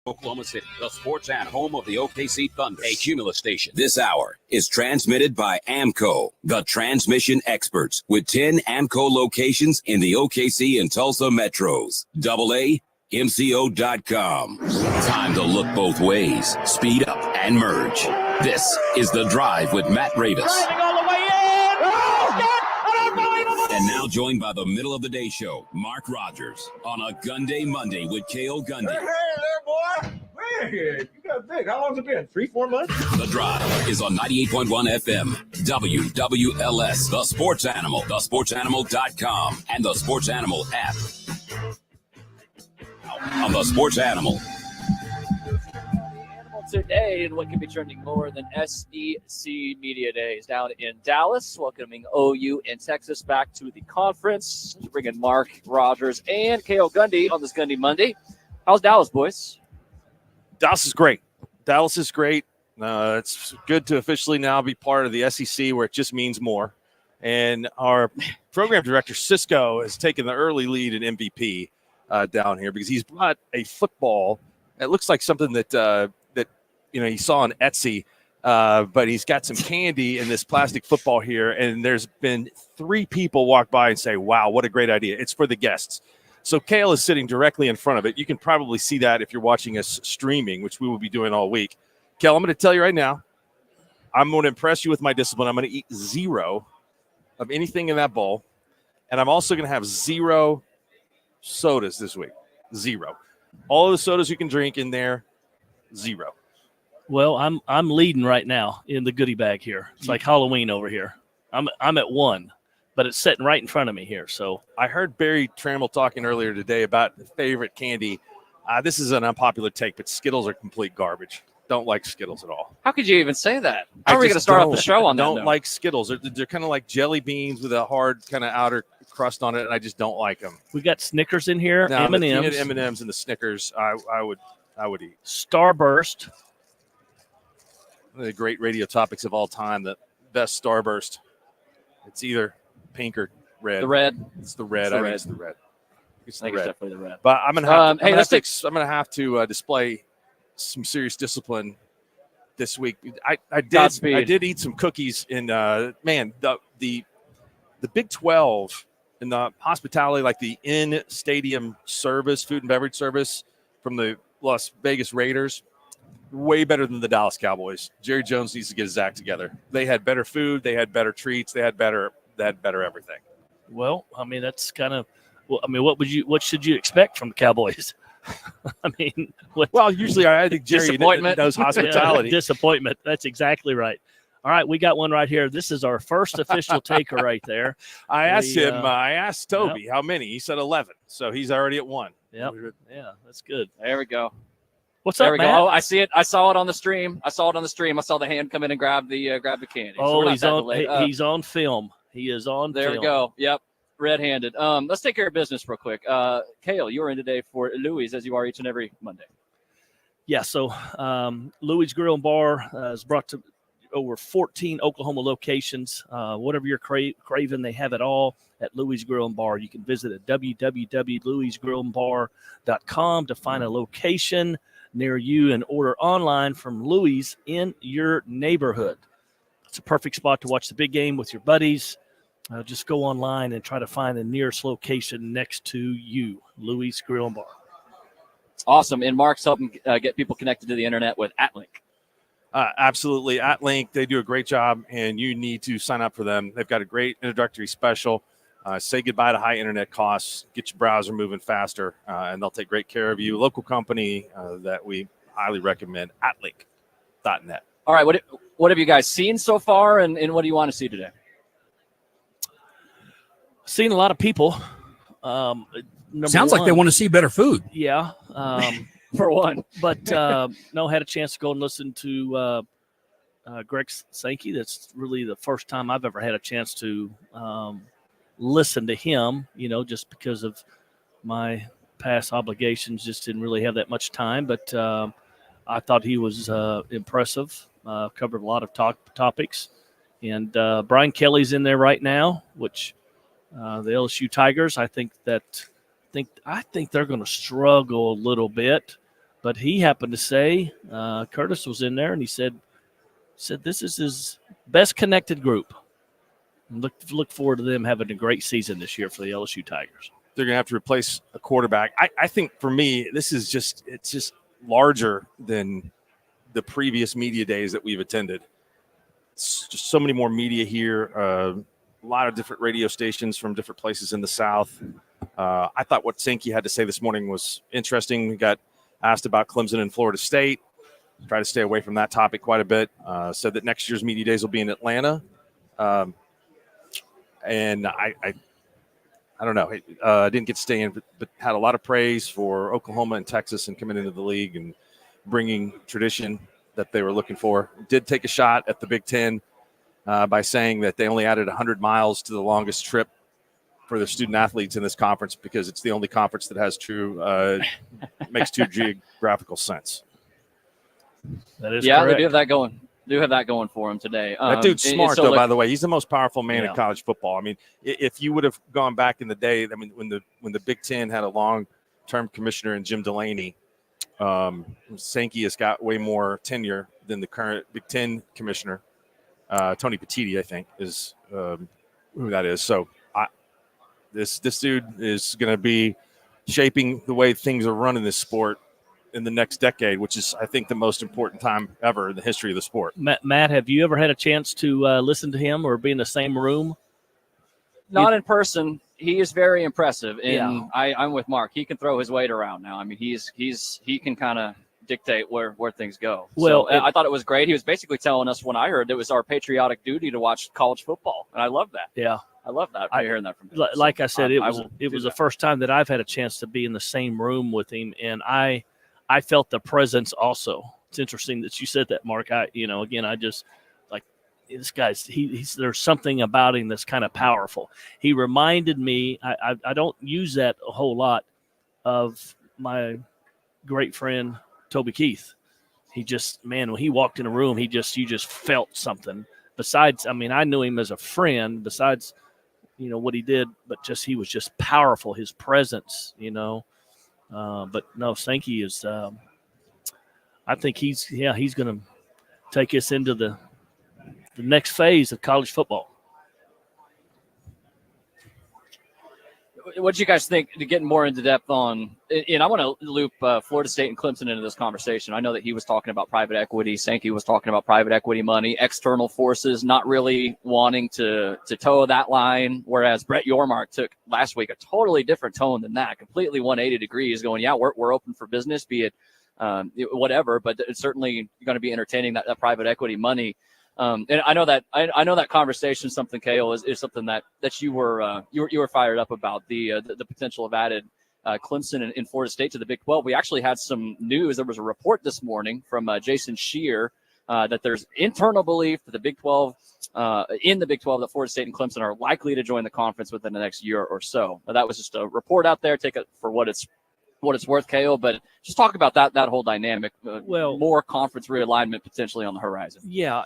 Oklahoma City, the sports and home of the OKC Thunder, a Cumulus station. This hour is transmitted by AMCO, the transmission experts, with 10 AMCO locations in the OKC and Tulsa metros. AAMCO.com. Time to look both ways, speed up, and merge. This is The Drive with Matt Ravis. Driving all the way in. And now joined by the middle of the day show, Mark Rodgers, on a Gunday Monday with Cale Gundy. Hey there, boy. Man, you got big. How long's it been? 3-4 months? The Drive is on 98.1 FM, WWLS, The Sports Animal, thesportsanimal.com, and the Sports Animal app. On the Sports Animal. Today, and what can be trending more than SEC Media Days down in Dallas, welcoming OU and Texas back to the conference. Bringing Mark Rodgers and Cale Gundy on this Gundy Monday. How's Dallas, boys? Dallas is great. Dallas is great. It's good to officially now be part of the SEC, where it just means more. And our program director, Cisco, has taken the early lead in MVP down here because he's brought a football. It looks like something that he saw on Etsy, but he's got some candy in this plastic football here, and there's been 3 people walk by and say, wow, what a great idea. It's for the guests. So Cale is sitting directly in front of it. You can probably see that if you're watching us streaming, which we will be doing all week. Cale, I'm going to tell you right now, I'm going to impress you with my discipline. I'm going to eat 0 of anything in that bowl, and I'm also going to have 0 sodas this week. 0. All of the sodas you can drink in there, 0. Well, I'm leading right now in the goodie bag here. It's like Halloween over here. I'm at 1, but it's sitting right in front of me here. So I heard Barry Trammell talking earlier today about favorite candy. This is an unpopular take, but Skittles are complete garbage. Don't like Skittles at all. How could you even say that? How are we going to start off the show on that? Don't like Skittles. They're kind of like jelly beans with a hard kind of outer crust on it, and I just don't like them. We got Snickers in here, now, M&Ms. The M&Ms and the Snickers, I would eat. Starburst. One of the great radio topics of all time, the best Starburst. It's either pink or red. The red. It's the red. I think it's the red. It's definitely the red. But I'm gonna have to display some serious discipline this week. I did eat some cookies in the Big 12 and the hospitality, like the in-stadium service, food and beverage service from the Las Vegas Raiders. Way better than the Dallas Cowboys. Jerry Jones needs to get his act together. They had better food. They had better treats. They had better everything. Well, I mean, that's kind of. Well, I mean, what should you expect from the Cowboys? I mean, usually I think Jerry knows hospitality. Disappointment. That's exactly right. All right, we got one right here. This is our first official taker right there. I asked Toby how many. He said 11, so he's already at 1. Yep. Yeah, that's good. There we go. What's up, Matt? Go. Oh, I see it. I saw it on the stream. I saw the hand come in and grab the candy. Oh, so he's on film. He is on there film. We go. Yep. Red-handed. Let's take care of business real quick. Cale, you are in today for Louis, as you are each and every Monday. Yeah, so Louis Grill and Bar is brought to over 14 Oklahoma locations. Whatever you're craving, they have it all at Louis Grill and Bar. You can visit at www.louisgrillandbar.com to find a location near you and order online from Louis in your neighborhood. It's a perfect spot to watch the big game with your buddies. Just go online and try to find the nearest location next to you, Louis Grill and Bar. Awesome. And Mark's helping get people connected to the internet with AtLink. Absolutely. AtLink, they do a great job, and you need to sign up for them. They've got a great introductory special. Say goodbye to high internet costs, get your browser moving faster, and they'll take great care of you. Local company that we highly recommend, atlink.net. All right, what have you guys seen so far, and what do you want to see today? Seen a lot of people. Sounds like they want to see better food. Yeah. For one. But, had a chance to go and listen to Greg Sankey. That's really the first time I've ever had a chance to listen to him, just because of my past obligations, just didn't really have that much time. But I thought he was impressive, covered a lot of topics. And Brian Kelly's in there right now, which the LSU Tigers, I think they're going to struggle a little bit. But he happened to say, Curtis was in there, and he said this is his best connected group. Look forward to them having a great season this year for the LSU Tigers. They're going to have to replace a quarterback. I think for me, it's just larger than the previous media days that we've attended. It's just so many more media here, a lot of different radio stations from different places in the South. I thought what Sankey had to say this morning was interesting. We got asked about Clemson and Florida State. Try to stay away from that topic quite a bit. Said that next year's media days will be in Atlanta. And I don't know. I didn't get to stay in, but had a lot of praise for Oklahoma and Texas and coming into the league and bringing tradition that they were looking for. Did take a shot at the Big Ten by saying that they only added 100 miles to the longest trip for their student athletes in this conference because it's the only conference that has makes true geographical sense. That is yeah, correct. they do have that going. Do have that going for him today. That dude's smart, so though, by the way. He's the most powerful man Yeah. in college football. I mean, if you would have gone back in the day, I mean, when the Big Ten had a long-term commissioner in Jim Delaney, Sankey has got way more tenure than the current Big Ten commissioner. Tony Petitti, I think, is who that is. So this dude is going to be shaping the way things are run in this sport in the next decade, which is, I think, the most important time ever in the history of the sport. Matt, have you ever had a chance to listen to him or be in the same room? Not in person. He is very impressive, and Yeah. I'm with Mark. He can throw his weight around now. I mean, he can kind of dictate where things go. Well, so, I thought it was great. He was basically telling us when I heard it was our patriotic duty to watch college football, and I love that. Yeah. I love that. Hearing that from him. Like I said, it was will the first time that I've had a chance to be in the same room with him, and I felt the presence also. It's interesting that you said that, Mark. I just like this guy's. He's there's something about him that's kind of powerful. He reminded me. I don't use that a whole lot of my great friend Toby Keith. He just, man, when he walked in a room, you just felt something. Besides, I mean, I knew him as a friend. Besides, what he did, but he was just powerful. His presence, But no, Sankey is. I think he's going to take us into the next phase of college football. What do you guys think? To get more into depth on, and I want to loop Florida State and Clemson into this conversation. I know that he was talking about private equity. Sankey was talking about private equity money, external forces not really wanting to toe that line. Whereas Brett Yormark took last week a totally different tone than that, completely 180 degrees, going, yeah, we're open for business, be it whatever, but it's certainly going to be entertaining that private equity money. And I know that conversation, something, Cale, is something that you were fired up about, the potential of added Clemson and Florida State to the Big 12. We actually had some news. There was a report this morning from Jason Scheer that there's internal belief that the Big 12 that Florida State and Clemson are likely to join the conference within the next year or so. Now, that was just a report out there. Take it for what it's worth, Cale, but just talk about that whole dynamic. More conference realignment potentially on the horizon. Yeah,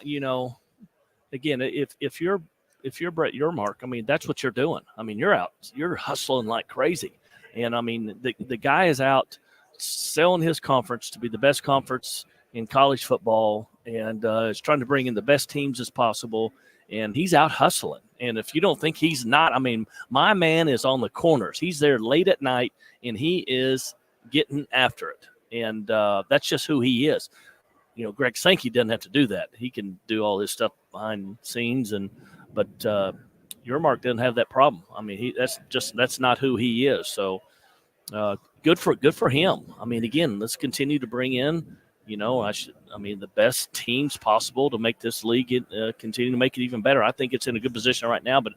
again, if you're Brett Yormark, I mean, that's what you're doing. I mean, you're hustling like crazy, and I mean, the guy is out selling his conference to be the best conference in college football, and is trying to bring in the best teams as possible, and he's out hustling. And if you don't think he's not, I mean, my man is on the corners. He's there late at night, and he is getting after it. And that's just who he is. Greg Sankey doesn't have to do that. He can do all this stuff behind the scenes, but Yormark doesn't have that problem. I mean, that's not who he is. So good for him. I mean, again, let's continue to bring in, the best teams possible to make this league continue to make it even better. I think it's in a good position right now, but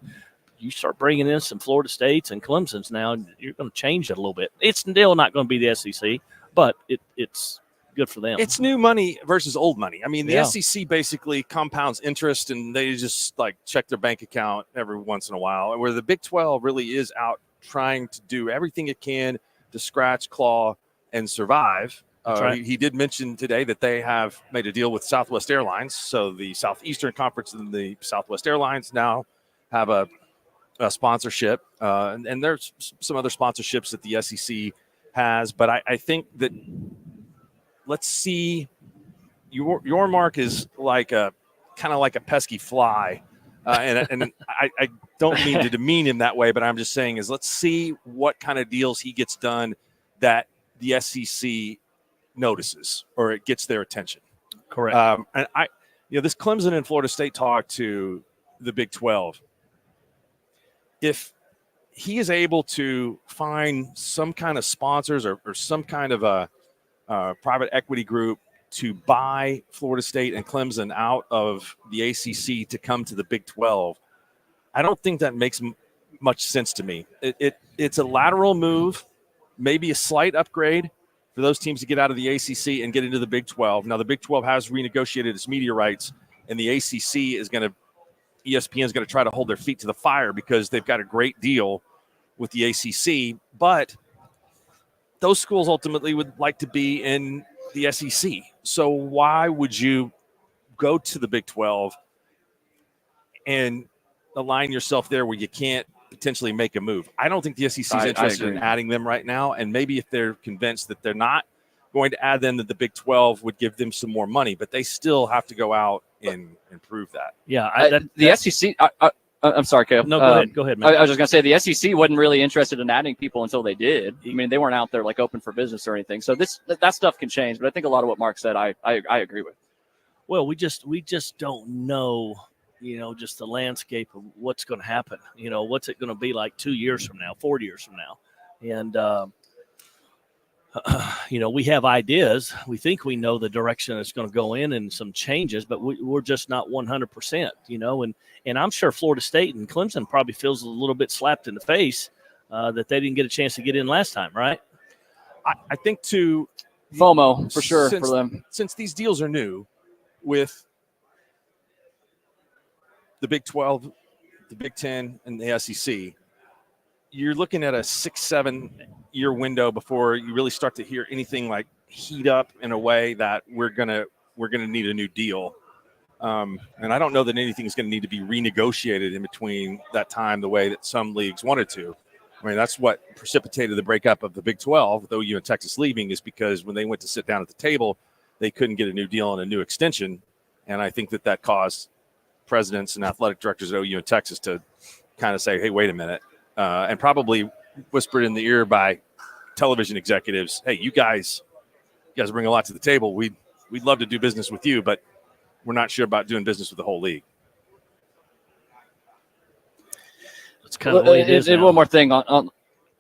you start bringing in some Florida States and Clemson's now, you're going to change it a little bit. It's still not going to be the SEC, but it's good for them. It's new money versus old money. I mean, the SEC basically compounds interest, and they just check their bank account every once in a while, where the Big 12 really is out trying to do everything it can to scratch, claw, and survive. Right. He did mention today that they have made a deal with Southwest Airlines. So the Southeastern Conference and the Southwest Airlines now have a sponsorship. And there's some other sponsorships that the SEC has. But I think that let's see. Your mark is like a kind of like a pesky fly. And I don't mean to demean him that way, but I'm just saying is let's see what kind of deals he gets done that the SEC notices or it gets their attention. Correct. And this Clemson and Florida State talk to the Big 12. If he is able to find some kind of sponsors or some kind of a private equity group to buy Florida State and Clemson out of the ACC to come to the Big 12, I don't think that makes much sense to me. It's a lateral move, maybe a slight upgrade for those teams to get out of the ACC and get into the Big 12. Now, the Big 12 has renegotiated its media rights, and the ACC ESPN is going to try to hold their feet to the fire because they've got a great deal with the ACC, but those schools ultimately would like to be in the SEC. So why would you go to the Big 12 and align yourself there where you can't potentially make a move? I don't think the SEC is interested in adding them right now, and maybe if they're convinced that they're not going to add them, that the Big 12 would give them some more money, but they still have to go out and prove that. Yeah, the SEC. I'm sorry, Cale. No, go ahead, man. I was just going to say the SEC wasn't really interested in adding people until they did. I mean, they weren't out there like open for business or anything. So that stuff can change. But I think a lot of what Mark said, I agree with. Well, we just don't know, just the landscape of what's going to happen. What's it going to be like 2 years from now, 4 years from now, and we have ideas. We think we know the direction it's going to go in and some changes, but we're just not 100%, and I'm sure Florida State and Clemson probably feels a little bit slapped in the face that they didn't get a chance to get in last time, right? I think too, FOMO for sure for them. Since these deals are new with the Big 12, the Big 10, and the SEC, you're looking at a 6-7 year window before you really start to hear anything like heat up in a way that we're gonna need a new deal. And I don't know that anything is going to need to be renegotiated in between that time the way that some leagues wanted to. I mean, that's what precipitated the breakup of the Big 12, with OU and Texas leaving, is because when they went to sit down at the table, they couldn't get a new deal and a new extension. And I think that caused presidents and athletic directors at OU and Texas to kind of say, hey, wait a minute. And probably whispered in the ear by television executives, hey, you guys bring a lot to the table. We'd love to do business with you, but we're not sure about doing business with the whole league. That's kind of the way it is. And one more thing on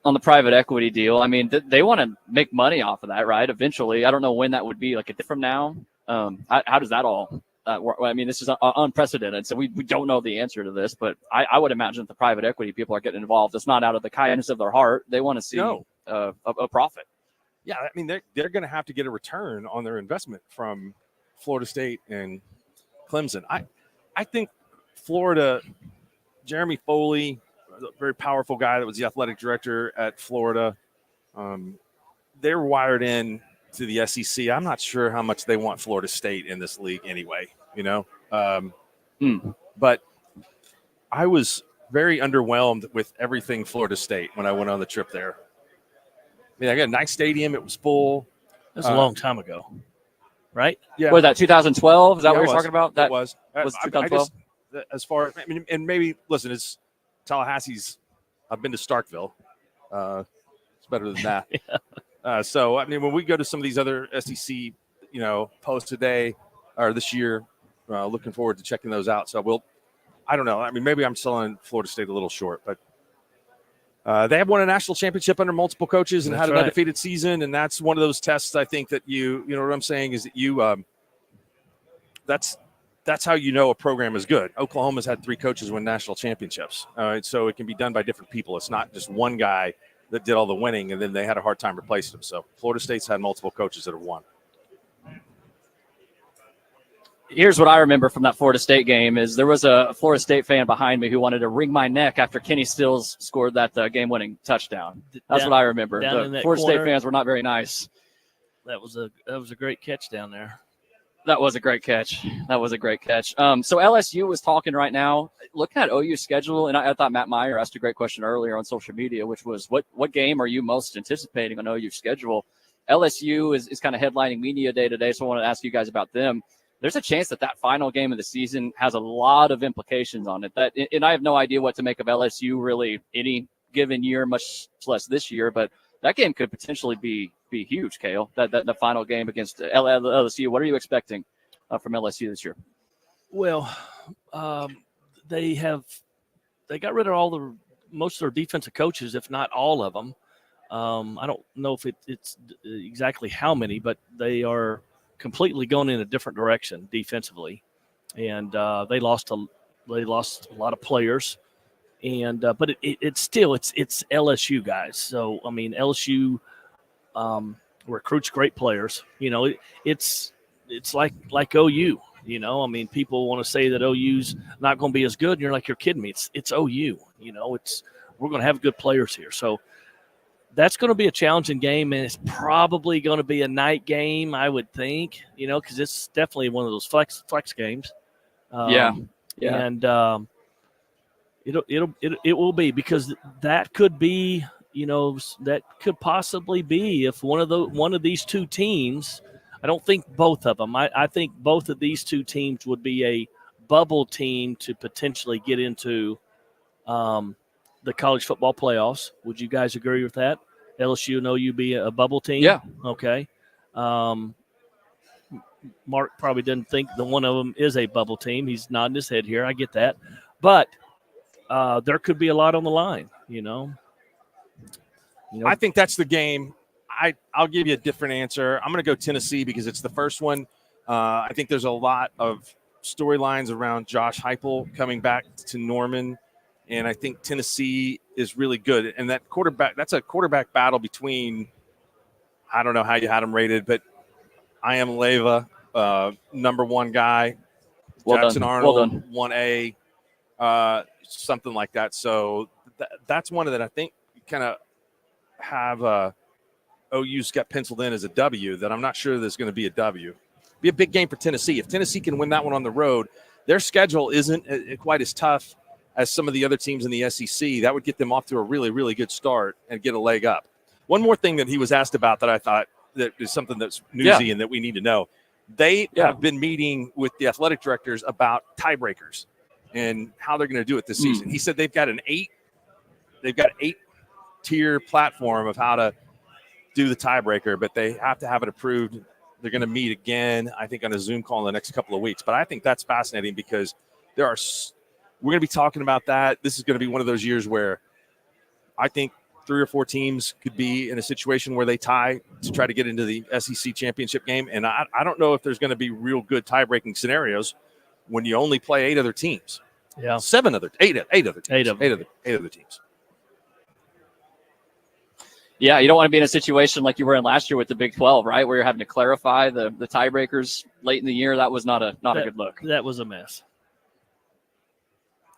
the private equity deal. I mean, they want to make money off of that, right? Eventually. I don't know when that would be, like a year from now. How does that all work? I mean, this is unprecedented, so we don't know the answer to this, but I would imagine that the private equity people are getting involved. It's not out of the kindness of their heart. They want to see a profit. Yeah, I mean, they're going to have to get a return on their investment from Florida State and Clemson. I think Florida, Jeremy Foley, a very powerful guy that was the athletic director at Florida, they're wired in to the SEC. I'm not sure how much they want Florida State in this league anyway, But I was very underwhelmed with everything Florida State when I went on the trip there. I mean, I got a nice stadium. It was full. That was a long time ago, right? Yeah. Was that 2012? Is that what you're talking about? That was 2012. As far, I mean, and maybe listen, it's Tallahassee's. I've been to Starkville. It's better than that. Yeah. So I mean, when we go to some of these other SEC, posts today or this year, looking forward to checking those out. So I don't know. I mean, maybe I'm selling Florida State a little short, but they have won a national championship under multiple coaches and had an undefeated season, and that's one of those tests. I think that you know what I'm saying is that you that's how you know a program is good. Oklahoma's had 3 coaches win national championships, so it can be done by different people. It's not just one guy that did all the winning, and then they had a hard time replacing him. So Florida State's had multiple coaches that have won. Here's what I remember from that Florida State game is there was a Florida State fan behind me who wanted to wring my neck after Kenny Stills scored that game-winning touchdown. That's what I remember. The Florida State fans were not very nice. That was a great catch down there. That was a great catch. So LSU was talking right now, looking at OU's schedule, and I thought Matt Meyer asked a great question earlier on social media, which was what game are you most anticipating on OU's schedule? LSU is kind of headlining media day today, so I want to ask you guys about them. There's a chance that final game of the season has a lot of implications on it. And I have no idea what to make of LSU really any given year, much less this year, but that game could potentially be huge, Cale, that the final game against LSU. What are you expecting from LSU this year? Well, they got rid of most of their defensive coaches, if not all of them. I don't know if it's exactly how many, but they are completely going in a different direction defensively, and they lost a lot of players, and but it's still LSU guys. So I mean, LSU recruits great players. You know, it's like OU. You know, I mean, people want to say that OU's not going to be as good, and you're like, you're kidding me. It's OU. You know, we're going to have good players here. So that's going to be a challenging game, and it's probably going to be a night game, I would think. You know, because it's definitely one of those flex games. Yeah. And it will be, because that could be, you know, that could possibly be if one of these two teams. I don't think both of them. I think both of these two teams would be a bubble team to potentially get into the college football playoffs. Would you guys agree with that? LSU and OU be a bubble team? Yeah. Okay. Mark probably doesn't think the one of them is a bubble team. He's nodding his head here. I get that. But there could be a lot on the line, you know. I think that's the game. I'll give you a different answer. I'm going to go Tennessee because it's the first one. I think there's a lot of storylines around Josh Heupel coming back to Norman, and I think Tennessee is really good. And that's a quarterback battle between, I don't know how you had him rated, but I am Leva, number one guy, Jackson Arnold, 1A, something like that. So that's one that I think kind of have OU's got penciled in as a W that I'm not sure there's going to be a W. Be a big game for Tennessee. If Tennessee can win that one on the road, their schedule isn't quite as tough as some of the other teams in the SEC. That would get them off to a really, really good start and get a leg up. One more thing that he was asked about that I thought that is something that's newsy and that we need to know. They have been meeting with the athletic directors about tiebreakers and how they're going to do it this season. He said they've got an 8-tier platform of how to do the tiebreaker, but they have to have it approved. They're going to meet again, I think, on a Zoom call in the next couple of weeks. But I think that's fascinating because we're going to be talking about that. This is going to be one of those years where I think 3 or 4 teams could be in a situation where they tie to try to get into the SEC championship game. And I don't know if there's going to be real good tie-breaking scenarios when you only play 8 other teams. Yeah. 8 other teams. Yeah, you don't want to be in a situation like you were in last year with the Big 12, right, where you're having to clarify the tiebreakers late in the year. That was not a good look. That was a mess.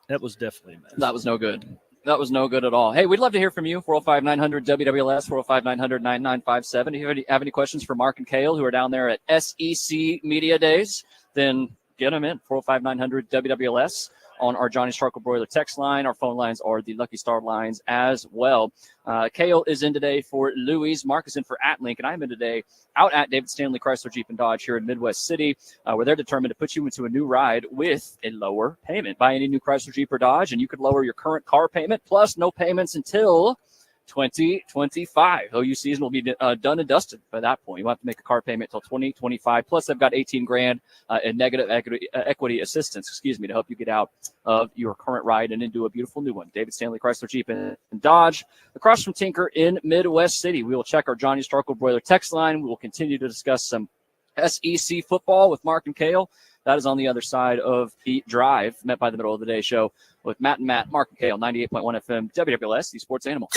That was definitely a mess. That was no good. That was no good at all. Hey, we'd love to hear from you. 405-900-WWLS, 405-900-9957. If you have any questions for Mark and Cale, who are down there at SEC Media Days, then get them in. 405-900-WWLS. On our Johnny Starkle Broiler text line. Our phone lines are the Lucky Star lines as well. Cale is in today for Louis. Mark is in for AtLink, and I'm in today out at David Stanley Chrysler Jeep and Dodge here in Midwest City, where they're determined to put you into a new ride with a lower payment. Buy any new Chrysler Jeep or Dodge, and you could lower your current car payment, plus no payments until 2025. OU season will be done and dusted by that point. You won't have to make a car payment until 2025. Plus, they've got $18,000 in negative equity assistance, to help you get out of your current ride and into a beautiful new one. David Stanley Chrysler Jeep and Dodge, across from Tinker in Midwest City. We will check our Johnny Starkle Broiler text line. We will continue to discuss some SEC football with Mark and Cale. That is on the other side of the drive, met by the middle of the day show with Matt and Matt, Mark and Cale, 98.1 FM, WWLS, the Sports Animal.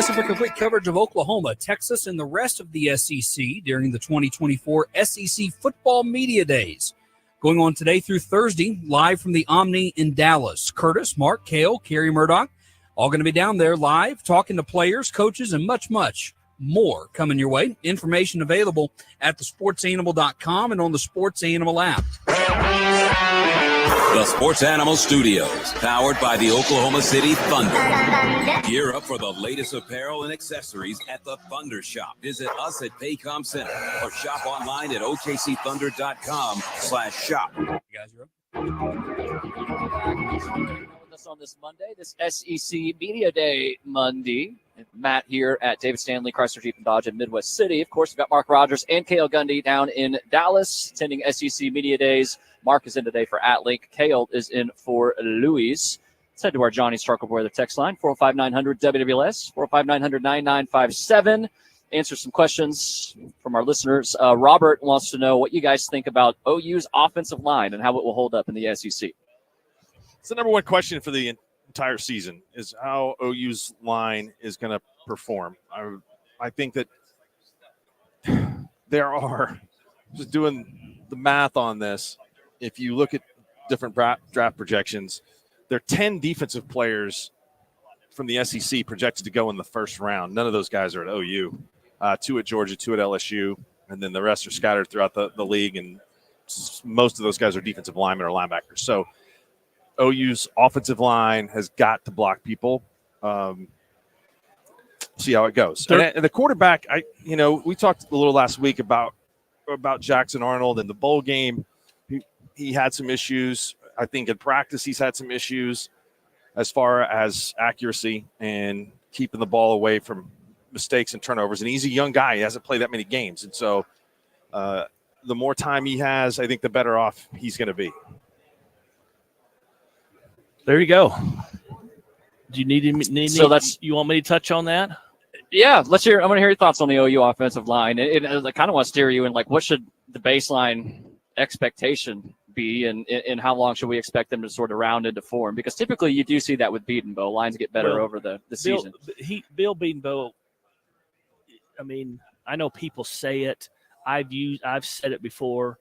Listen for complete coverage of Oklahoma, Texas, and the rest of the SEC during the 2024 SEC Football Media Days. Going on today through Thursday, live from the Omni in Dallas. Curtis, Mark, Cale, Kerry Murdoch, all going to be down there live, talking to players, coaches, and much, much more coming your way. Information available at thesportsanimal.com and on the Sports Animal app. The Sports Animal Studios, powered by the Oklahoma City Thunder. Gear up for the latest apparel and accessories at the Thunder Shop. Visit us at Paycom Center or shop online at okcthunder.com/shop. You guys are up. With us on this Monday, this SEC Media Day Monday. Matt here at David Stanley, Chrysler Jeep and Dodge in Midwest City. Of course, we've got Mark Rodgers and Cale Gundy down in Dallas attending SEC Media Days. Mark is in today for AtLink. Cale is in for Louis. Let's head to our Johnny Struggle Weather text line, 405-900-WWLS, 405-900-9957. Answer some questions from our listeners. Robert wants to know what you guys think about OU's offensive line and how it will hold up in the SEC. It's the number one question for the entire season is how OU's line is going to perform. I think that there are, just doing the math on this, if you look at different draft projections, there are 10 defensive players from the SEC projected to go in the first round. None of those guys are at OU. 2 at Georgia, 2 at LSU, and then the rest are scattered throughout the league, and most of those guys are defensive linemen or linebackers. So OU's offensive line has got to block people. See how it goes. And the quarterback, we talked a little last week about Jackson Arnold in the bowl game. He had some issues. I think in practice he's had some issues as far as accuracy and keeping the ball away from mistakes and turnovers. And he's a young guy. He hasn't played that many games. And so the more time he has, I think the better off he's going to be. There you go. Do you need you want me to touch on that? Yeah, let's hear. I want to hear your thoughts on the OU offensive line. I kind of want to steer you in, like, what should the baseline expectation be, and how long should we expect them to sort of round into form? Because typically you do see that with Beatonbow. Lines get better over the season. Bill Beatonbow, I mean, I know people say it. I've said it before.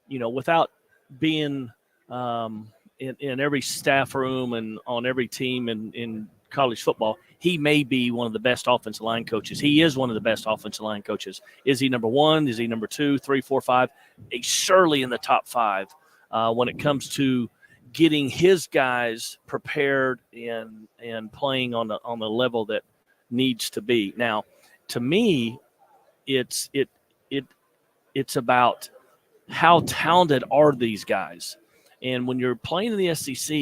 Without being in every staff room and on every team in college football, he may be one of the best offensive line coaches. He is one of the best offensive line coaches. Is he number 1? Is he number 2, 3, 4, 5? He's surely in the top 5 when it comes to getting his guys prepared and playing on the level that needs to be. Now, to me, it's about how talented are these guys. And when you're playing in the SEC,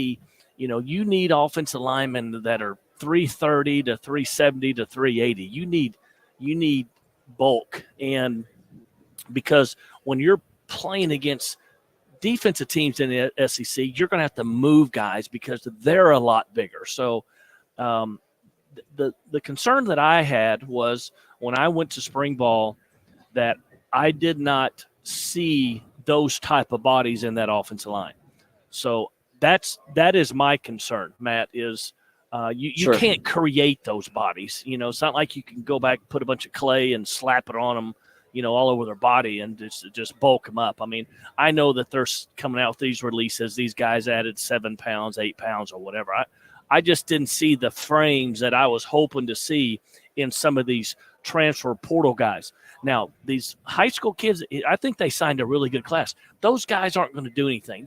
you need offensive linemen that are 330 to 370 to 380. You need bulk. And because when you're playing against defensive teams in the SEC, you're going to have to move guys because they're a lot bigger. So the concern that I had was when I went to spring ball that I did not see those type of bodies in that offensive line. So that is my concern, Matt, is you can't create those bodies. It's not like you can go back, put a bunch of clay and slap it on them, all over their body and just bulk them up. I mean, I know that they're coming out with these releases. These guys added 7 pounds, 8 pounds or whatever. I just didn't see the frames that I was hoping to see in some of these transfer portal guys. Now, these high school kids, I think they signed a really good class. Those guys aren't going to do anything.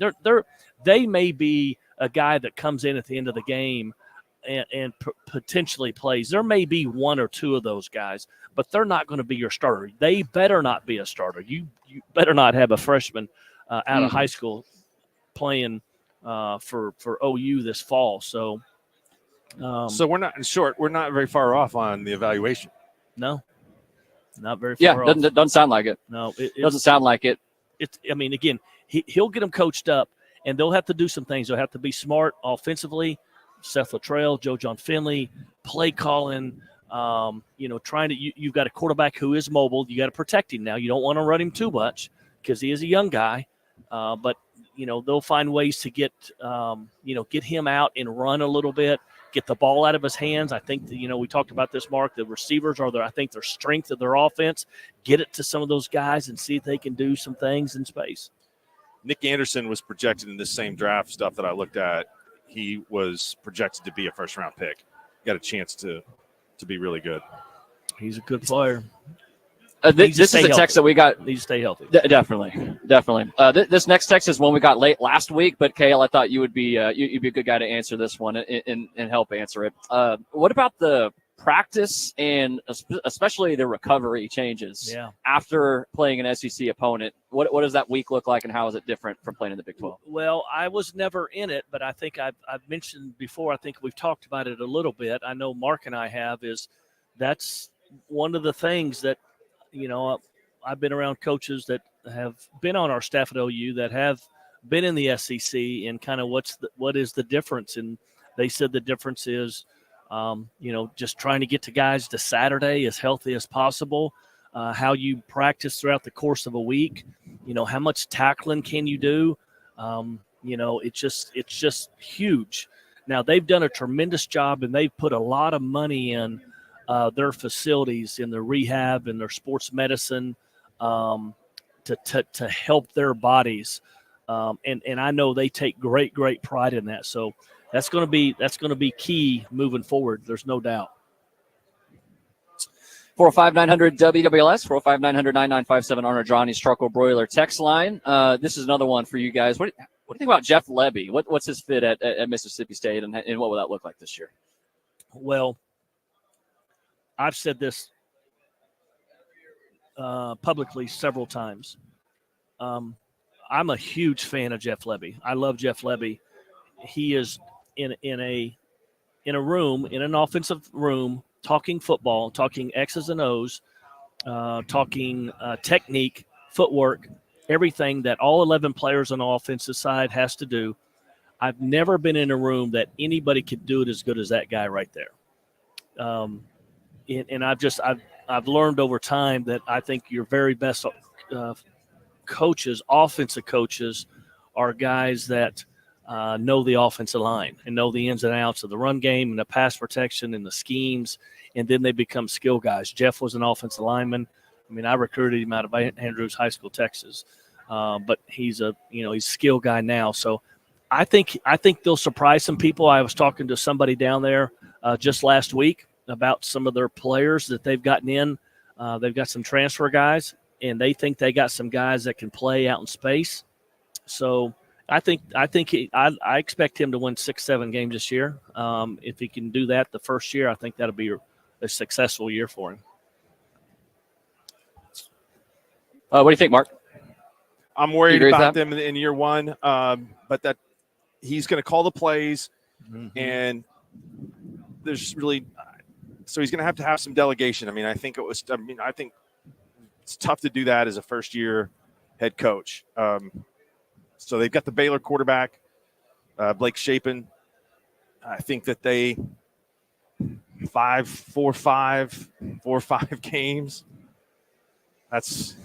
They may be a guy that comes in at the end of the game and potentially plays. There may be 1 or 2 of those guys, but they're not going to be your starter. They better not be a starter. You better not have a freshman out of high school playing for OU this fall. So we're not, in short, we're not very far off on the evaluation. No, not very far off. Yeah, doesn't sound like it. No, it doesn't sound like it. I mean, again, he'll get them coached up, and they'll have to do some things. They'll have to be smart offensively. Seth Luttrell, Joe John Finley, play calling, trying to you've got a quarterback who is mobile. You got to protect him now. You don't want to run him too much because he is a young guy. But they'll find ways to get him out and run a little bit, get the ball out of his hands. I think we talked about this, Mark. The receivers are their strength of their offense. Get it to some of those guys and see if they can do some things in space. Nick Anderson was projected in this same draft stuff that I looked at. He was projected to be a first-round pick. Got a chance to be really good. He's a good player. This is a text that we got. Needs to stay healthy. Definitely. This next text is one we got late last week, but Cale, I thought you would be you'd be a good guy to answer this one and help answer it. What about the practice and especially the recovery changes after playing an SEC opponent? What does that week look like, and how is it different from playing in the Big 12? Well, I was never in it, but I think I've mentioned before. I think we've talked about it a little bit. I know Mark and I have. That's one of the things that I've been around coaches that have been on our staff at OU that have been in the SEC, and kind of what is the difference? And they said the difference is, just trying to get to guys to Saturday as healthy as possible. How you practice throughout the course of a week. How much tackling can you do? It's just huge. Now they've done a tremendous job, and they've put a lot of money in their facilities, in their rehab and their sports medicine to help their bodies. And I know they take great pride in that. So that's going to be key moving forward. There's no doubt. 405-900 WWLS, 405-900-9957 on our Johnny's Truckle Broiler text line. This is another one for you guys. What do you think about Jeff Lebby? What's his fit at Mississippi State, and what will that look like this year? Well, I've said this publicly several times. I'm a huge fan of Jeff Lebby. I love Jeff Lebby. He is in a room, in an offensive room, talking football, talking X's and O's, talking technique, footwork, everything that all 11 players on the offensive side has to do. I've never been in a room that anybody could do it as good as that guy right there. And I've learned over time that I think your very best coaches, offensive coaches, are guys that know the offensive line and know the ins and outs of the run game and the pass protection and the schemes, and then they become skill guys. Jeff was an offensive lineman. I mean, I recruited him out of Andrews High School, Texas, but he's a skill guy now. So I think they'll surprise some people. I was talking to somebody down there just last week about some of their players that they've gotten in. They've got some transfer guys, and they think they got some guys that can play out in space. So I expect him to win 6-7 games this year. If he can do that the first year, I think that'll be a successful year for him. What do you think, Mark? I'm worried about them in year one, but that he's going to call the plays, and there's really so he's going to have some delegation. I think it's tough to do that as a first-year head coach. So they've got the Baylor quarterback, Blake Shapen. I think that they 4-5 games. That's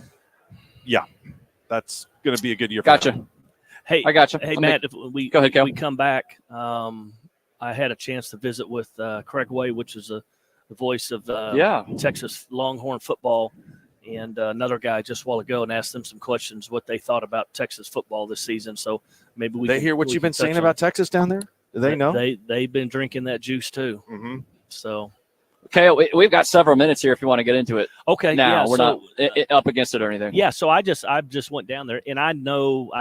going to be a good year. Gotcha. For Hey, I gotcha. Hey, Matt, if we go ahead, Cale. We come back. I had a chance to visit with Craig Way, which is the voice of Texas Longhorn football, and another guy just a while ago, and asked them some questions what they thought about Texas football this season. So maybe we hear what you've been saying about Texas down there. Do they know? They've been drinking that juice too. Mm-hmm. So, okay, we've got several minutes here if you want to get into it. Okay, now we're not up against it or anything. Yeah, so I just went down there, and I know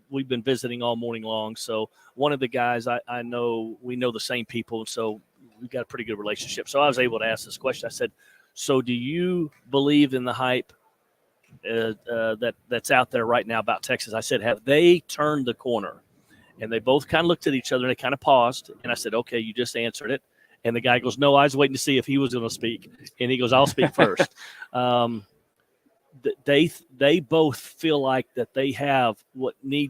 we've been visiting all morning long. So one of the guys I know, we know the same people, so we've got a pretty good relationship. So I was able to ask this question. I said, so do you believe in the hype that's out there right now about Texas? I said, have they turned the corner? And they both kind of looked at each other, and they kind of paused. And I said, okay, you just answered it. And the guy goes, no, I was waiting to see if he was going to speak. And he goes, I'll speak first. They both feel like that they have what they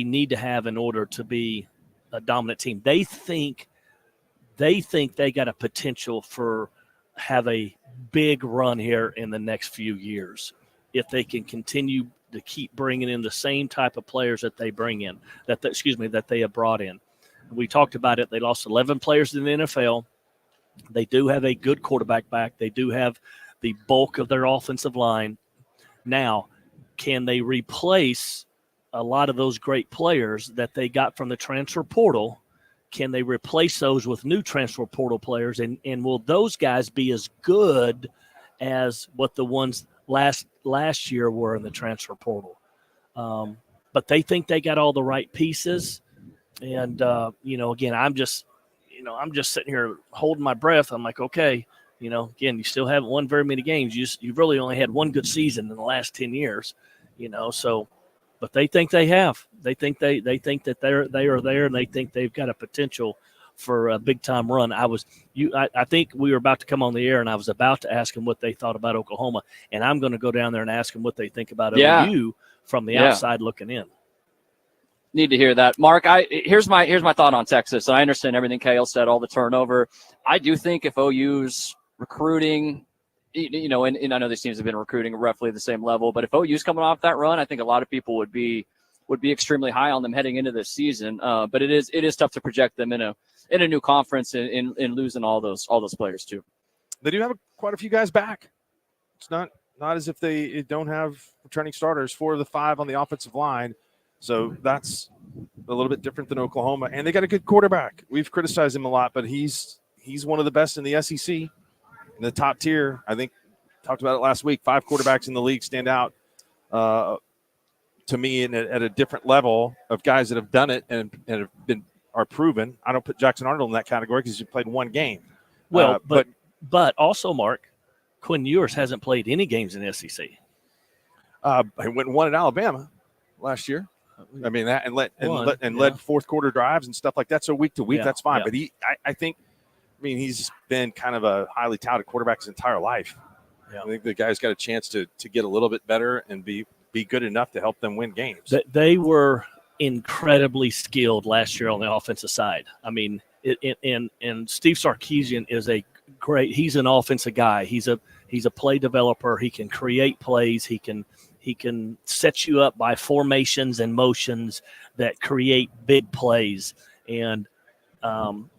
need to have in order to be a dominant team. They think they got a potential for have a big run here in the next few years if they can continue to keep bringing in the same type of players that they bring in that they have brought in. We talked about it. They lost 11 players in the NFL. They do have a good quarterback back. They do have the bulk of their offensive line. Now, can they replace a lot of those great players that they got from the transfer portal? Can they replace those with new transfer portal players? And will those guys be as good as what the ones last year were in the transfer portal? But they think they got all the right pieces. And, again, I'm just sitting here holding my breath. I'm like, okay, again, you still haven't won very many games. You've really only had one good season in the last 10 years, so. But they think they have. They think that they are there, and they think they've got a potential for a big time run. I think we were about to come on the air, and I was about to ask them what they thought about Oklahoma, and I'm going to go down there and ask them what they think about OU from the outside looking in. Need to hear that, Mark. Here's my thought on Texas. I understand everything Cale said, all the turnover. I do think if OU's recruiting. And I know these teams have been recruiting roughly the same level, but if OU's coming off that run, I think a lot of people would be extremely high on them heading into this season. But it is tough to project them in a new conference and losing all those players too. They do have quite a few guys back. It's not as if they don't have returning starters. 4 of the 5 on the offensive line. So that's a little bit different than Oklahoma. And they got a good quarterback. We've criticized him a lot, but he's one of the best in the SEC, in the top tier. I think talked about it last week. 5 quarterbacks in the league stand out to me at a different level of guys that have done it and are proven. I don't put Jackson Arnold in that category because he played 1 game. Well, but also, Mark, Quinn Ewers hasn't played any games in the SEC. He went and won at Alabama last year. I mean, that led fourth quarter drives and stuff like that. So week to week, that's fine. Yeah. But I think he's been kind of a highly touted quarterback his entire life. Yeah. I think the guy's got a chance to get a little bit better and be good enough to help them win games. They were incredibly skilled last year on the offensive side. I mean, and Steve Sarkisian is he's an offensive guy. He's a play developer. He can create plays. He can set you up by formations and motions that create big plays. And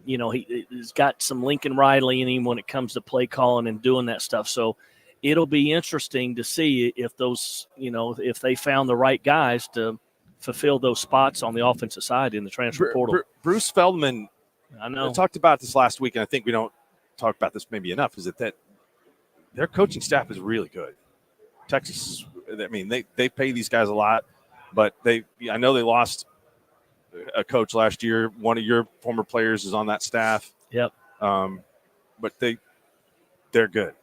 he's got some Lincoln Riley in him when it comes to play calling and doing that stuff. So it'll be interesting to see if those, if they found the right guys to fulfill those spots on the offensive side in the transfer portal. Bruce Feldman, I know. I talked about this last week, and I think we don't talk about this maybe enough, is that their coaching staff is really good. Texas, I mean, they pay these guys a lot, but I know they lost a coach last year. One of your former players is on that staff. Yep. But they're good.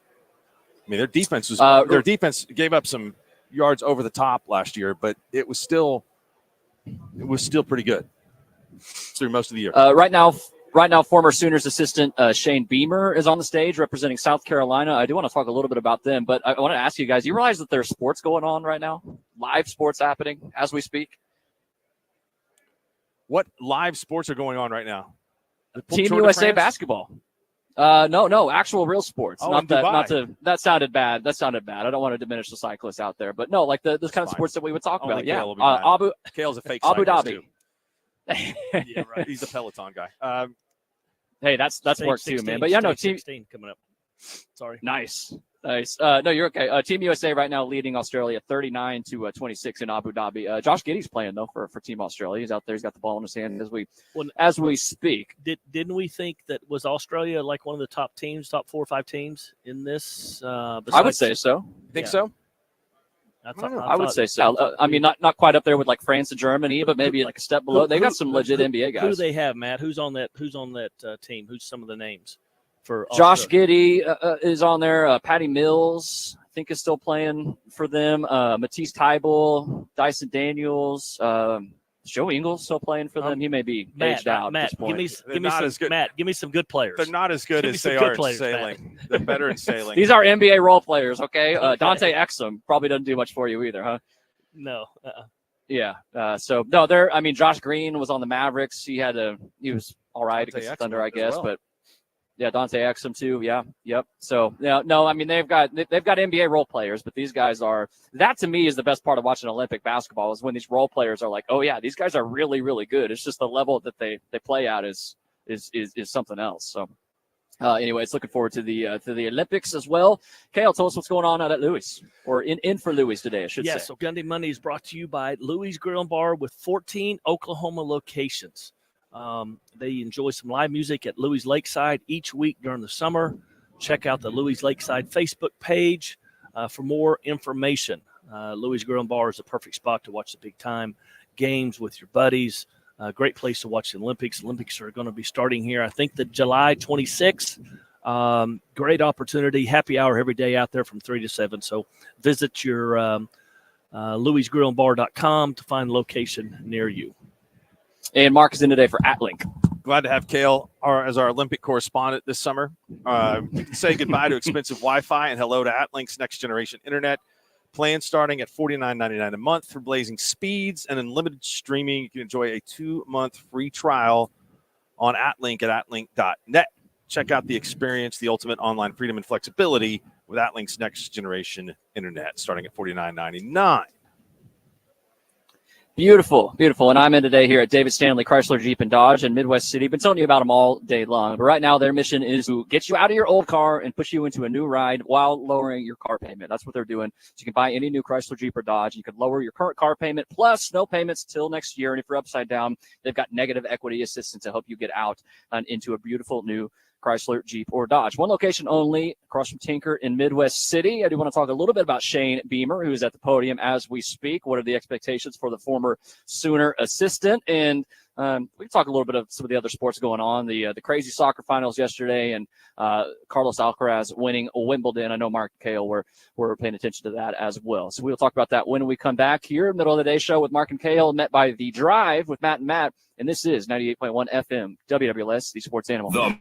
I mean, their defense gave up some yards over the top last year, but it was still pretty good through most of the year. Right now, former Sooners assistant Shane Beamer is on the stage representing South Carolina. I do want to talk a little bit about them, but I want to ask you guys, you realize that there's sports going on right now? Live sports happening as we speak? What live sports are going on right now? Team USA basketball. No, actual real sports. That sounded bad. I don't want to diminish the cyclists out there, but no, like those kind of sports that we would talk about. Yeah. Cale's a fake Abu cyclist Dhabi. too. Yeah, right. He's a Peloton guy. Hey, that's work too, man. But yeah, no, team 16 coming up. Sorry. Nice. No, you're okay. Team USA right now leading Australia 39-26 in Abu Dhabi. Josh Giddey's playing though for Team Australia. He's out there. He's got the ball in his hand as we speak. Didn't we think that was Australia like one of the top 4 or 5 teams in this? I would say so. Think so? I would say so. I mean, not quite up there with like France and Germany, but maybe like a step below. They got some legit NBA guys. Who do they have, Matt? Who's on that team? Who's some of the names for Josh Giddey is on there. Patty Mills, I think, is still playing for them. Matisse Thybulle, Dyson Daniels, Joe Ingles still playing for them. He may be aged out at this point. Give me some good players. They're not as good as they are in sailing. They're better in sailing. These are NBA role players, okay? Dante Exum probably doesn't do much for you either, huh? No. Yeah. Josh Green was on the Mavericks. He was all right against the Thunder, I guess, but yeah, Dante Exum too. Yeah. Yep. So no, I mean they've got NBA role players, but these guys that to me is the best part of watching Olympic basketball is when these role players are like, oh yeah, these guys are really, really good. It's just the level that they play at is something else. So anyways, looking forward to the Olympics as well. Cale, tell us what's going on out at Louis or in for Louis today, I should say. So Gundy Monday is brought to you by Louis Grill and Bar with 14 Oklahoma locations. They enjoy some live music at Louis Lakeside each week during the summer. Check out the Louis Lakeside Facebook page for more information. Louis Grill and Bar is a perfect spot to watch the big-time games with your buddies. Great place to watch the Olympics. Olympics are going to be starting here, I think, the July 26th. Great opportunity. Happy hour every day out there from 3 to 7. So visit your louisgrillandbar.com to find a location near you. And Mark is in today for AtLink. Glad to have Cale as our Olympic correspondent this summer. Say goodbye to expensive Wi-Fi and hello to AtLink's next generation internet. Plans starting at $49.99 a month for blazing speeds and unlimited streaming. You can enjoy a 2-month free trial on AtLink at atlink.net. Check out the experience, the ultimate online freedom and flexibility with AtLink's next generation internet starting at $49.99. Beautiful, beautiful. And I'm in today here at David Stanley Chrysler Jeep and Dodge in Midwest City. Been telling you about them all day long. But right now, their mission is to get you out of your old car and push you into a new ride while lowering your car payment. That's what they're doing. So you can buy any new Chrysler Jeep or Dodge. You can lower your current car payment plus no payments till next year. And if you're upside down, they've got negative equity assistance to help you get out and into a beautiful new Chrysler, Jeep, or Dodge. One location only, across from Tinker in Midwest City. I do want to talk a little bit about Shane Beamer, who's at the podium as we speak. What are the expectations for the former Sooner assistant? And we can talk a little bit of some of the other sports going on. The crazy soccer finals yesterday, and Carlos Alcaraz winning Wimbledon. I know Mark and Cale were paying attention to that as well. So we'll talk about that when we come back here. Middle of the day show with Mark and Cale, met by The Drive with Matt and Matt. And this is 98.1 FM, WWLS, the Sports Animal.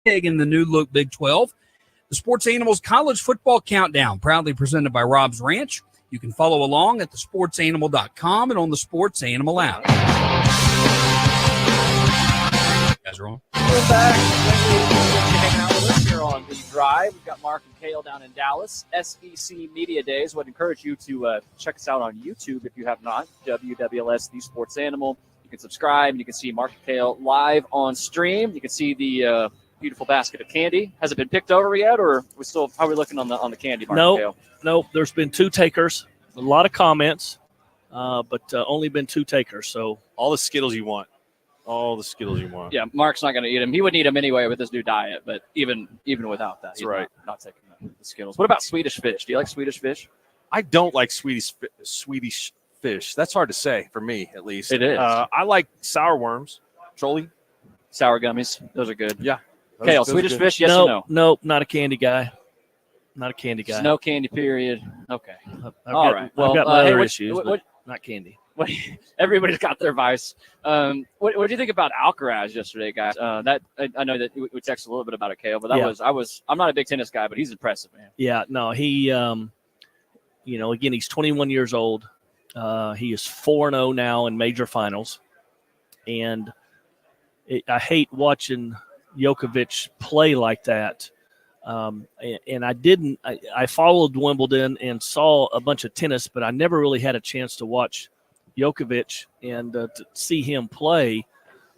big in the new look Big 12. The Sports Animals College Football Countdown, proudly presented by Rob's Ranch. You can follow along at thesportsanimal.com and on the Sports Animal app. You guys are on. We're back. Hanging out with us here on the drive. We've got Mark and Cale down in Dallas. SEC Media Days. Would encourage you to check us out on YouTube if you have not. WWLS, The Sports Animal. You can subscribe and you can see Mark and Cale live on stream. You can see the beautiful basket of candy. Has it been picked over yet, or are we still? How are we looking on the candy? Mark and Cale? Nope. There's been 2 takers. A lot of comments, but only been 2 takers. So All the Skittles you want. All the Skittles you want. Yeah, Mark's not going to eat them. He wouldn't eat them anyway with his new diet, but even without that, he's right. not taking the Skittles. What about Swedish fish? Do you like Swedish fish? I don't like Swedish fish. That's hard to say for me, at least. It is. I like sour worms. Trolli. Sour gummies. Those are good. Yeah. Kale, Swedish fish, yes or no? Nope, not a candy guy. Not a candy guy. No candy, period. Okay. All right. Well, I've got my other issues, but not candy. Everybody's got their vice. What do you think about Alcaraz yesterday, guys? That I know that we texted a little bit about it, Kale, but I'm not a big tennis guy, but he's impressive, man. Yeah, no, he again, he's 21 years old. He is 4-0 now in major finals, and I hate watching Djokovic play like that. And I followed Wimbledon and saw a bunch of tennis, but I never really had a chance to watch Djokovic and to see him play.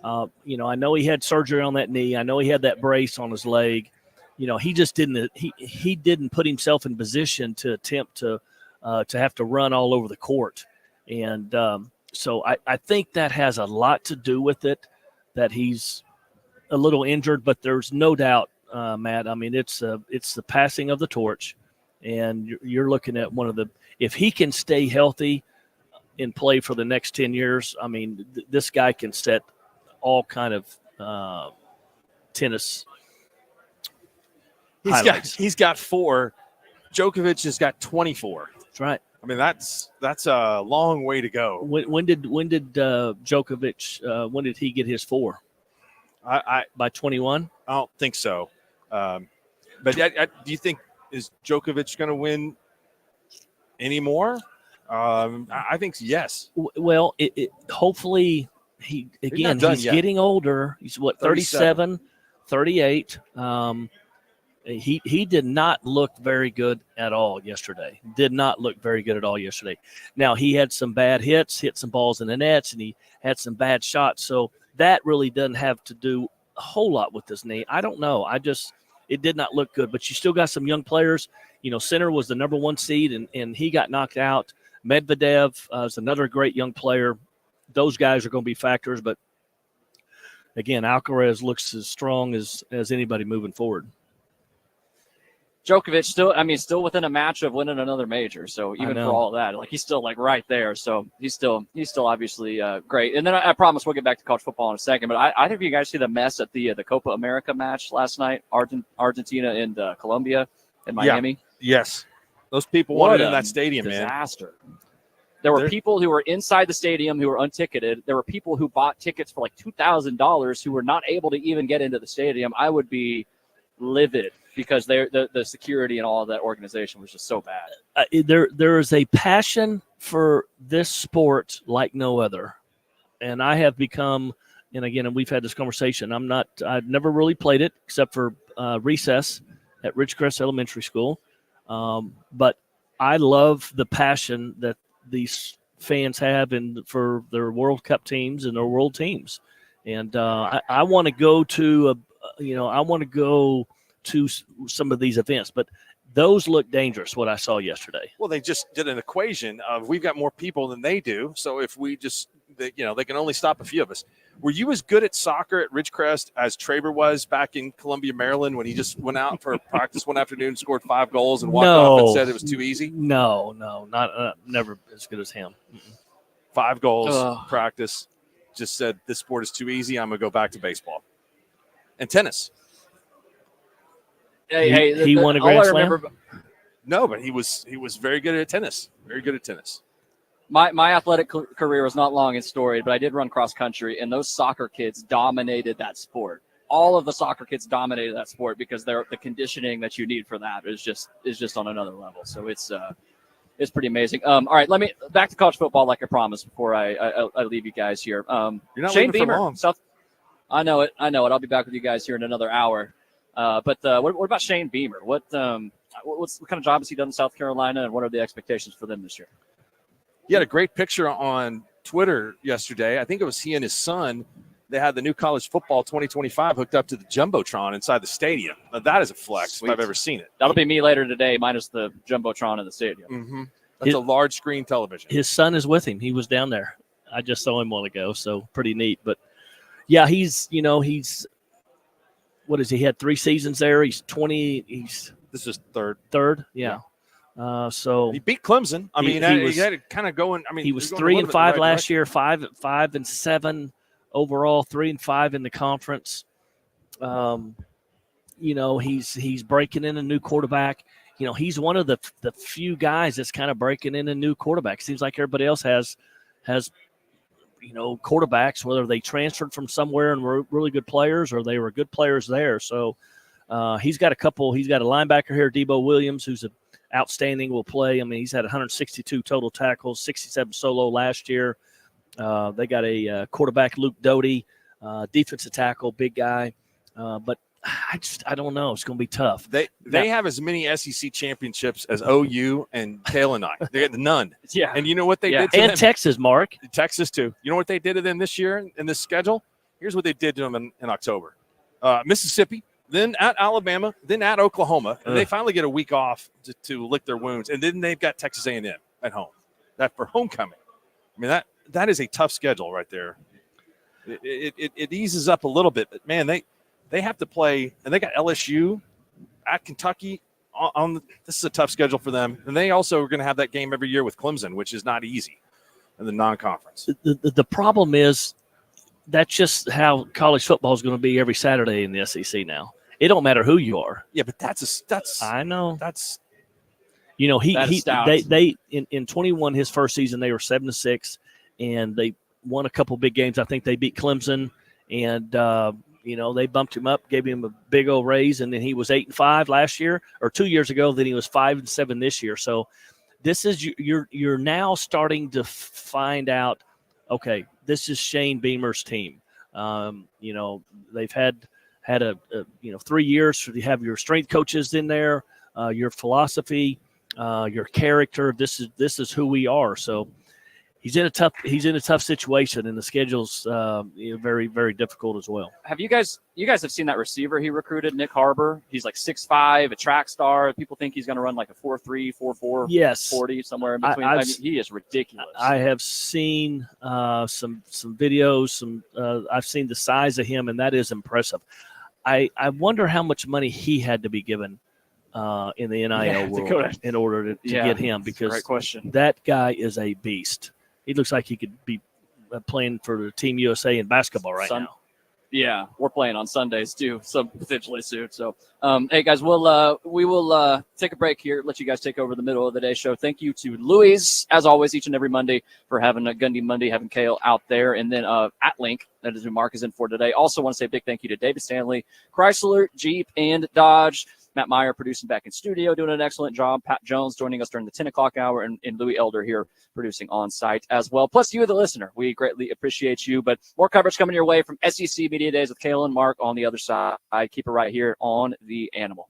I know he had surgery on that knee. I know he had that brace on his leg. He just didn't. He didn't put himself in position to attempt to have to run all over the court. And so I think that has a lot to do with it, that he's a little injured, but there's no doubt, Matt. I mean, it's the passing of the torch, and you're looking at one of the. If he can stay healthy and play for the next 10 years, I mean, this guy can set all kind of tennis. He's got 4. Djokovic has got 24. That's right. I mean, that's a long way to go. When did Djokovic? When did he get his 4? By 21? I don't think so. But do you think is Djokovic going to win anymore? I think yes. Well, hopefully he's getting older. He's 37, 38. He did not look very good at all yesterday. Now, he had some bad hits, hit some balls in the nets, and he had some bad shots. So that really doesn't have to do a whole lot with his knee. I don't know. It did not look good. But you still got some young players. Sinner was the number 1 seed, and he got knocked out. Medvedev is another great young player. Those guys are going to be factors. But, again, Alcaraz looks as strong as anybody moving forward. Djokovic still within a match of winning another major. So even for all that, he's still right there. So he's still obviously great. And then I promise we'll get back to college football in a second. But I think you guys see the mess at the Copa America match last night, Argentina and Colombia in Miami. Yeah. Yes, those people wanted in that stadium, disaster. Man. There were people who were inside the stadium who were unticketed. There were people who bought tickets for like $2,000 who were not able to even get into the stadium. I would be livid, because the security and all of that organization was just so bad. There is a passion for this sport like no other. And I have become, and again, we've had this conversation, I've never really played it except for recess at Ridgecrest Elementary School. But I love the passion that these fans have for their World Cup teams and their world teams. And I want to go to to some of these events, but those look dangerous, what I saw yesterday. Well, they just did an equation of we've got more people than they do. So if we they can only stop a few of us. Were you as good at soccer at Ridgecrest as Traver was back in Columbia, Maryland, when he just went out for practice one afternoon, scored 5 goals and walked off and said it was too easy? No, not never as good as him. 5 goals, practice, just said this sport is too easy. I'm going to go back to baseball and tennis. He won a Grand Slam? No, but he was very good at tennis. Very good at tennis. My athletic career was not long and storied, but I did run cross country, and those soccer kids dominated that sport. all of the soccer kids dominated that sport because the conditioning that you need for that is just on another level. So it's pretty amazing. All right, let me back to college football like I promised before I leave you guys here. You're not Shane leaving for Beamer, long. I know it. I'll be back with you guys here in another hour. But what about Shane Beamer? What kind of job has he done in South Carolina, and what are the expectations for them this year? He had a great picture on Twitter yesterday. I think it was he and his son. They had the new college football 2025 hooked up to the Jumbotron inside the stadium. Now, that is a flex Sweet. if I've ever seen it. That'll be me later today, minus the Jumbotron in the stadium. Mm-hmm. That's a large screen television. His son is with him. He was down there. I just saw him a while ago, so pretty neat. But, yeah, he's what is he? He had 3 seasons there. He's 20. This is third. Third, yeah. So he beat Clemson. I mean, he had it kind of going. I mean, he was 3-5 last year, 5-7 overall, 3-5 in the conference. He's breaking in a new quarterback. He's one of the few guys that's kind of breaking in a new quarterback. Seems like everybody else has quarterbacks, whether they transferred from somewhere and were really good players or they were good players there. So he's got a couple. He's got a linebacker here, Debo Williams, who's outstanding, will play. I mean, he's had 162 total tackles, 67 solo last year. They got a quarterback, Luke Doty, defensive tackle, big guy. But I don't know. It's going to be tough. They have as many SEC championships as OU and Cale and I. They had none. Yeah. And you know what they did to and them? Texas, Mark. Texas, too. You know what they did to them this year in this schedule? Here's what they did to them in October. Mississippi, then at Alabama, then at Oklahoma. And they finally get a week off to lick their wounds. And then they've got Texas A&M at home. That for homecoming. I mean, that is a tough schedule right there. It eases up a little bit. But, man, they have to play, and they got LSU at Kentucky. This is a tough schedule for them. And they also are going to have that game every year with Clemson, which is not easy in the non-conference. The problem is that's just how college football is going to be every Saturday in the SEC now. It don't matter who you are. Yeah, but that's I know. That's they in 21 his first season they were 7-6 and they won a couple big games. I think they beat Clemson and they bumped him up, gave him a big old raise, and then he was 8-5 last year or 2 years ago. Then he was 5-7 this year. So this is you're now starting to find out. Okay, this is Shane Beamer's team. They've had a 3 years. You have your strength coaches in there, your philosophy, your character. This is who we are. So he's in a tough situation, and the schedule's very, very difficult as well. Have you guys have seen that receiver he recruited, Nick Harbor? He's like 6'5", a track star. People think he's going to run like a 4.3, 4.4, yes, 40 somewhere in between. He is ridiculous. I have seen some videos. I've seen the size of him, and that is impressive. I wonder how much money he had to be given in the NIL world in order to get him, because great question. That guy is a beast. He looks like he could be playing for Team USA in basketball now. Yeah, we're playing on Sundays too, so potentially soon. So, hey guys, we will take a break here. Let you guys take over the middle of the day show. Thank you to Louis, as always, each and every Monday for having a Gundy Monday, having Cale out there, and then at Link, that is who Mark is in for today. Also, want to say a big thank you to David Stanley, Chrysler, Jeep, and Dodge. Matt Meyer producing back in studio, doing an excellent job. Pat Jones joining us during the 10 o'clock hour, and Louis Elder here producing on site as well. Plus you, the listener. We greatly appreciate you. But more coverage coming your way from SEC Media Days with Cale and Mark on the other side. Keep it right here on The Animal.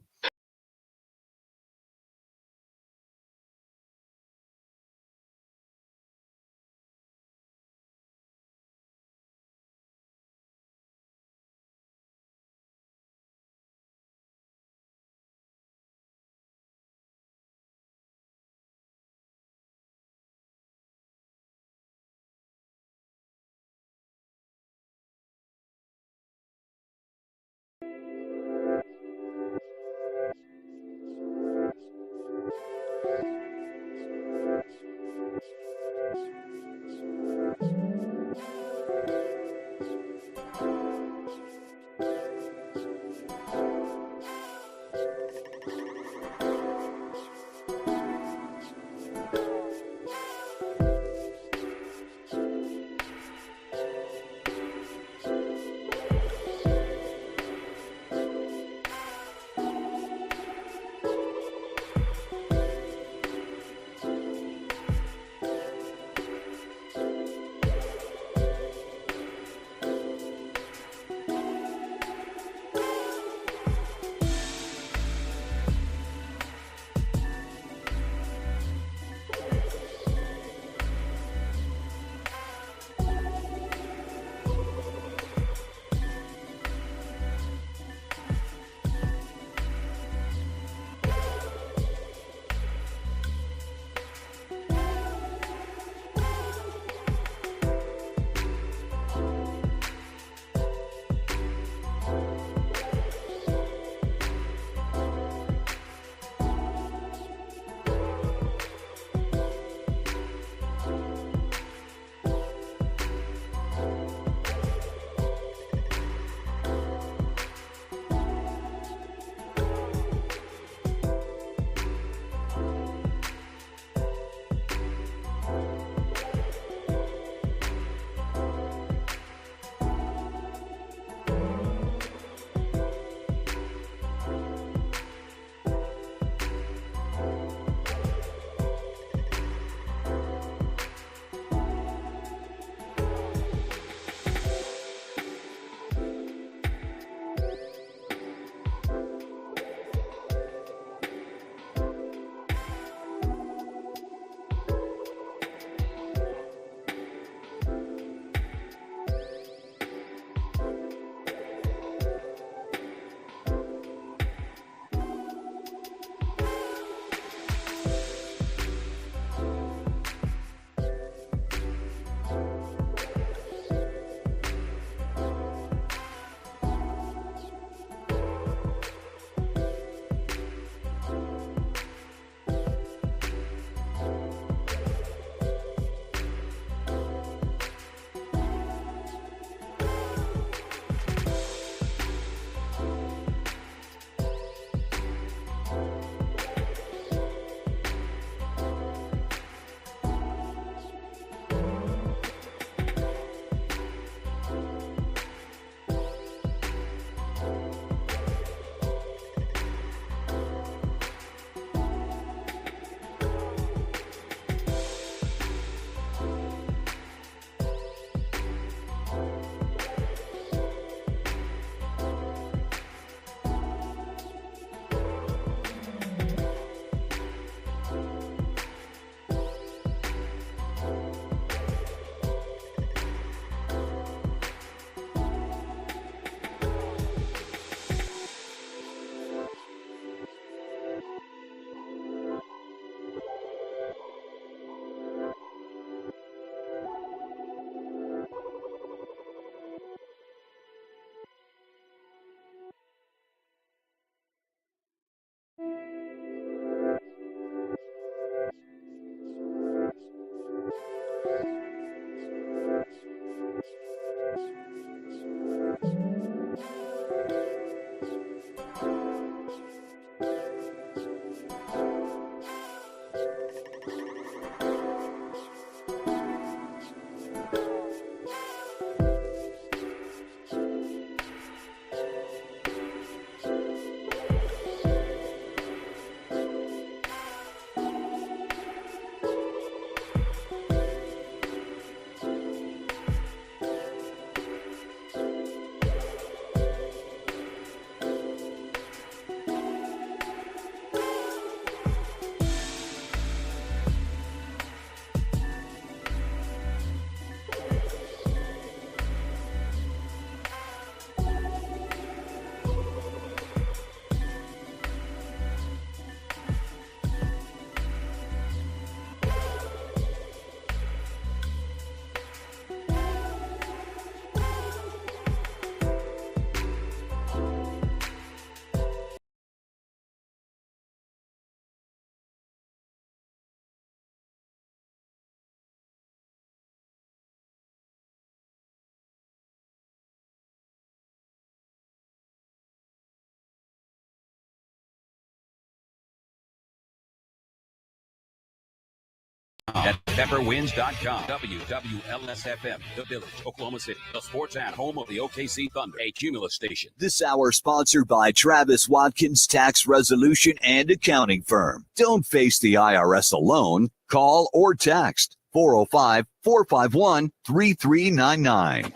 At pepperwinds.com. WWLS-FM, The Village, Oklahoma City. The sports and home of the OKC Thunder. A Cumulus station. This hour sponsored by Travis Watkins Tax Resolution and Accounting Firm. Don't face the IRS alone. Call or text 405-451-3399.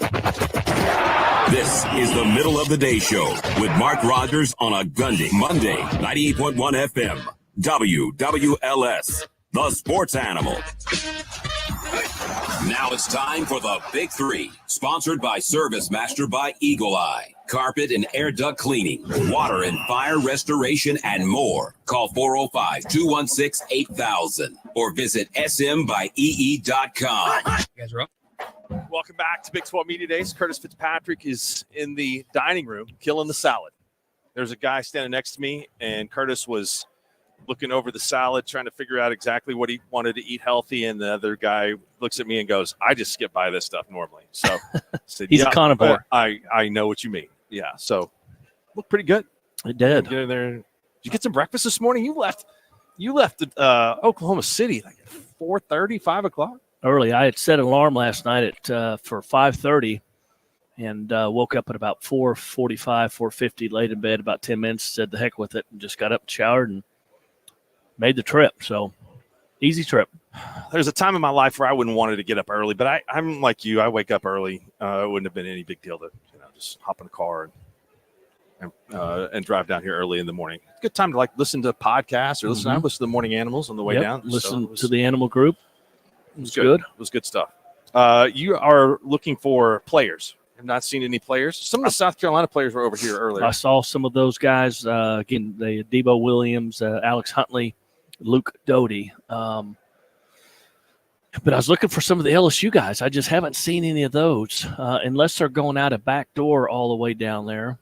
This is the Middle of the Day Show with Mark Rodgers on a Gundy Monday, 98.1 FM. WWLS. The Sports Animal. Now it's time for the Big Three, sponsored by Service Master by Eagle Eye. Carpet and air duct cleaning, water and fire restoration, and more. Call 405-216-8000 or visit smbyee.com. You guys are up. Welcome back to Big 12 Media Days. Curtis Fitzpatrick is in the dining room killing the salad. There's a guy standing next to me, and Curtis was looking over the salad, trying to figure out exactly what he wanted to eat healthy. And the other guy looks at me and goes, I just skip by this stuff normally. So I said, He's a carnivore. I know what you mean. Yeah. So looked pretty good. It did. Get in there. Did you get some breakfast this morning? You left Oklahoma City like at 4:30, 5 o'clock. Early. I had set an alarm last night for 5:30 and woke up at about 4:45, 4:50, laid in bed about 10 minutes, said the heck with it, and just got up, showered, and made the trip. So easy trip. There's a time in my life where I wouldn't wanted to get up early, but I'm like you. I wake up early. It wouldn't have been any big deal to just hop in a car and drive down here early in the morning. Good time to listen to podcasts or listen. I listen to the Morning Animals on the way down. Listen to the Animal Group. It was good. It was good stuff. You are looking for players. I've not seen any players. Some of the South Carolina players were over here earlier. I saw some of those guys. Again, the Debo Williams, Alex Huntley, Luke Doty. But I was looking for some of the LSU guys. I just haven't seen any of those unless they're going out a back door all the way down there.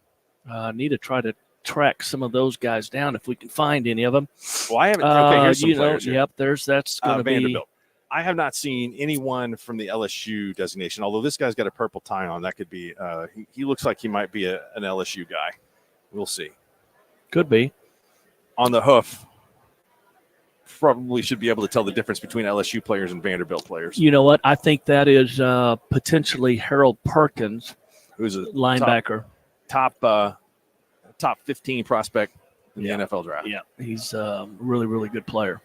I need to try to track some of those guys down if we can find any of them. Well, I haven't. Okay, here's some players here. Yep, that's going to be Vanderbilt. I have not seen anyone from the LSU designation, although this guy's got a purple tie on. That could be he looks like he might be an LSU guy. We'll see. Could be. On the hoof, probably should be able to tell the difference between LSU players and Vanderbilt players. You know what? I think that is potentially Harold Perkins, who's a linebacker. Top 15 prospect in the NFL draft. Yeah, he's a really, really good player.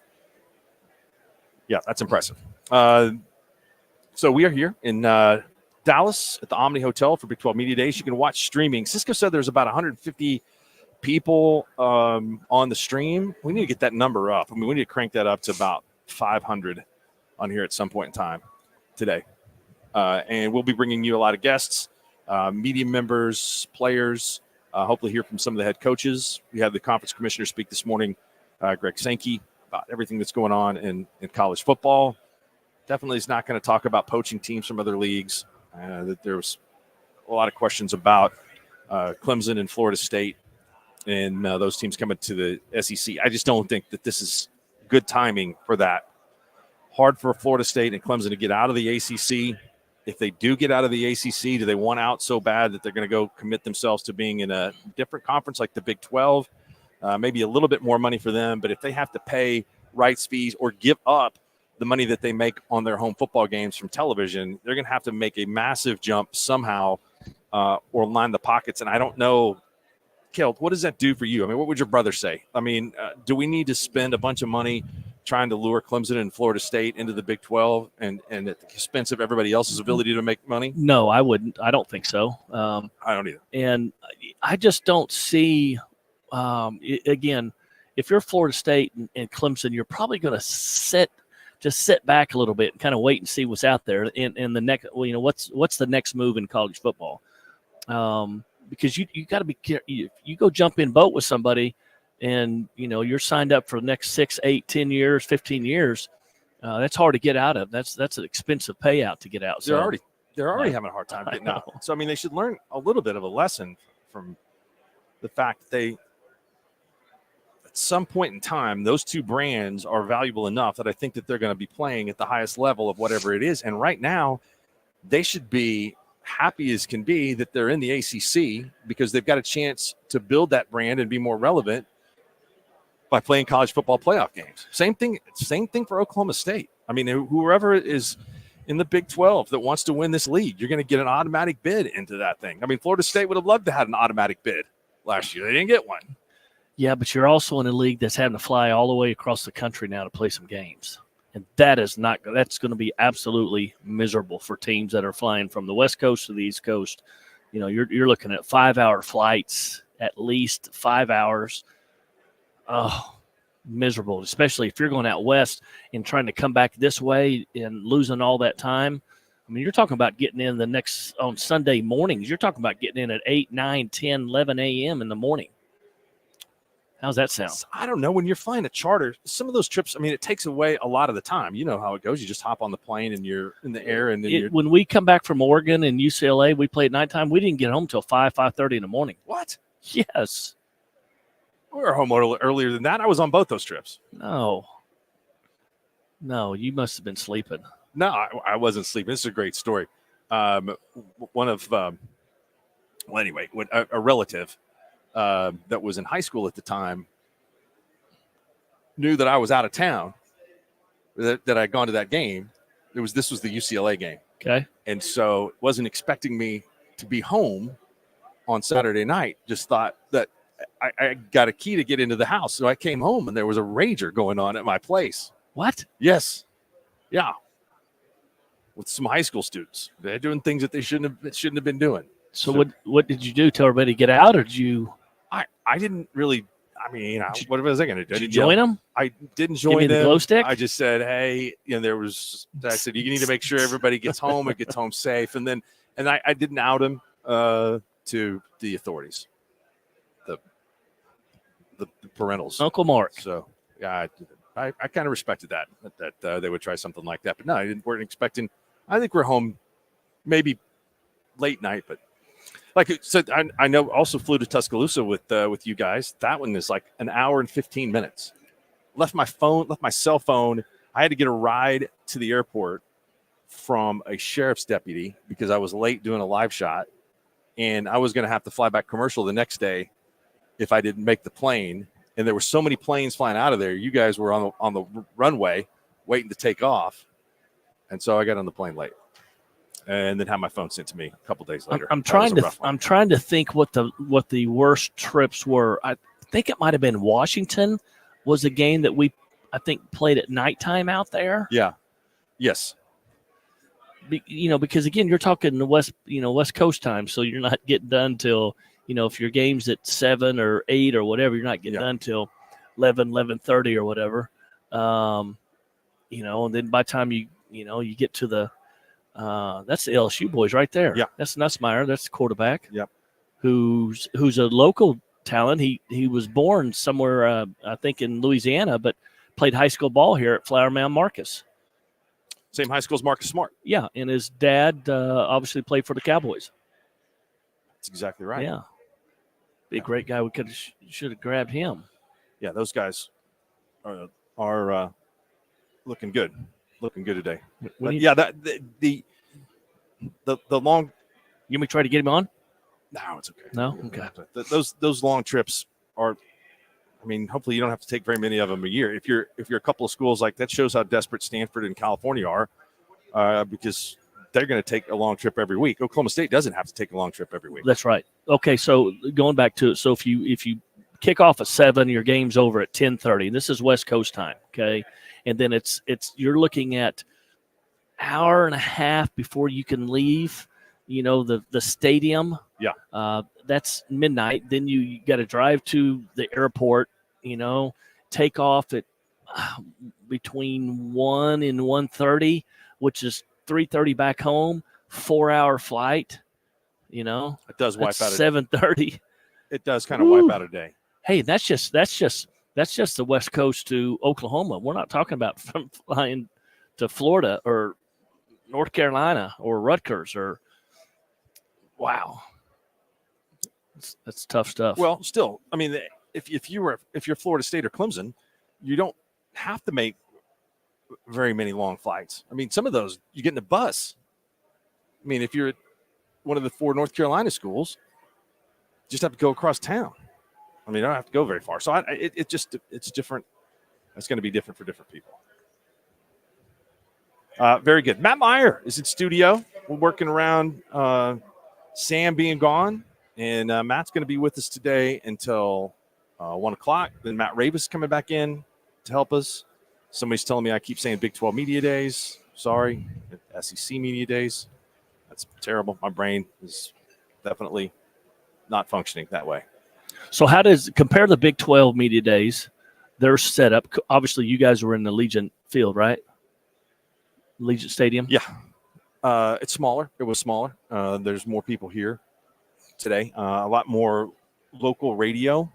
Yeah, that's impressive. So we are here in Dallas at the Omni Hotel for Big 12 Media Days. You can watch streaming. Cisco said there's about 150 people on the stream. We need to get that number up. I mean, we need to crank that up to about 500 on here at some point in time today. And we'll be bringing you a lot of guests, media members, players, hopefully hear from some of the head coaches. We had the conference commissioner speak this morning, Greg Sankey, about everything that's going on in college football. Definitely is not going to talk about poaching teams from other leagues. That there was a lot of questions about Clemson and Florida State and those teams coming to the SEC. I just don't think that this is good timing for that. Hard for Florida State and Clemson to get out of the ACC. if they do get out of the ACC, do they want out so bad that they're going to go commit themselves to being in a different conference like the Big 12? Maybe a little bit more money for them, but if they have to pay rights fees or give up the money that they make on their home football games from television, they're going to have to make a massive jump somehow or line the pockets. And I don't know, Cale, what does that do for you? I mean, what would your brother say? I mean, do we need to spend a bunch of money trying to lure Clemson and Florida State into the Big 12 and at the expense of everybody else's ability to make money? No, I wouldn't. I don't think so. I don't either. And I just don't see, again, if you're Florida State and Clemson, you're probably going to sit back a little bit and kind of wait and see what's out there in the next, well, what's the next move in college football? Because you got to be careful. You go jump in boat with somebody and, you're signed up for the next 6, 8, 10 years, 15 years. That's hard to get out of. That's an expensive payout to get out. So they're already having a hard time getting out. So, I mean, they should learn a little bit of a lesson from the fact that they, at some point in time, those two brands are valuable enough that I think that they're going to be playing at the highest level of whatever it is. And right now, they should be happy as can be that they're in the ACC because they've got a chance to build that brand and be more relevant by playing college football playoff games. Same thing for Oklahoma State. I mean, whoever is in the Big 12 that wants to win this league, you're going to get an automatic bid into that thing. I mean, Florida State would have loved to have an automatic bid last year. They didn't get one. Yeah, but you're also in a league that's having to fly all the way across the country now to play some games. And that's going to be absolutely miserable for teams that are flying from the West Coast to the East Coast. You're looking at 5-hour flights, at least 5 hours. Oh, miserable, especially if you're going out west and trying to come back this way and losing all that time. I mean, you're talking about getting in on Sunday mornings. You're talking about getting in at 8, 9, 10, 11 a.m. in the morning. How's that sound? I don't know. When you're flying a charter, some of those trips, I mean, it takes away a lot of the time. You know how it goes. You just hop on the plane and you're in the air. And then when we come back from Oregon and UCLA, we play at nighttime. We didn't get home till 5:30 in the morning. What? Yes. We were home earlier than that. I was on both those trips. No, you must have been sleeping. No, I wasn't sleeping. This is a great story. One of, a relative that was in high school at the time knew that I was out of town, that I'd gone to that game. This was the UCLA game. Okay. And so wasn't expecting me to be home on Saturday night. Just thought that I got a key to get into the house. So I came home and there was a rager going on at my place. What? Yes. Yeah. With some high school students. They're doing things that they shouldn't have been doing. So what did you do? Tell everybody to get out, or did you? I didn't really. I mean, what was I going to do? Did you join them? I didn't join them. The glow stick? I just said, hey, I said, you need to make sure everybody gets home and gets home safe. And I didn't out him to the authorities, the parentals. Uncle Mark. So, yeah, I kind of respected that they would try something like that. But no, weren't expecting. I think we're home maybe late night, but like I said, I know also flew to Tuscaloosa with you guys. That one is like an hour and 15 minutes. Left my cell phone. I had to get a ride to the airport from a sheriff's deputy because I was late doing a live shot, and I was going to have to fly back commercial the next day if I didn't make the plane. And there were so many planes flying out of there. You guys were on the runway waiting to take off, and so I got on the plane late. And then had my phone sent to me a couple days later. I'm trying to think what the worst trips were. I think it might have been Washington was a game that we played at nighttime out there. Yeah. Yes. Because again, you're talking the West Coast time, so you're not getting done till if your game's at 7 or 8 or whatever, you're not getting done till 11:30 or whatever. And then by the time you get to the that's the LSU boys right there. Yeah. That's Nussmeier. That's the quarterback. Yep. Who's a local talent. He was born somewhere, I think in Louisiana, but played high school ball here at Flower Mound Marcus. Same high school as Marcus Smart. Yeah, and his dad obviously played for the Cowboys. That's exactly right. Yeah. Be a great guy. We should have grabbed him. Yeah, those guys are looking good. Looking good today. The the long. You want me to try to get him on? No, it's okay. No? Okay. Those long trips are. I mean, hopefully you don't have to take very many of them a year. If you're a couple of schools like that, shows how desperate Stanford and California are, because they're going to take a long trip every week. Oklahoma State doesn't have to take a long trip every week. That's right. Okay, so going back to it, so if you kick off at 7, your game's over at 10:30. And this is West Coast time, okay? And then it's you're looking at hour and a half before you can leave, the stadium. Yeah. That's midnight. Then you got to drive to the airport, take off at between 1 and 1:30, which is 3:30 back home, 4-hour flight, It does wipe out 7:30. It does kind of wipe out a day. Hey, that's just the West Coast to Oklahoma. We're not talking about from flying to Florida or North Carolina or Rutgers or wow. That's tough stuff. Well, still, I mean, if you're Florida State or Clemson, you don't have to make very many long flights. I mean, some of those you get in a bus. I mean, if you're at one of the 4 North Carolina schools, you just have to go across town. I mean, I don't have to go very far. So it's different. It's going to be different for different people. Very good. Matt Meyer is in studio. We're working around Sam being gone, and Matt's going to be with us today until 1 o'clock. Then Matt Ravis coming back in to help us. Somebody's telling me I keep saying Big 12 Media Days. Sorry. SEC Media Days. That's terrible. My brain is definitely not functioning that way. So how does compare the Big 12 Media Days, their setup? Obviously, you guys were in the Legion Field, right? Legion Stadium? Yeah. It's smaller. It was smaller. There's more people here today. A lot more local radio.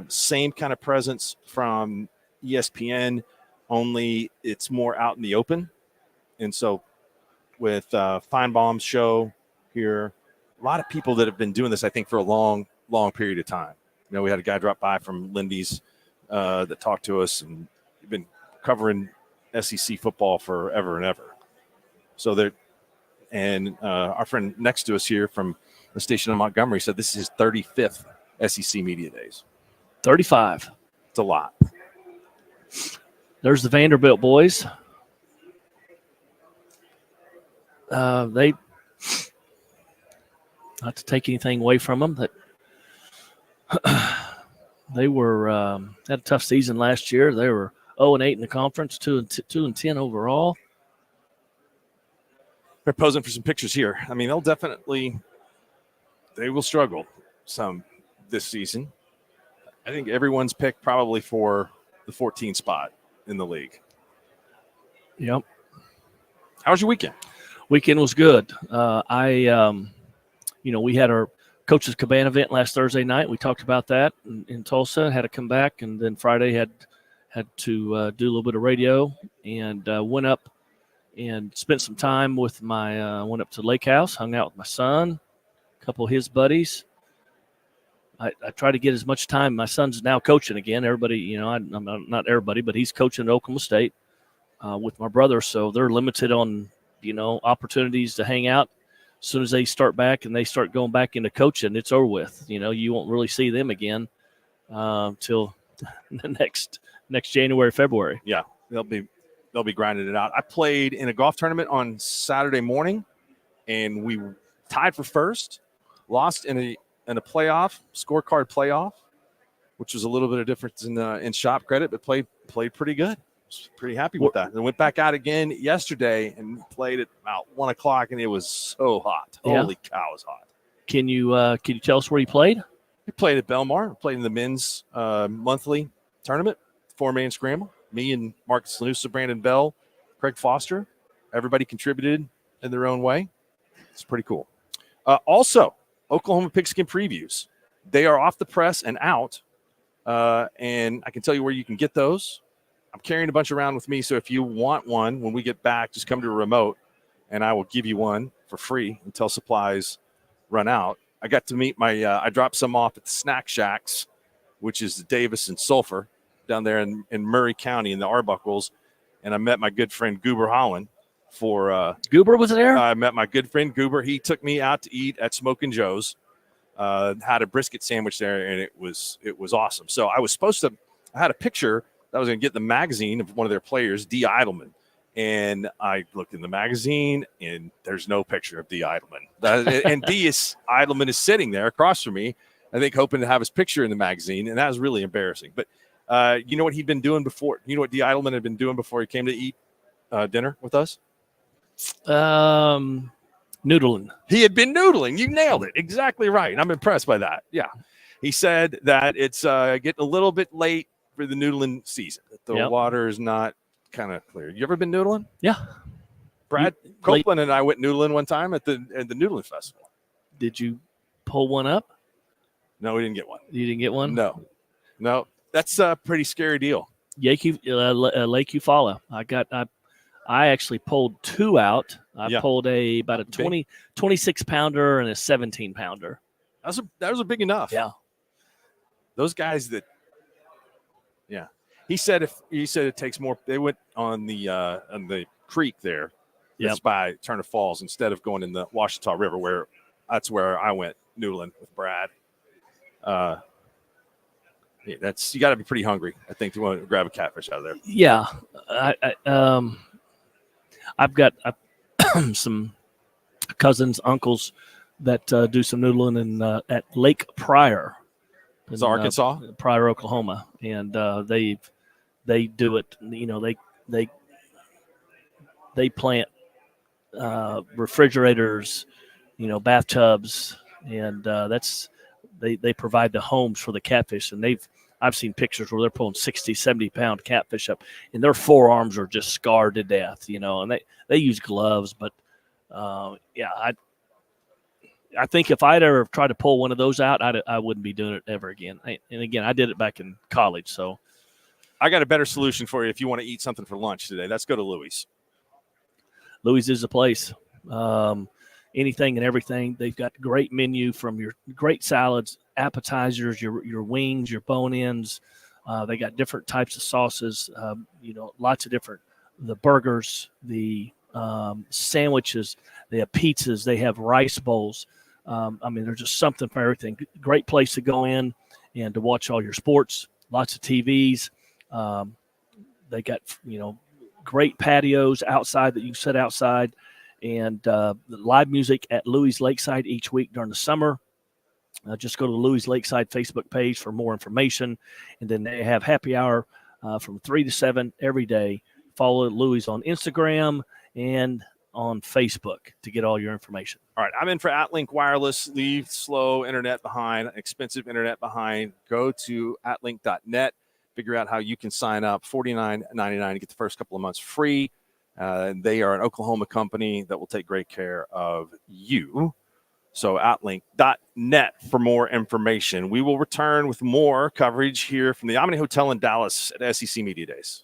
Same kind of presence from ESPN, only it's more out in the open. And so with Feinbaum's show here, a lot of people that have been doing this, I think, for a long period of time. We had a guy drop by from Lindy's that talked to us, and we've been covering SEC football forever and ever. So our friend next to us here from the station in Montgomery said this is his 35th SEC Media Days. 35. It's a lot. There's the Vanderbilt boys. They, not to take anything away from them, that they were had a tough season last year. They were 0-8 in the conference, 2-10 overall. They're posing for some pictures here. I mean, they will struggle some this season. I think everyone's picked probably for the 14 spot in the league. Yep. How was your weekend? Weekend was good. We had our Coaches Cabana event last Thursday night. We talked about that in Tulsa, had to come back, and then Friday had to do a little bit of radio, and went up and spent some time with went up to Lake House, hung out with my son, a couple of his buddies. I try to get as much time. My son's now coaching again. Everybody, I'm not everybody, but he's coaching at Oklahoma State with my brother, so they're limited on, opportunities to hang out. As soon as they start back and they start going back into coaching, it's over with. You won't really see them again till the next January, February. Yeah, they'll be grinding it out. I played in a golf tournament on Saturday morning, and we tied for first, lost in a scorecard playoff, which was a little bit of difference in shop credit, but played pretty good. Was pretty happy with that. And went back out again yesterday and played at about 1 o'clock, and it was so hot. Yeah. Holy cow, it was hot. Can you tell us where you played? We played at Belmar. Played in the men's monthly tournament, 4-man scramble. Me and Marcus Lanusa, Brandon Bell, Craig Foster. Everybody contributed in their own way. It's pretty cool. Also, Oklahoma Pigskin previews. They are off the press and out, and I can tell you where you can get those. I'm carrying a bunch around with me, so if you want one when we get back, just come to a remote, and I will give you one for free until supplies run out. I got to meet I dropped some off at the Snack Shacks, which is the Davis and Sulphur down there in Murray County in the Arbuckles, and I met my good friend Goober Holland for Goober was there. I met my good friend Goober. He took me out to eat at Smokin' Joe's. Had a brisket sandwich there, and it was awesome. So I had a picture that I was going to get the magazine of one of their players, D. Idleman. And I looked in the magazine, and there's no picture of D. Idleman. And Idleman is sitting there across from me, I think, hoping to have his picture in the magazine, and that was really embarrassing. But you know what he'd been doing before? You know what D. Idleman had been doing before he came to eat dinner with us? Noodling. He had been noodling. You nailed it. Exactly right. I'm impressed by that. Yeah. He said that it's getting a little bit late for the noodling season. That the water is not kind of clear. You ever been noodling? Yeah. Brad Copeland and I went noodling one time at the noodling festival. Did you pull one up? No, we didn't get one. You didn't get one? No. That's a pretty scary deal. Lake Eufaula. I actually pulled two out. I pulled about a 26 pounder and a 17 pounder. That was a big enough. Yeah. Those guys he said it takes more. They went on the creek there. That's by Turner Falls instead of going in the Washita River, that's where I went noodling with Brad. You got to be pretty hungry, I think, to want to grab a catfish out of there. Yeah. I've got some cousins, uncles that do some noodling at Lake Pryor. It's Arkansas? Pryor, Oklahoma. And they do it, they plant refrigerators, bathtubs, and they provide the homes for the catfish. And I've seen pictures where they're pulling 60, 70-pound catfish up, and their forearms are just scarred to death, and they use gloves. But, I think if I'd ever tried to pull one of those out, I wouldn't be doing it ever again. And again, I did it back in college. So I got a better solution for you if you want to eat something for lunch today. Let's go to Louis. Louis is the place. Anything and everything. They've got great menu from your great salads, appetizers, your wings, your bone-ins. They got different types of sauces, lots of the burgers, the sandwiches. They have pizzas. They have rice bowls. There's just something for everything. Great place to go in and to watch all your sports. Lots of TVs. They got, great patios outside that you sit outside, and live music at Louis Lakeside each week during the summer. Just go to the Louis Lakeside Facebook page for more information. And then they have happy hour from 3 to 7 every day. Follow Louis on Instagram and on Facebook to get all your information. All right, I'm in for Atlink Wireless. Leave slow internet behind, expensive internet behind. Go to atlink.net. Figure out how you can sign up. $49.99 to get the first couple of months free. They are an Oklahoma company that will take great care of you. So atlink.net for more information. We will return with more coverage here from the Omni Hotel in Dallas at SEC Media Days.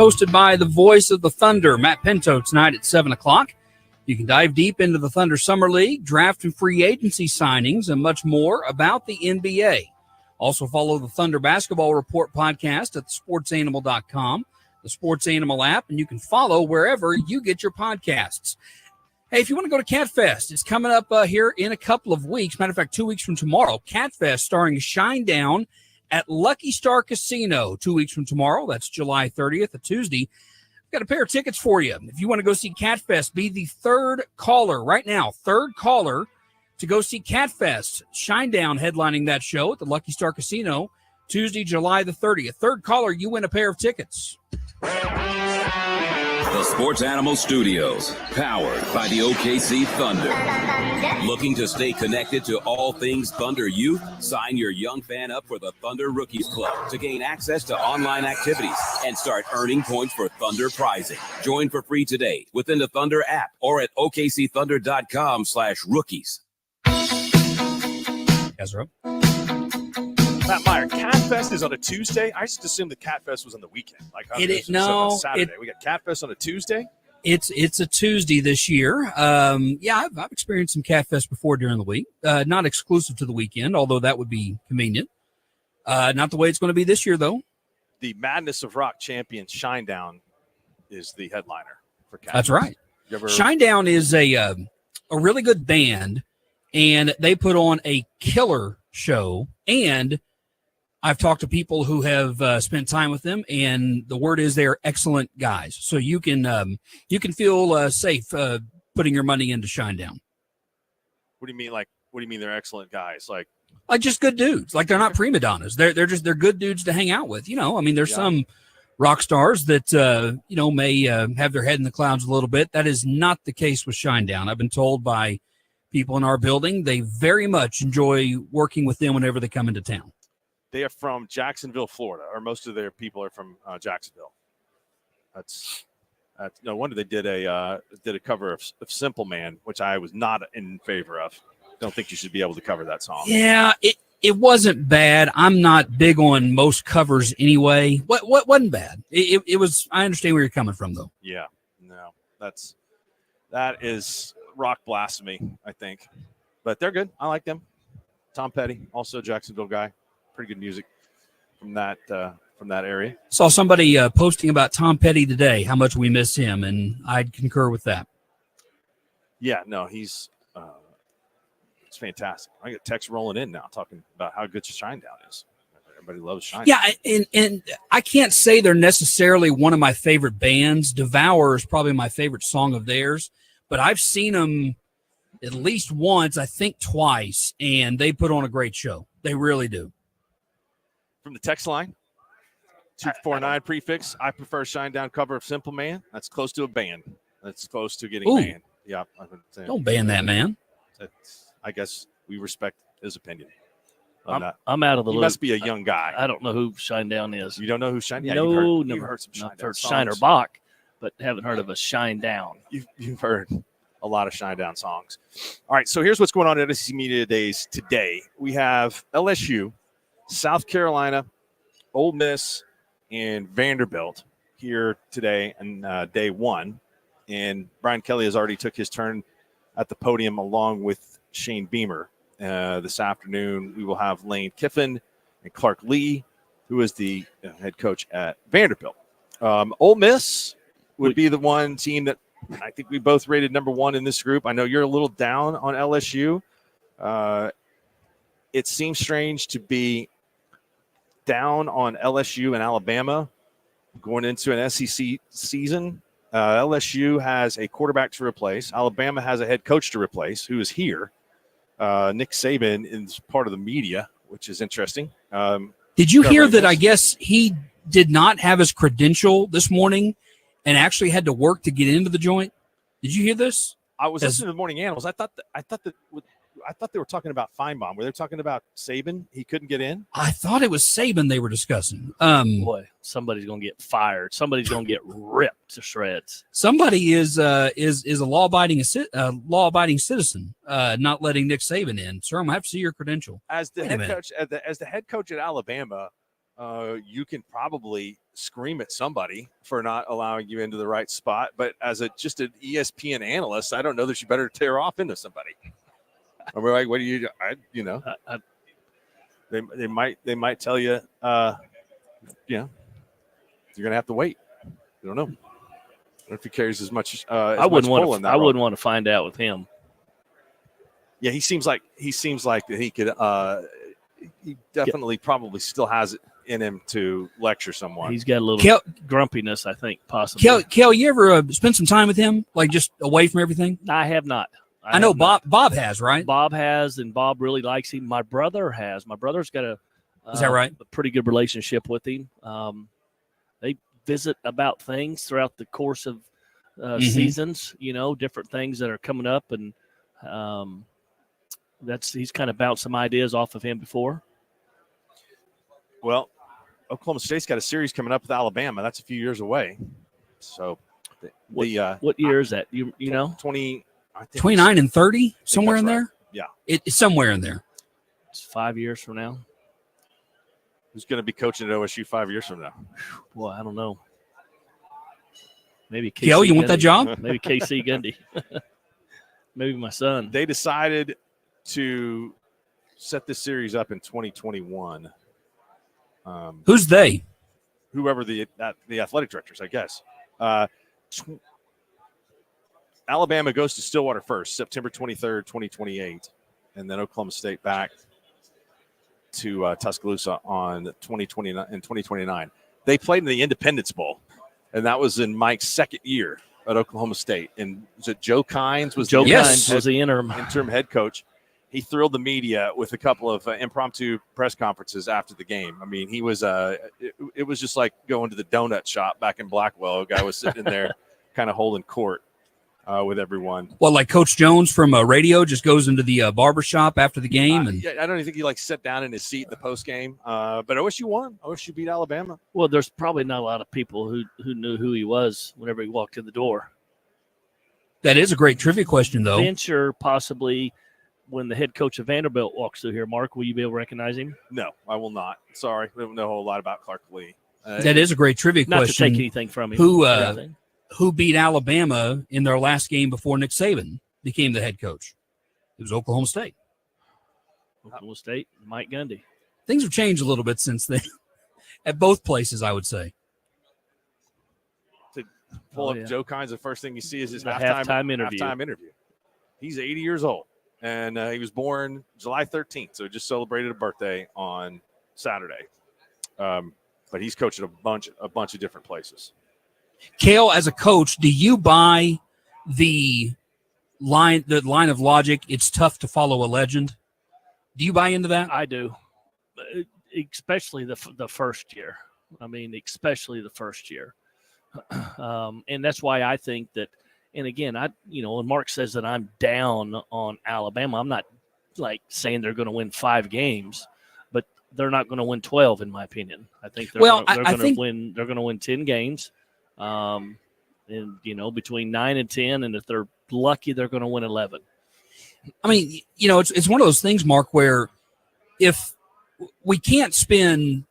hosted by the voice of the Thunder, Matt Pinto, tonight at 7 o'clock. You can dive deep into the Thunder Summer League, draft and free agency signings, and much more about the NBA. Also follow the Thunder Basketball Report podcast at sportsanimal.com, the Sports Animal app, and you can follow wherever you get your podcasts. Hey, if you want to go to CatFest, it's coming up here in a couple of weeks. Matter of fact, 2 weeks from tomorrow. CatFest starring Shinedown at Lucky Star Casino 2 weeks from tomorrow. That's July 30th, a Tuesday. I've got a pair of tickets for you. If you want to go see CatFest, be the third caller right now, third caller to go see CatFest. Shinedown headlining that show at the Lucky Star Casino Tuesday, July the 30th. Third caller, you win a pair of tickets. The Sports Animal Studios, powered by the OKC Thunder. Looking to stay connected to all things Thunder youth? Sign your young fan up for the Thunder Rookies Club to gain access to online activities and start earning points for Thunder prizing. Join for free today within the Thunder app or at okcthunder.com/rookies. Ezra. Matt Meyer, CatFest is on a Tuesday. I just assumed the CatFest was on the weekend. Like on Saturday. We got CatFest on a Tuesday. It's a Tuesday this year. I've experienced some CatFest before during the week. Not exclusive to the weekend, although that would be convenient. Not the way it's going to be this year, though. The Madness of Rock champion Shinedown is the headliner for CatFest. That's right. Shinedown is a really good band, and they put on a killer show. And I've talked to people who have spent time with them, and the word is they're excellent guys. So you can feel safe putting your money into Shinedown. What do you mean? Like, what do you mean they're excellent guys? Like just good dudes. Like, they're not prima donnas. They're good dudes to hang out with. I mean, there's some rock stars that may have their head in the clouds a little bit. That is not the case with Shinedown. I've been told by people in our building they very much enjoy working with them whenever they come into town. They are from Jacksonville, Florida, or most of their people are from Jacksonville. That's no wonder they did a cover of Simple Man, which I was not in favor of. Don't think you should be able to cover that song. Yeah, it wasn't bad. I'm not big on most covers anyway. What wasn't bad? It was. I understand where you're coming from, though. Yeah, no, that is rock blasphemy, I think. But they're good. I like them. Tom Petty, also a Jacksonville guy. Pretty good music from that area. Saw somebody posting about Tom Petty today, how much we miss him, and I'd concur with that. Yeah, no, he's it's fantastic. I get texts rolling in now talking about how good Shinedown is. Everybody loves Shinedown. Yeah, and I can't say they're necessarily one of my favorite bands. Devour is probably my favorite song of theirs, but I've seen them at least once, I think twice, and they put on a great show. They really do. From the text line, 249 prefix, I prefer Shinedown cover of Simple Man. That's close to a band. That's close to getting banned. Yeah. Don't ban that man. I guess we respect his opinion. I'm out of the loop. He must be a young guy. I don't know who Shinedown is. You don't know who Shinedown? No, you've never heard some Shinedown. I've heard songs. Shiner Bach, but haven't heard of a Shinedown. You've heard a lot of Shinedown songs. All right, so here's what's going on at SEC Media Days today. We have LSU, South Carolina, Ole Miss, and Vanderbilt here today and day one. And Brian Kelly has already took his turn at the podium along with Shane Beamer. This afternoon, we will have Lane Kiffin and Clark Lee, who is the head coach at Vanderbilt. Ole Miss would be the one team that I think we both rated number one in this group. I know you're a little down on LSU. It seems strange to be down on LSU and Alabama going into an SEC season. LSU has a quarterback to replace. Alabama has a head coach to replace, who is here. Nick Saban is part of the media, which is interesting. Did you hear that? I guess he did not have his credential this morning and actually had to work to get into the joint. Did you hear this? I was listening to the Morning Animals. I thought they were talking about Feinbaum. Were they talking about Saban? He couldn't get in. I thought it was Saban they were discussing. Boy, somebody's going to get fired. Somebody's going to get ripped to shreds. Somebody is a law-abiding citizen, not letting Nick Saban in. Sir, I'm going to have to see your credential. As the head coach at Alabama, you can probably scream at somebody for not allowing you into the right spot. But as just an ESPN analyst, I don't know that you better tear off into somebody. I'm like, what do you? They might tell you, you're gonna have to wait. I don't know. I don't know if he carries as much. I wouldn't want to find out with him. Yeah, he seems like that he could. He definitely probably still has it in him to lecture someone. He's got a little grumpiness, I think, possibly. Cale, you ever spend some time with him, like just away from everything? I have not. I know Bob has, right? Bob has, and Bob really likes him. My brother has. My brother's got is that right? A pretty good relationship with him. They visit about things throughout the course of seasons, different things that are coming up, and he's kind of bounced some ideas off of him before. Well, Oklahoma State's got a series coming up with Alabama. That's a few years away. So, what year is that? You know, 29 and 30, somewhere in there. Right. Yeah, it's somewhere in there. It's 5 years from now. Who's going to be coaching at OSU 5 years from now? Boy, I don't know. Maybe KC Cale, you Gundy. want that job? Maybe KC Gundy. Maybe my son. They decided to set this series up in 2021. Who's they? Whoever the athletic directors, I guess. Alabama goes to Stillwater first, September 23rd, 2028, and then Oklahoma State back to Tuscaloosa on 2029. They played in the Independence Bowl, and that was in Mike's second year at Oklahoma State. And was it Joe Kynes was the interim head coach? He thrilled the media with a couple of impromptu press conferences after the game. I mean, he was it was just like going to the donut shop back in Blackwell. A guy was sitting in there kind of holding court with everyone. Well, like Coach Jones from radio just goes into the barber shop after the game. And I don't even think he sat down in his seat in the post game. But OSU won. OSU beat Alabama. Well, there's probably not a lot of people who knew who he was whenever he walked in the door. That is a great trivia question, though. Venture possibly when the head coach of Vanderbilt walks through here. Mark, will you be able to recognize him? No, I will not. Sorry, I don't know a whole lot about Clark Lee. That is a great trivia not question. Not to take anything from him. Who beat Alabama in their last game before Nick Saban became the head coach? It was Oklahoma State. Oklahoma State, Mike Gundy. Things have changed a little bit since then at both places, I would say. To pull up Joe Kynes, the first thing you see is his halftime interview. He's 80 years old, and he was born July 13th, so just celebrated a birthday on Saturday. But he's coached at a bunch of different places. Cale, as a coach, do you buy the line of logic, it's tough to follow a legend? Do you buy into that? I do, especially the first year. I mean, especially the first year. And that's why I think that, and again, when Mark says that I'm down on Alabama, I'm not saying they're going to win 5 games, but they're not going to win 12, in my opinion. I think they're going to win 10 games. And between 9 and 10, and if they're lucky, they're going to win 11. I mean, it's one of those things, Mark, where if we can't spend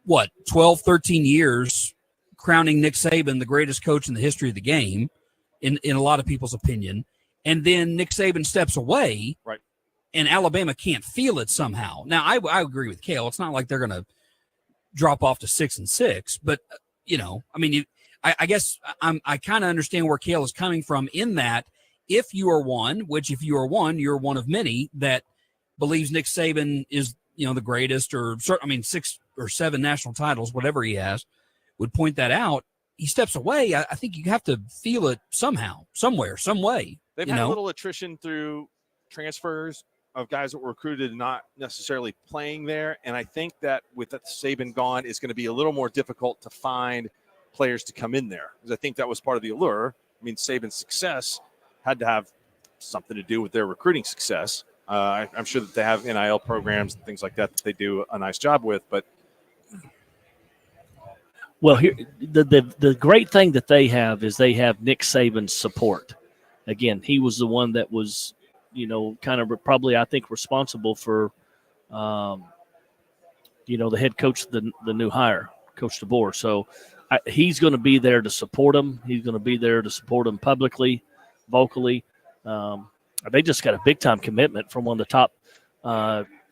12, 13 years crowning Nick Saban the greatest coach in the history of the game, in a lot of people's opinion, and then Nick Saban steps away, right? And Alabama can't feel it somehow. Now, I agree with Cale. It's not like they're going to drop off to 6-6, but I guess I kind of understand where Cale is coming from in that if you are one, you're one of many that believes Nick Saban is, the greatest, or 6 or 7 national titles, whatever he has, would point that out. He steps away. I think you have to feel it somehow, somewhere, some way. They've had a little attrition through transfers of guys that were recruited and not necessarily playing there. And I think that with that Saban gone, it's going to be a little more difficult to find players to come in there, because I think that was part of the allure. I mean, Saban's success had to have something to do with their recruiting success. I'm sure that they have NIL programs and things like that they do a nice job with. But well, here the great thing that they have is they have Nick Saban's support. Again, he was the one that was, kind of probably, I think, responsible for, the head coach, the new hire, Coach DeBoer. So he's going to be there to support him. He's going to be there to support him publicly, vocally. They just got a big-time commitment from one of the top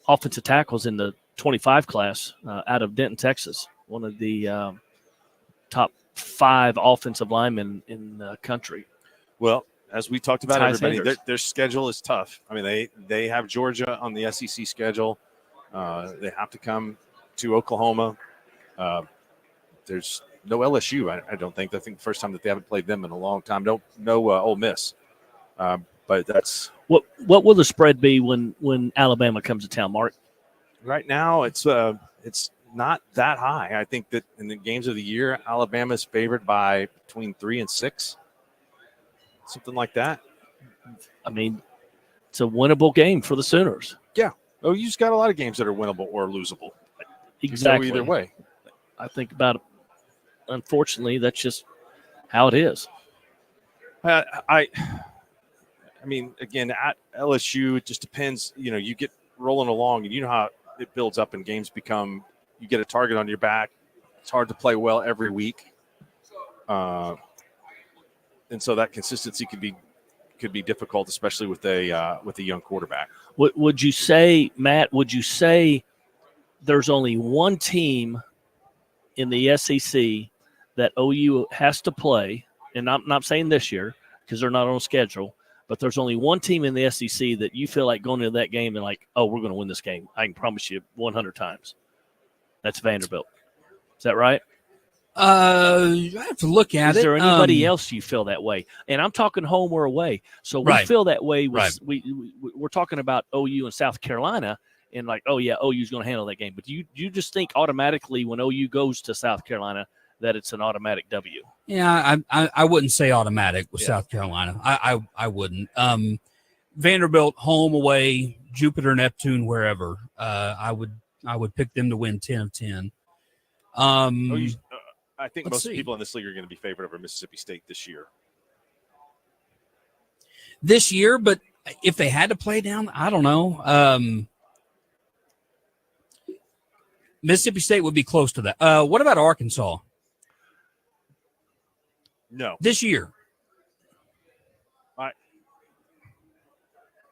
offensive tackles in the 25 class out of Denton, Texas, one of the top 5 offensive linemen in the country. Well, as we talked about, everybody, their schedule is tough. I mean, they have Georgia on the SEC schedule. They have to come to Oklahoma. There's no LSU, I don't think. I think the first time that they haven't played them in a long time. No Ole Miss. But that's what will the spread be when Alabama comes to town, Mark? Right now, it's not that high. I think that in the games of the year, Alabama is favored by between 3 and 6, something like that. I mean, it's a winnable game for the Sooners. Yeah. Oh, you just got a lot of games that are winnable or losable. Exactly. Either way. I think about it. Unfortunately, that's just how it is. I mean, again, at LSU, it just depends. You get rolling along, and you know how it builds up, and games become. You get a target on your back. It's hard to play well every week, and so that consistency could be difficult, especially with a young quarterback. Would you say, Matt? Would you say there's only one team in the SEC that OU has to play, and I'm not saying this year, because they're not on schedule. But there's only one team in the SEC that you feel like going into that game and like, oh, we're going to win this game. I can promise you 100 times. That's Vanderbilt. Is that right? I have to look at it. Is there anybody else you feel that way? And I'm talking home or away. So we feel that way. We're talking about OU and South Carolina, and like, oh yeah, OU's going to handle that game. But you just think automatically when OU goes to South Carolina that it's an automatic W. Yeah, I wouldn't say automatic with South Carolina. I wouldn't. Vanderbilt, home, away, Jupiter, Neptune, wherever. I would pick them to win 10 of 10. I think most people in this league are going to be favored over Mississippi State this year. This year, but if they had to play down, I don't know. Mississippi State would be close to that. What about Arkansas? No. This year.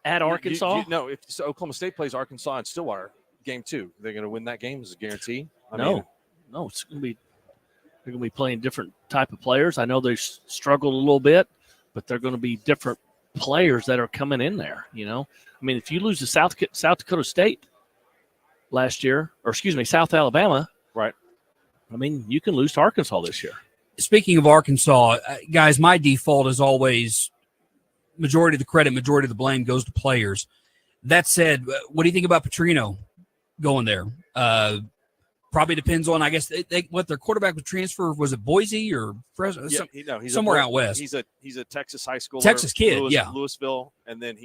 At Arkansas? No, if Oklahoma State plays Arkansas in Stillwater, game 2, they're going to win that game as a guarantee? No, it's going to be. They're going to be playing different type of players. I know they struggled a little bit, but they're going to be different players that are coming in there. You know, I mean, if you lose to South Dakota State last year, or excuse me, South Alabama, right? I mean, you can lose to Arkansas this year. Speaking of Arkansas, guys, my default is always majority of the credit, majority of the blame goes to players. That said, what do you think about Petrino going there? Probably depends on, I guess, what their quarterback would transfer. Was it Boise or Fresno? He's somewhere out west. He's a Texas high schooler. Texas kid, Louisville, and then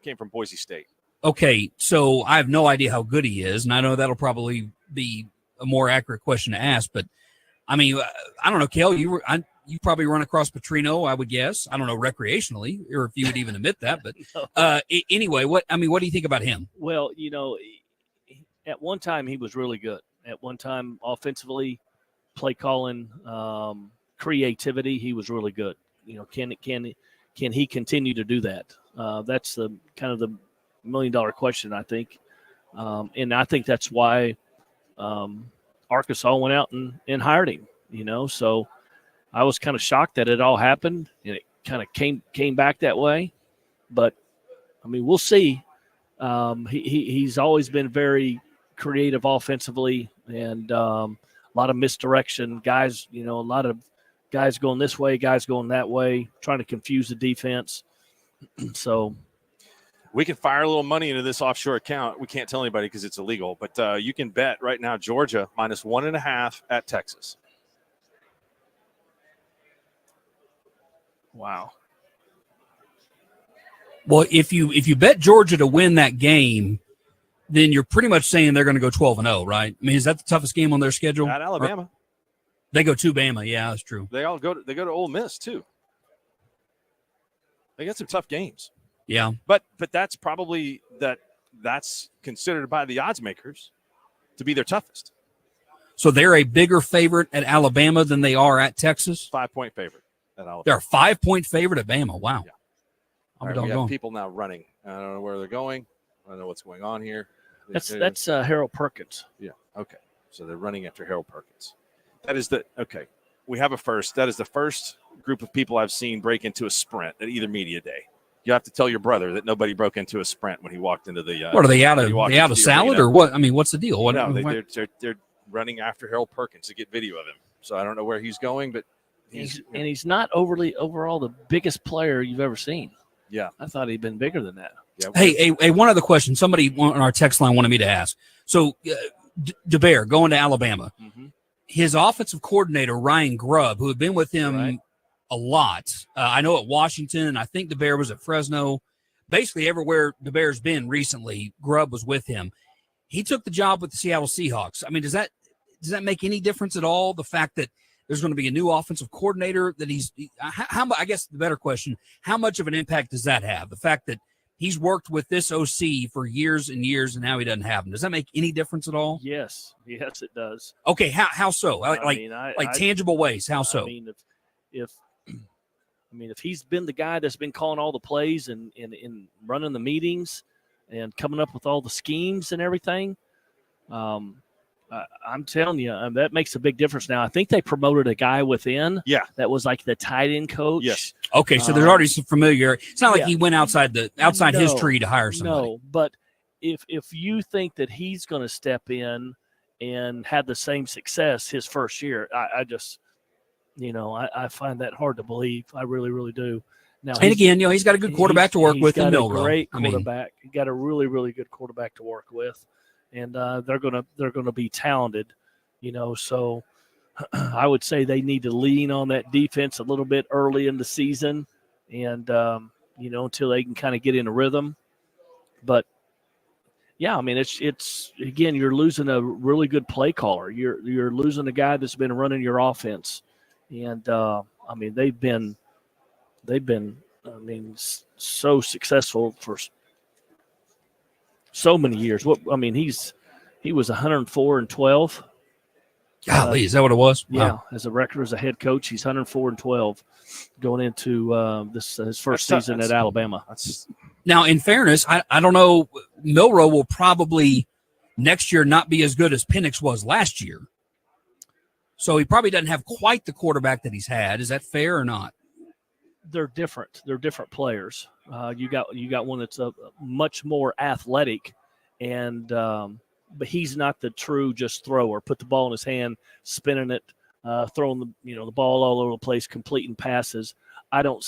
came from Boise State. Okay, so I have no idea how good he is, and I know that'll probably be a more accurate question to ask. But I mean, I don't know, Cale. You probably run across Petrino, I would guess. I don't know recreationally, or if you would even admit that. But anyway, what do you think about him? Well, you know, at one time he was really good. At one time, offensively, play calling, creativity, he was really good. You know, can he continue to do that? That's the kind of the $1 million question, I think. And I think that's why Arkansas went out and hired him. You know, so I was kind of shocked that it all happened and it kind of came back that way. But I mean, we'll see. He's always been very creative offensively, and a lot of misdirection. Guys, you know, a lot of guys going this way, guys going that way, trying to confuse the defense. So we can fire a little money into this offshore account. We can't tell anybody because it's illegal, but you can bet right now Georgia -1.5 at Texas. Wow. Well, if you bet Georgia to win that game, then you're pretty much saying they're going to go 12-0, right? I mean, is that the toughest game on their schedule? At Alabama. They go to Bama. Yeah, that's true. They go to Ole Miss too. They got some tough games. Yeah. But that's probably that's considered by the odds makers to be their toughest. So they're a bigger favorite at Alabama than they are at Texas? 5-point favorite at Alabama. They're a 5-point favorite at Bama. Wow. Yeah. I'm we have people now running. I don't know where they're going. I don't know what's going on here. That's Harold Perkins. Yeah. Okay. So they're running after Harold Perkins. We have a first. That is the first group of people I've seen break into a sprint at either media day. You have to tell your brother that nobody broke into a sprint when he walked into the. What are they out of salad arena. or what? I mean, what's the deal? They're running after Harold Perkins to get video of him. So I don't know where he's going, but he's not overall the biggest player you've ever seen. Yeah, I thought he'd been bigger than that. Yeah. Hey, one other question. Somebody on our text line wanted me to ask. So, DeBear going to Alabama, his offensive coordinator, Ryan Grubb, who had been with him a lot. I know at Washington, I think DeBear was at Fresno. Basically, everywhere DeBear's been recently, Grubb was with him. He took the job with the Seattle Seahawks. I mean, does that make any difference at all? The fact that there's going to be a new offensive coordinator that I guess the better question, how much of an impact does that have? The fact that he's worked with this OC for years and years, and now he doesn't have him. Does that make any difference at all? Yes, it does. Okay, how so? Like tangible ways. How so? I mean, if he's been the guy that's been calling all the plays and running the meetings and coming up with all the schemes and everything, I'm telling you, that makes a big difference now. I think they promoted a guy within. Yeah. That was like the tight end coach. Yes. Okay, so there's already some familiarity. It's not like yeah. he went outside his tree to hire somebody. No, but if you think that he's going to step in and have the same success his first year, I just, I find that hard to believe. I really, really do. Now, and again, he's got a good quarterback to work with in Milroe. Great quarterback. He got a really, really good quarterback to work with, and they're gonna be talented. So I would say they need to lean on that defense a little bit early in the season, and until they can kind of get in a rhythm. But yeah, I mean, it's again, you're losing a really good play caller. You're losing a guy that's been running your offense, and I mean they've been so successful for so many years. He was 104-12. Golly, is that what it was? Yeah, wow. As a record as a head coach, he's 104-12 going into his first season at Alabama. Now, in fairness, I don't know. Milroe will probably next year not be as good as Penix was last year. So he probably doesn't have quite the quarterback that he's had. Is that fair or not? They're different. They're different players. You got one that's much more athletic, and but he's not the true just thrower. Put the ball in his hand, spinning it, throwing the ball all over the place, completing passes. I don't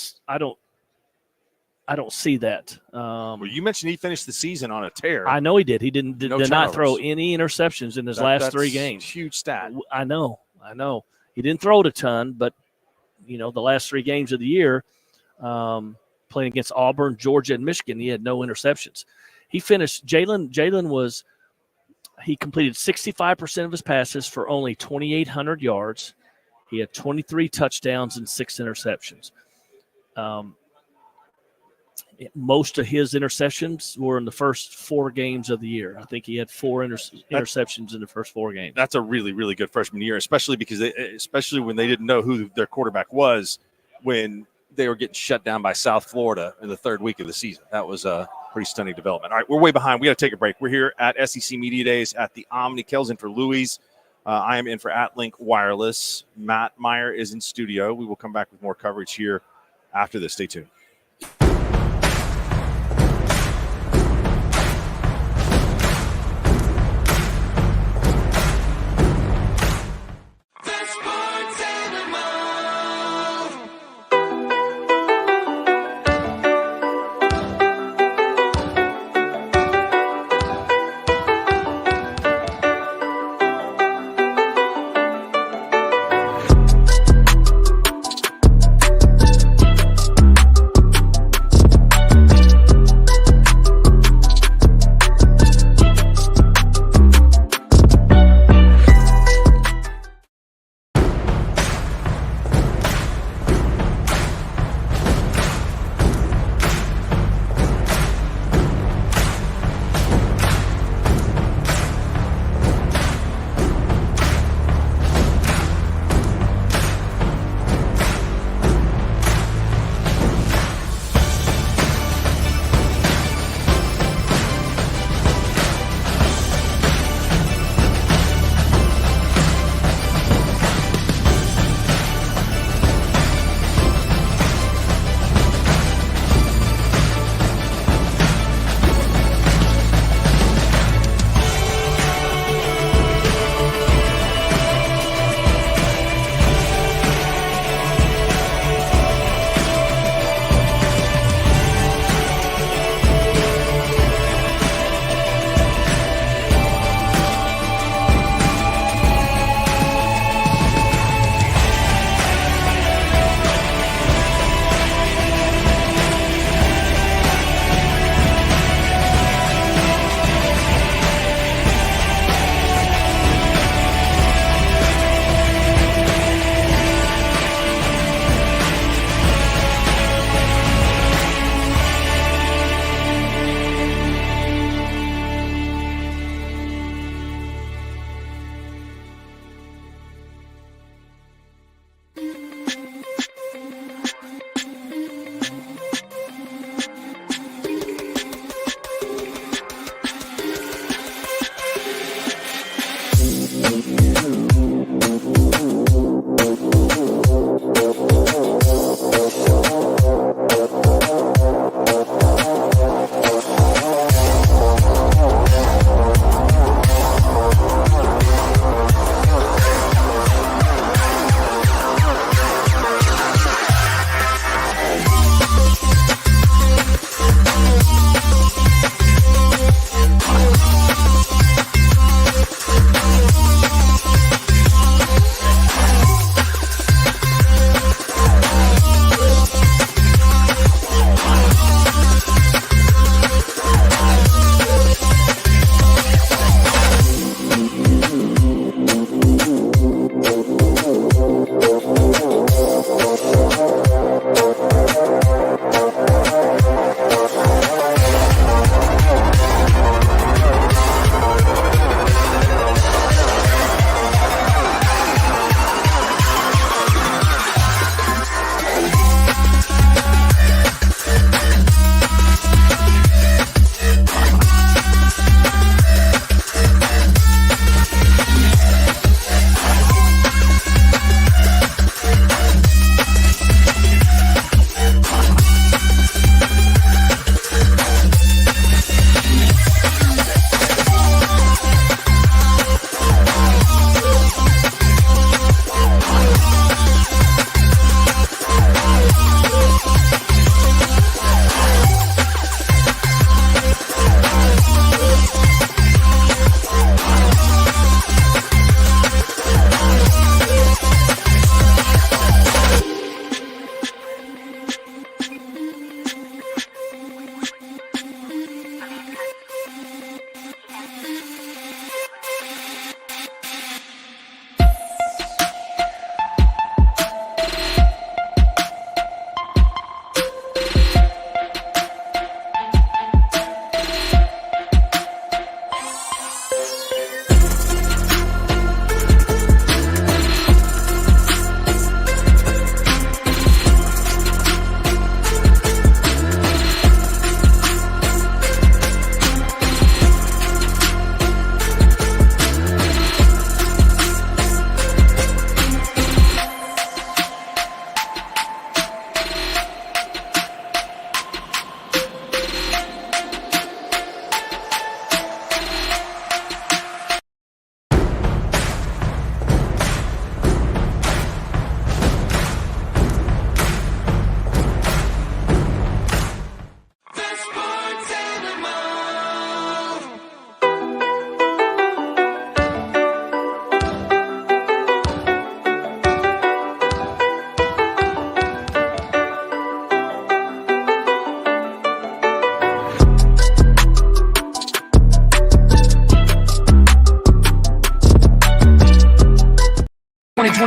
see that. Well, you mentioned he finished the season on a tear. I know he did. He did not throw turnovers. any interceptions in his last 3 games. Huge stat. I know. He didn't throw it a ton, but the last 3 games of the year, playing against Auburn, Georgia, and Michigan, he had no interceptions. He finished. He completed 65% of his passes for only 2,800 yards. He had 23 touchdowns and 6 interceptions. Most of his interceptions were in the first 4 games of the year. I think he had 4 interceptions in the first 4 games. That's a really, really good freshman year, especially when they didn't know who their quarterback was when they were getting shut down by South Florida in the 3rd week of the season. That was a pretty stunning development. All right, we're way behind. We got to take a break. We're here at SEC Media Days at the Omni. Cale's in for Louis. I am in for AtLink Wireless. Matt Meyer is in studio. We will come back with more coverage here after this. Stay tuned.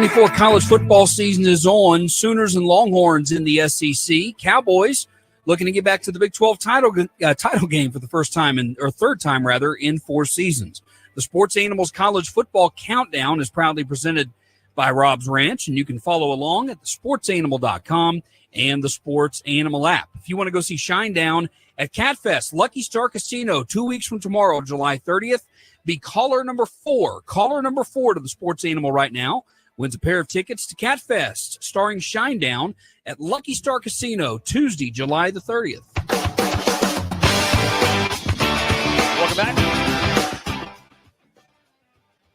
2024 college football season is on. Sooners and Longhorns in the SEC. Cowboys looking to get back to the Big 12 title game for the third time in 4 seasons. The Sports Animals College Football Countdown is proudly presented by Rob's Ranch, and you can follow along at thesportsanimal.com and the Sports Animal app. If you want to go see Shinedown at CatFest, Lucky Star Casino, 2 weeks from tomorrow, July 30th, be caller number 4 to the Sports Animal right now. Wins a pair of tickets to CatFest, starring Shinedown at Lucky Star Casino, Tuesday, July the 30th. Welcome back.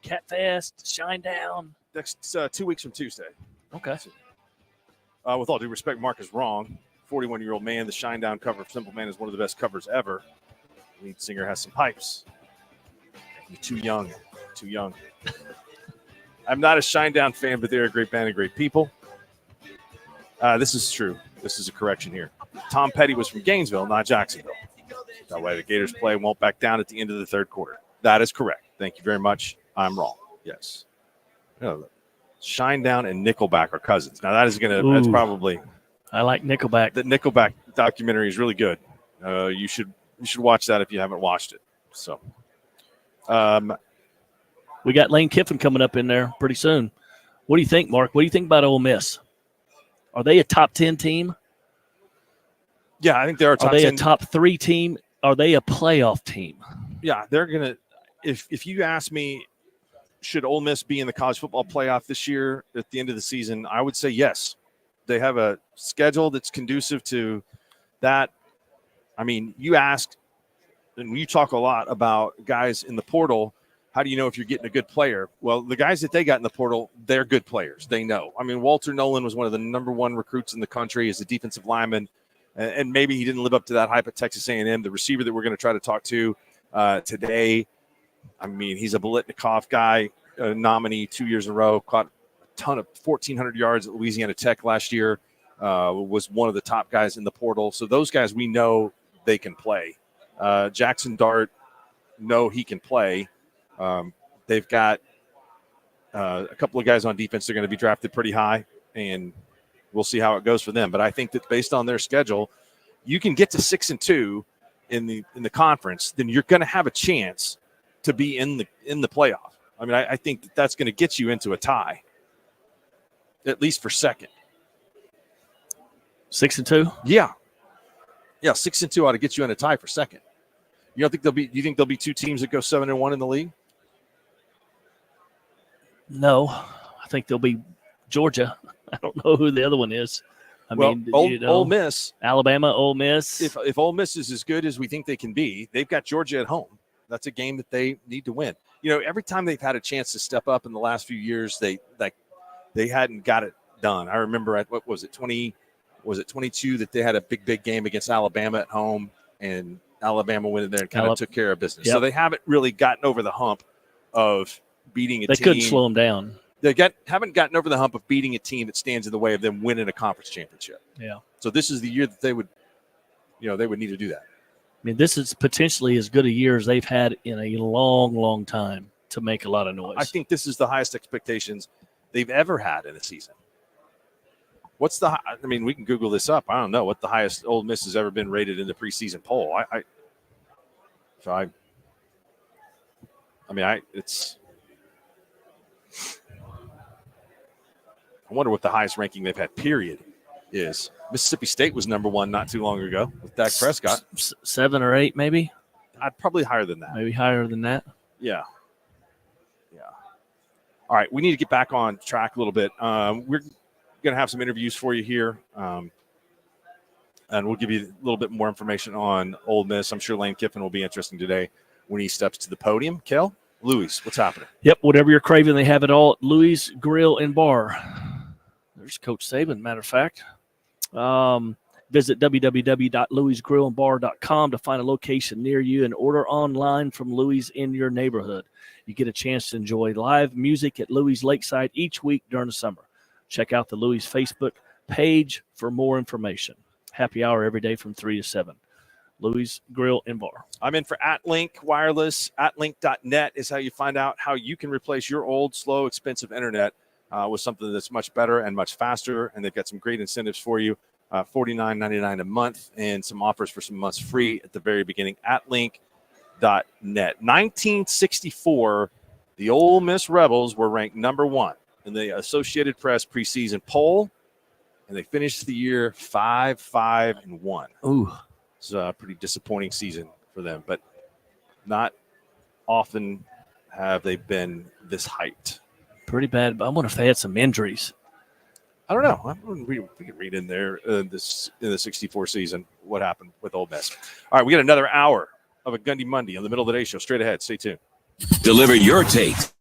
CatFest, Shinedown. Next 2 weeks from Tuesday. Okay. With all due respect, Mark is wrong. 41-year-old man, the Shinedown cover of Simple Man is one of the best covers ever. The lead singer has some pipes. You're too young. Too young. I'm not a Shinedown fan, but they're a great band and great people. This is true. This is a correction here. Tom Petty was from Gainesville, not Jacksonville. That way the Gators play won't back down at the end of the third quarter. That is correct. Thank you very much. I'm wrong. Yes. Shinedown and Nickelback are cousins. Now, that's probably. I like Nickelback. The Nickelback documentary is really good. You should watch that if you haven't watched it. So, we got Lane Kiffin coming up in there pretty soon. What do you think, Mark? What do you think about Ole Miss? Are they a top 10 team? Yeah, I think they're a top 10. Are they a top 3 team? Are they a playoff team? Yeah, they're going to – if you ask me should Ole Miss be in the college football playoff this year at the end of the season? I would say yes. They have a schedule that's conducive to that. I mean, you ask, and you talk a lot about guys in the portal. How do you know if you're getting a good player? Well, the guys that they got in the portal, they're good players. They know. I mean, Walter Nolan was one of the number one recruits in the country as a defensive lineman, and maybe he didn't live up to that hype at Texas A&M. The receiver that we're going to try to talk to today, I mean, he's a Biletnikoff guy, a nominee 2 years in a row, caught a ton of 1,400 yards at Louisiana Tech last year, was one of the top guys in the portal. So those guys, we know they can play. Jackson Dart, know he can play. They've got a couple of guys on defense that are going to be drafted pretty high, and we'll see how it goes for them. But I think that based on their schedule, you can get to 6-2 in the conference, then you're going to have a chance to be in the playoff. I mean, I think that that's going to get you into a tie, at least for second. 6-2? Yeah, 6-2 ought to get you in a tie for second. You don't think do you think there'll be two teams that go 7-1 in the league? No, I think there'll be Georgia. I don't know who the other one is. I mean, Ole Miss, Alabama, Ole Miss. If Ole Miss is as good as we think they can be, they've got Georgia at home. That's a game that they need to win. You know, every time they've had a chance to step up in the last few years, they hadn't got it done. I remember at what was it 22 that they had a big game against Alabama at home, and Alabama went in there and kind of took care of business. Yep. So they haven't really gotten over the hump of beating a team. They couldn't slow them down. They haven't gotten over the hump of beating a team that stands in the way of them winning a conference championship. Yeah. So this is the year that they would need to do that. I mean, this is potentially as good a year as they've had in a long, long time to make a lot of noise. I think this is the highest expectations they've ever had in a season. I mean, we can Google this up. I don't know what the highest Ole Miss has ever been rated in the preseason poll. I wonder what the highest ranking they've had, period, is. Mississippi State was number one not too long ago with Dak Prescott. 7 or 8, maybe? I'd probably higher than that. Maybe higher than that. Yeah. All right, we need to get back on track a little bit. We're going to have some interviews for you here, and we'll give you a little bit more information on Ole Miss. I'm sure Lane Kiffin will be interesting today when he steps to the podium. Cale, Louis, what's happening? Yep, whatever you're craving, they have it all at Louis Grill and Bar. There's Coach Saban, matter of fact. Visit www.louisgrillandbar.com to find a location near you and order online from Louis in your neighborhood. You get a chance to enjoy live music at Louis Lakeside each week during the summer. Check out the Louis Facebook page for more information. Happy hour every day from 3 to 7. Louis Grill and Bar. I'm in for AtLink Wireless. AtLink.net is how you find out how you can replace your old, slow, expensive internet with something that's much better and much faster. And they've got some great incentives for you. $49.99 a month and some offers for some months free at the very beginning. AtLink.net. 1964, the Ole Miss Rebels were ranked number one in the Associated Press preseason poll, and they finished the year 5-5-1. Ooh, it's a pretty disappointing season for them, but not often have they been this hyped. pretty bad. But I wonder if they had some injuries. I don't know. We can read in there in the 64 season what happened with Ole Miss. All right, we got another hour of a Gundy Monday on the Middle of the Day show. Straight ahead. Stay tuned. Deliver your takes.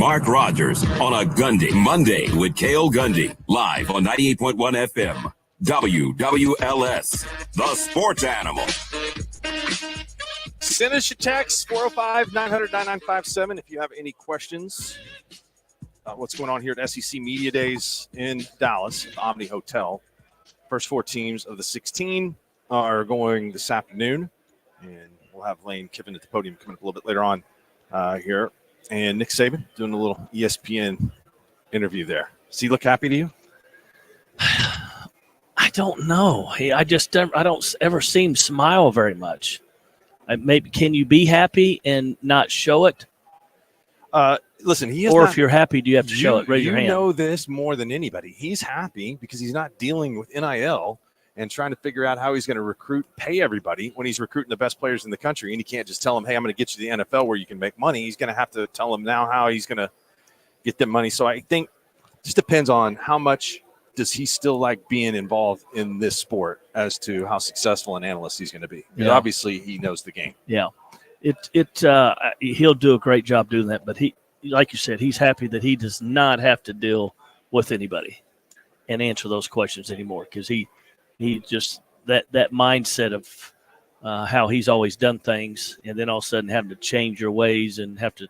Mark Rodgers on a Gundy Monday with Cale Gundy, live on 98.1 FM. WWLS, the sports animal. Send us your text, 405-900-9957, if you have any questions about what's going on here at SEC Media Days in Dallas at the Omni Hotel. First 4 teams of the 16 are going this afternoon, and we'll have Lane Kiffin at the podium coming up a little bit later on here. And Nick Saban doing a little ESPN interview there. Does he look happy to you? I don't know. I don't ever see him smile very much. Maybe can you be happy and not show it? Listen, he is or not, if you're happy, do you have to show it? Raise your hand. You know this more than anybody. He's happy because he's not dealing with NIL and trying to figure out how he's going to recruit, pay everybody when he's recruiting the best players in the country. And he can't just tell them, hey, I'm going to get you to the NFL where you can make money. He's going to have to tell them now how he's going to get them money. So I think it just depends on how much does he still like being involved in this sport as to how successful an analyst he's going to be. Yeah. Obviously, he knows the game. Yeah. He'll do a great job doing that. But he, like you said, he's happy that he does not have to deal with anybody and answer those questions anymore, because he just that mindset of how he's always done things, and then all of a sudden having to change your ways and have to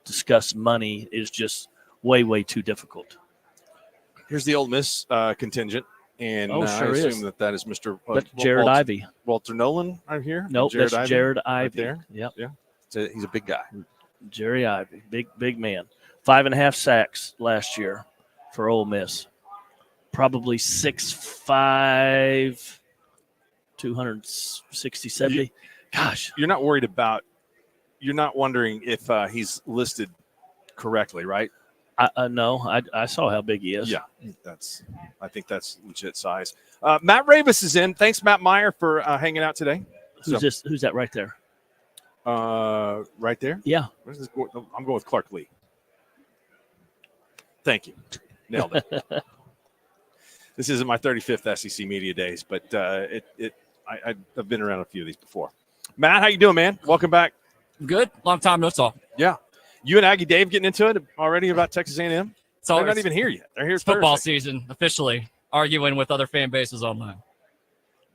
discuss money is just way, way too difficult. Here's the Ole Miss contingent, and sure I assume that is Mr. Jared Ivey. Walter Nolan right here? Nope, that's Jared Ivey. Right there? Yep. Yeah. He's a big guy. Jerry Ivey, big man. 5.5 sacks last year for Ole Miss. Probably 6'5", 260, 70. Gosh. You're not wondering if he's listed correctly, right? No, I saw how big he is. Yeah, I think that's legit size. Matt Ravis is in. Thanks, Matt Meyer, for hanging out today. Who's that right there? Right there? Yeah. Where's this going? I'm going with Clark Lee. Thank you. Nailed it. This isn't my 35th SEC Media Days, but I've been around a few of these before. Matt, how you doing, man? Welcome back. Good. Long time no talk. Yeah. You and Aggie Dave getting into it already about Texas A&M? They're not even here yet. They're here football Thursday. Season, officially, arguing with other fan bases online.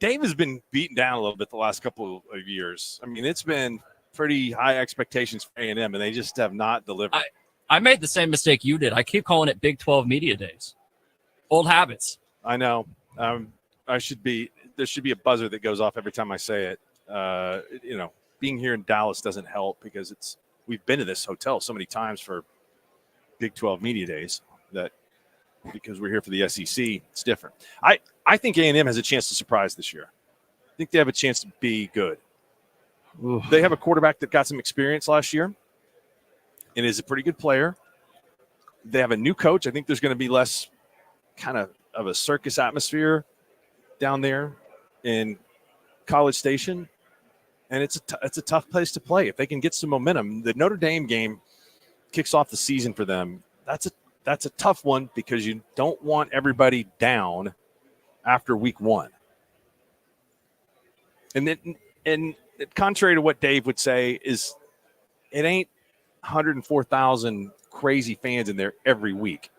Dave has been beaten down a little bit the last couple of years. I mean, it's been pretty high expectations for A&M, and they just have not delivered. I made the same mistake you did. I keep calling it Big 12 Media Days. Old habits. I know. There should be a buzzer that goes off every time I say it. Being here in Dallas doesn't help because we've been to this hotel so many times for Big 12 Media Days that because we're here for the SEC, it's different. I think A&M has a chance to surprise this year. I think they have a chance to be good. Ooh. They have a quarterback that got some experience last year and is a pretty good player. They have a new coach. I think there's going to be less kind of a circus atmosphere down there in College Station. And it's a tough place to play. If they can get some momentum, the Notre Dame game kicks off the season for them. That's a tough one because you don't want everybody down after week 1. And contrary to what Dave would say, is it ain't 104,000 crazy fans in there every week.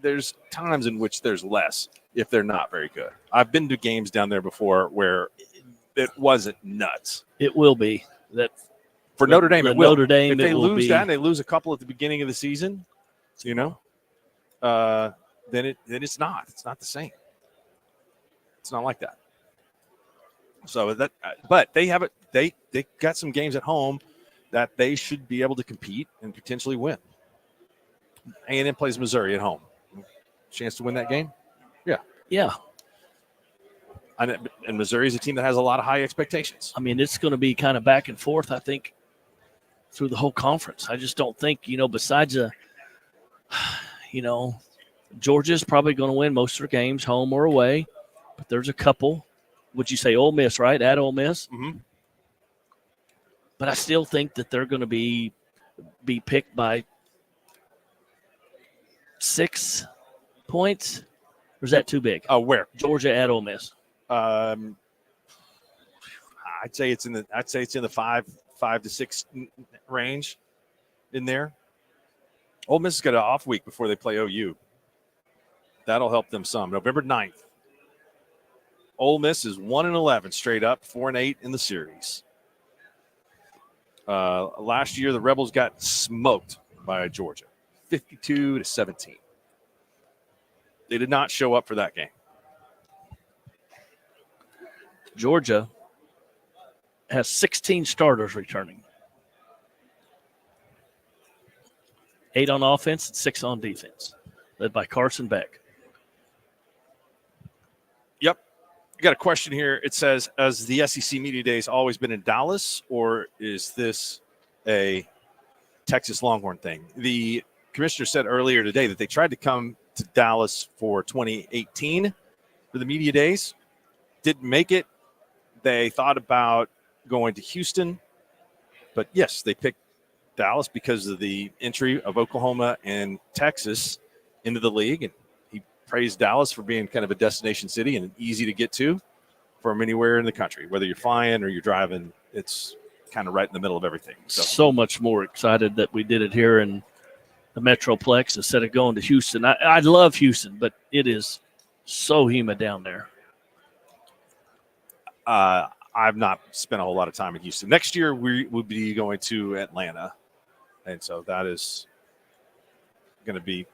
There's times in which there's less if they're not very good. I've been to games down there before where it wasn't nuts. It will be that for Notre Dame. It will. Notre Dame, if they lose that and they lose a couple at the beginning of the season, then it's not. It's not the same. It's not like that. So but they have it. They got some games at home that they should be able to compete and potentially win. A&M plays Missouri at home. Chance to win that game? Yeah. And Missouri is a team that has a lot of high expectations. I mean, it's going to be kind of back and forth, I think, through the whole conference. I just don't think, besides Georgia's probably going to win most of their games, home or away. But there's a couple. Would you say Ole Miss, right? At Ole Miss? Mm-hmm. But I still think that they're going to be picked by 6 points. Or is that too big? Where? Georgia at Ole Miss. I'd say it's in the 5 to 6 range in there. Ole Miss has got an off week before they play OU. That'll help them some. November 9th. Ole Miss is 1-11 straight up, 4-8 in the series. Last year, the Rebels got smoked by Georgia, 52-17. They did not show up for that game. Georgia has 16 starters returning. 8 on offense and 6 on defense, led by Carson Beck. Yep. I got a question here. It says, has the SEC Media Days always been in Dallas, or is this a Texas Longhorn thing? The commissioner said earlier today that they tried to come to Dallas for 2018 for the Media Days. Didn't make it. They thought about going to Houston, but yes, they picked Dallas because of the entry of Oklahoma and Texas into the league. And he praised Dallas for being kind of a destination city and easy to get to from anywhere in the country. Whether you're flying or you're driving, it's kind of right in the middle of everything. So much more excited that we did it here in the Metroplex instead of going to Houston. I love Houston, but it is so humid down there. I've not spent a whole lot of time in Houston. Next year, we will be going to Atlanta. And so that is going to be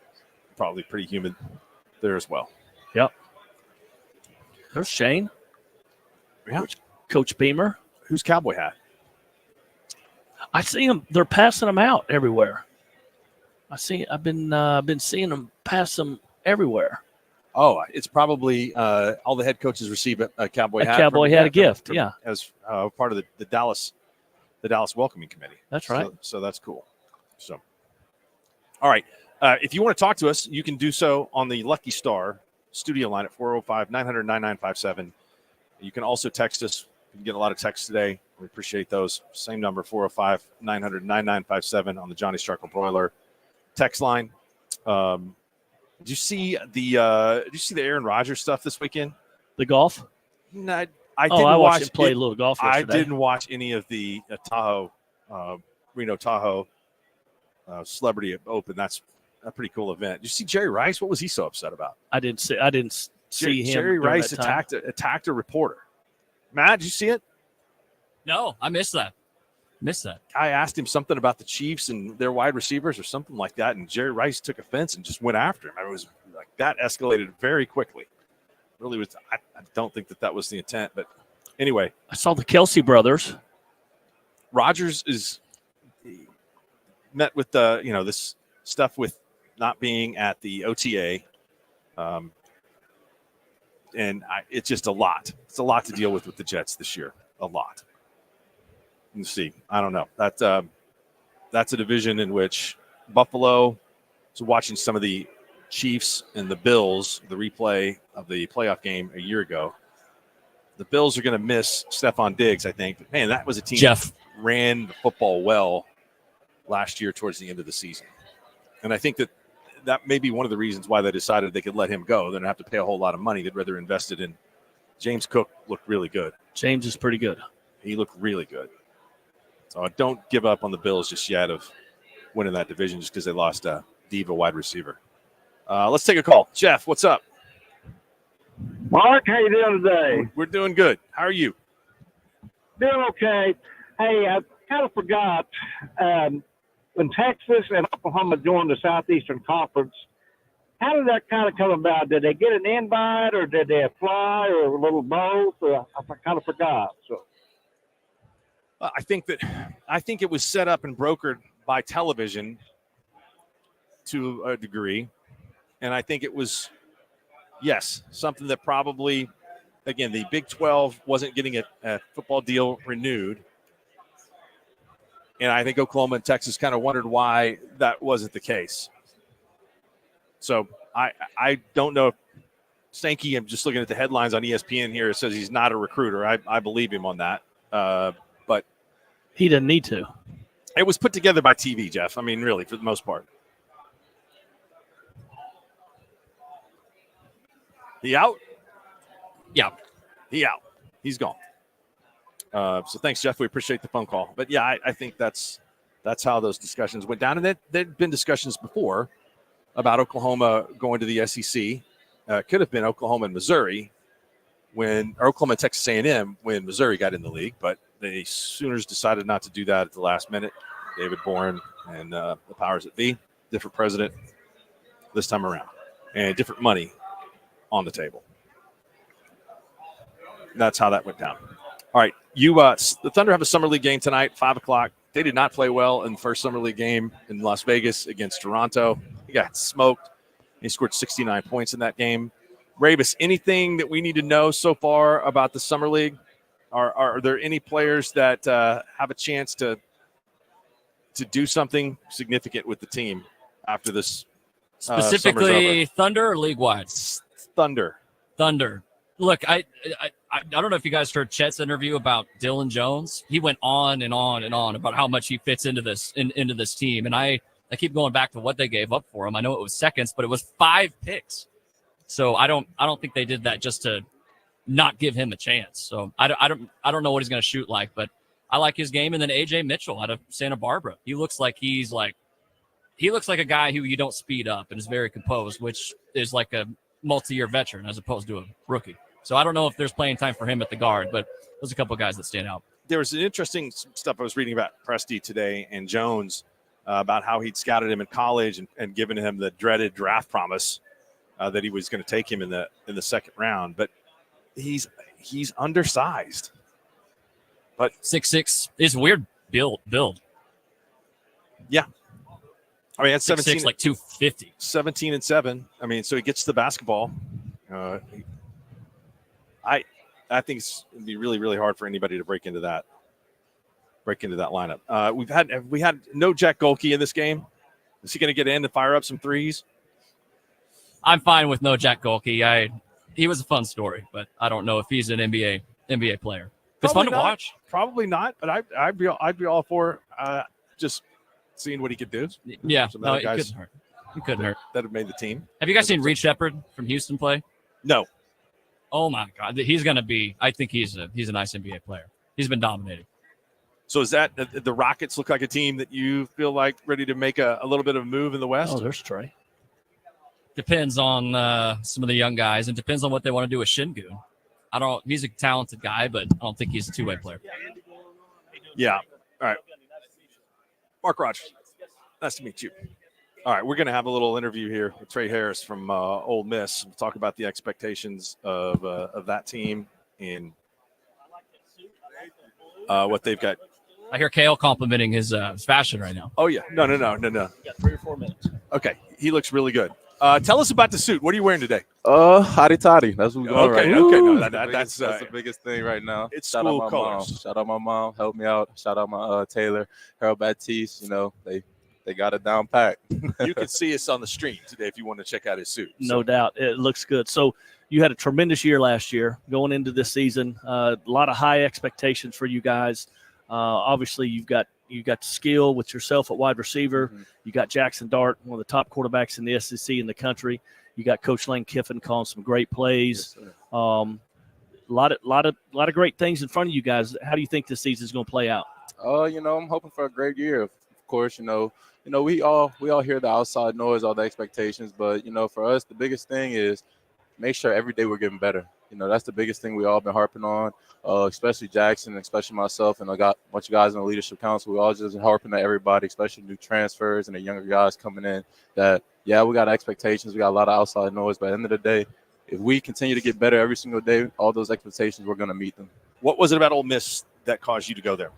probably pretty humid there as well. Yep. There's Shane. Yeah. Coach Beamer. Who's Cowboy hat? I see them. They're passing them out everywhere. I've been seeing them pass them everywhere. Oh, it's probably all the head coaches receive a Cowboy hat. Cowboy hat, a gift, yeah, as part of the Dallas welcoming committee. That's right. So that's cool. So, all right. If you want to talk to us, you can do so on the Lucky Star studio line at 405-900-9957. You can also text us. You can get a lot of texts today. We appreciate those. Same number, 405-900-9957 on the Johnny Starkle Broiler text line. Did you see the Aaron Rodgers stuff this weekend? The golf? No, I watched him play a little golf yesterday. I didn't watch any of the Tahoe, Reno Tahoe Celebrity Open. That's a pretty cool event. Did you see Jerry Rice? What was he so upset about? I didn't see him. Jerry Rice attacked a reporter. Matt, did you see it? No, I missed that. I asked him something about the Chiefs and their wide receivers or something like that, and Jerry Rice took offense and just went after him. It was like that escalated very quickly. Really was. I don't think that was the intent, but anyway. I saw the Kelsey brothers. Rodgers met with this stuff with not being at the OTA, and it's just a lot. It's a lot to deal with the Jets this year. A lot. Let's see. I don't know. That's a division in which Buffalo is watching some of the Chiefs and the Bills, the replay of the playoff game a year ago. The Bills are going to miss Stephon Diggs, I think. But, man, that was a team that ran the football well last year towards the end of the season. And I think that may be one of the reasons why they decided they could let him go. They don't have to pay a whole lot of money. They'd rather invest it in James Cook. Looked really good. James is pretty good. He looked really good. So don't give up on the Bills just yet of winning that division just because they lost a diva wide receiver. Let's take a call. Jeff, what's up? Mark, how you doing today? We're doing good. How are you? Doing okay. Hey, I kind of forgot when Texas and Oklahoma joined the Southeastern Conference, how did that kind of come about? Did they get an invite or did they apply or a little both? Or I kind of forgot. So. I think it was set up and brokered by television to a degree. And I think it was, yes, something that probably, again, the Big 12 wasn't getting a football deal renewed. And I think Oklahoma and Texas kind of wondered why that wasn't the case. So I don't know if Sankey, I'm just looking at the headlines on ESPN here. It says he's not a recruiter. I believe him on that. But he didn't need to. It was put together by TV, Jeff. I mean, really, for the most part. He out? Yeah. He out. He's gone. So thanks, Jeff. We appreciate the phone call. But, yeah, I think that's That's how those discussions went down. And there'd been discussions before about Oklahoma going to the SEC. It could have been Oklahoma and Missouri or Oklahoma and Texas A&M when Missouri got in the league, but the Sooners decided not to do that at the last minute. David Boren and the powers that be, different president this time around, and different money on the table. That's how that went down. All right, the Thunder have a summer league game tonight, 5:00. They did not play well in the first summer league game in Las Vegas against Toronto. He got smoked. He scored 69 points in that game. Ravis, anything that we need to know so far about the summer league? Are there any players that have a chance to do something significant with the team after this? Specifically, Thunder or league-wide? Thunder. Look, I don't know if you guys heard Chet's interview about Dylan Jones. He went on and on and on about how much he fits into this team, and I keep going back to what they gave up for him. I know it was seconds, but it was 5 picks. So I don't think they did that just to not give him a chance. So I don't know what he's going to shoot like, but I like his game. And then AJ Mitchell out of Santa Barbara, he looks like a guy who you don't speed up and is very composed, which is like a multi-year veteran as opposed to a rookie. So I don't know if there's playing time for him at the guard, but there's a couple of guys that stand out. There was an interesting stuff I was reading about Presti today and Jones about how he'd scouted him in college and given him the dreaded draft promise that he was going to take him in the second round. But he's undersized. But 6'6" is weird build. Yeah. I mean, that's 17, 6'6", like 250. 17 and 7. I mean, so he gets the basketball. I think it's going to be really, really hard for anybody to break into that lineup. We had no Jack Golke in this game. Is he going to get in and fire up some threes? I'm fine with no Jack Golke. He was a fun story, but I don't know if he's an NBA player. It's fun to watch. Probably not, but I'd be all for just seeing what he could do. Yeah, Some no, other it guys couldn't hurt. It couldn't hurt. That have made the team. Have you guys seen Reed Shepherd from Houston play? No. Oh my God, he's going to be. I think he's a nice NBA player. He's been dominating. So is that the Rockets look like a team that you feel like ready to make a little bit of a move in the West? Oh, there's Trey. Depends on some of the young guys, and depends on what they want to do with Şengün. He's a talented guy, but I don't think he's a two-way player. Yeah. All right. Mark Rodgers, nice to meet you. All right, we're going to have a little interview here with Trey Harris from Ole Miss. We'll talk about the expectations of that team and what they've got. I hear Cale complimenting his fashion right now. Oh, yeah. No. You got 3 or 4 minutes. Okay, he looks really good. Tell us about the suit. What are you wearing today? Hotty toddy. That's what we're going right now. Okay. No, that's the biggest thing right now. It's Shout school out my colors. mom. Shout out my mom. Help me out. Shout out my Taylor, Harold Baptiste. You know, they got it down packed. You can see us on the stream today if you want to check out his suit. No doubt. It looks good. So you had a tremendous year last year going into this season. A lot of high expectations for you guys. Obviously, you've got skill with yourself at wide receiver. Mm-hmm. You got Jackson Dart, one of the top quarterbacks in the SEC in the country. You got Coach Lane Kiffin calling some great plays. Yes, A lot of great things in front of you guys. How do you think this season is going to play out? I'm hoping for a great year. Of course, we all hear the outside noise, all the expectations, but for us, the biggest thing is make sure every day we're getting better. That's the biggest thing we all been harping on, especially Jackson, especially myself, and I got a bunch of guys in the leadership council. We all just harping at everybody, especially new transfers and the younger guys coming in, that, yeah, we got expectations. We got a lot of outside noise, but at the end of the day, if we continue to get better every single day, all those expectations, we're going to meet them. What was it about Ole Miss that caused you to go there?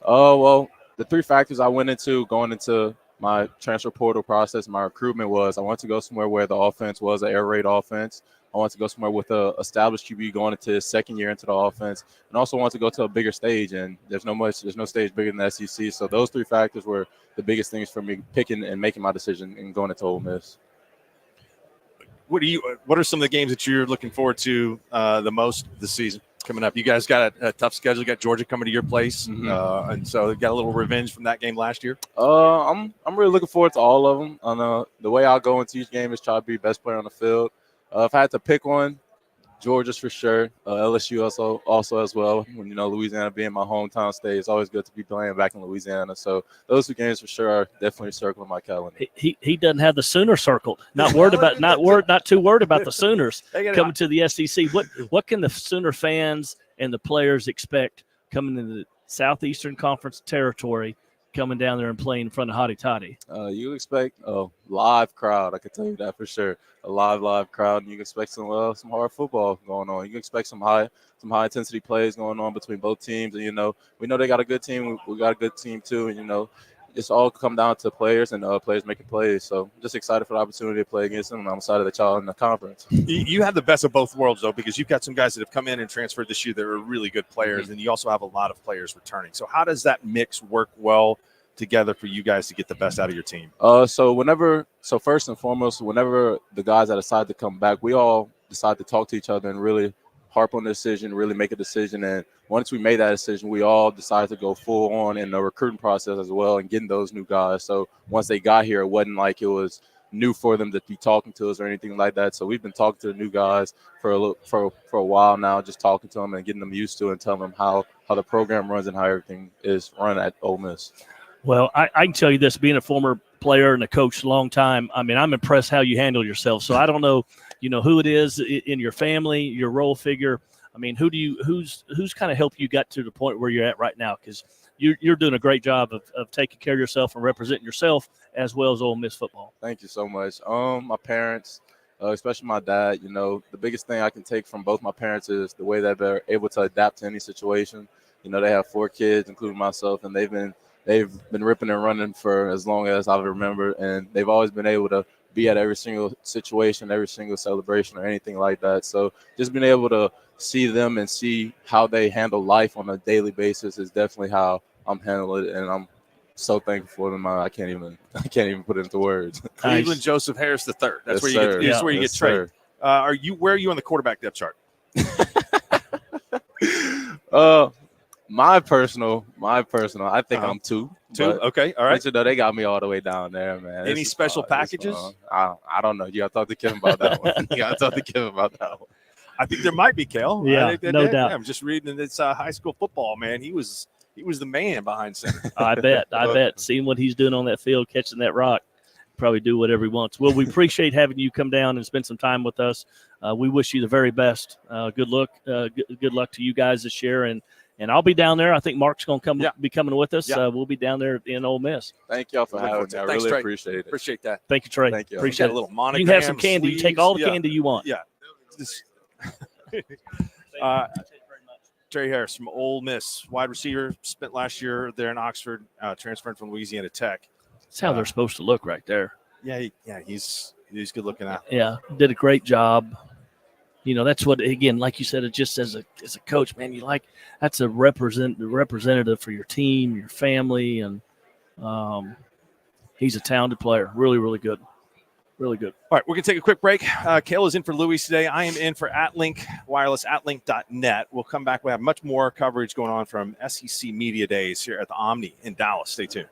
Well, the 3 factors I went into going into my transfer portal process, my recruitment was I wanted to go somewhere where the offense was an air raid offense. I wanted to go somewhere with a established QB going into his second year into the offense, and also wanted to go to a bigger stage. And there's no stage bigger than the SEC. So those 3 factors were the biggest things for me picking and making my decision and going into Ole Miss. What are some of the games that you're looking forward to the most this season coming up? You guys got a tough schedule. You got Georgia coming to your place, and so you got a little revenge from that game last year. I'm really looking forward to all of them. The way I'll go into each game is try to be best player on the field. If I had to pick one, Georgia's for sure. LSU also as well. When Louisiana being my hometown state, it's always good to be playing back in Louisiana. So those 2 games for sure are definitely circling my calendar. He doesn't have the Sooner circled. Not too worried about the Sooners coming to the SEC. What can the Sooner fans and the players expect coming into the Southeastern Conference territory, coming down there and playing in front of Hotty Toddy? You expect a live crowd. I can tell you that for sure. A live crowd, and you can expect some hard football going on. You can expect some high intensity plays going on between both teams. And we know they got a good team. We got a good team too. And it's all come down to players and players making plays. So just excited for the opportunity to play against them. And I'm excited that y'all in the conference. You have the best of both worlds, though, because you've got some guys that have come in and transferred this year that are really good players, and you also have a lot of players returning. So how does that mix work well together for you guys to get the best out of your team? So first and foremost, whenever the guys that decide to come back, we all decide to talk to each other and really harp on the decision, really make a decision. And once we made that decision, we all decided to go full on in the recruiting process as well and getting those new guys. So once they got here, it wasn't like it was new for them to be talking to us or anything like that. So we've been talking to the new guys for a while now, just talking to them and getting them used to it and telling them how the program runs and how everything is run at Ole Miss. Well, I can tell you this, being a former player and a coach a long time, I mean, I'm impressed how you handle yourself. So I don't know, who it is in your family, your role figure. I mean, who's kind of helped you get to the point where you're at right now? Because you're doing a great job of taking care of yourself and representing yourself as well as Ole Miss football. Thank you so much. My parents, especially my dad, the biggest thing I can take from both my parents is the way that they're able to adapt to any situation. They have 4 kids, including myself, and they've been ripping and running for as long as I remember, and they've always been able to be at every single situation, every single celebration or anything like that. So just being able to see them and see how they handle life on a daily basis is definitely how I'm handling it, and I'm so thankful for them. I can't even put it into words. Cleveland Joseph Harris III. That's Yes, where you get traded. Where are you on the quarterback depth chart? My personal. I think I'm 2. 2. Okay, all right. They got me all the way down there, man. Any special packages? I don't know. You got to talk to Kim about that one. I think there might be, Cale. Yeah, no doubt. I'm just reading that it's high school football, man. He was the man behind center. I bet. Seeing what he's doing on that field, catching that rock, probably do whatever he wants. Well, we appreciate having you come down and spend some time with us. We wish you the very best. Good luck. Good luck to you guys this year, and I'll be down there. I think Mark's going to be coming with us. Yeah. We'll be down there in Ole Miss. Thank y'all for having me. I really appreciate it. Appreciate that. Thank you, Trey. Thank you. Appreciate it. A little monogram. You can have some candy. Sleeves. You take all the candy you want. Yeah. Trey Harris from Ole Miss, wide receiver, spent last year there in Oxford, transferred from Louisiana Tech. That's how they're supposed to look right there. Yeah, he's good looking out. Yeah, did a great job. That's what, again, like you said, it just as a coach, man, that's a representative for your team, your family, and he's a talented player. Really, really good. Really good. All right, we're going to take a quick break. Cale is in for Louis today. I am in for AtLink Wireless, atlink.net. We'll come back. We'll have much more coverage going on from SEC Media Days here at the Omni in Dallas. Stay tuned.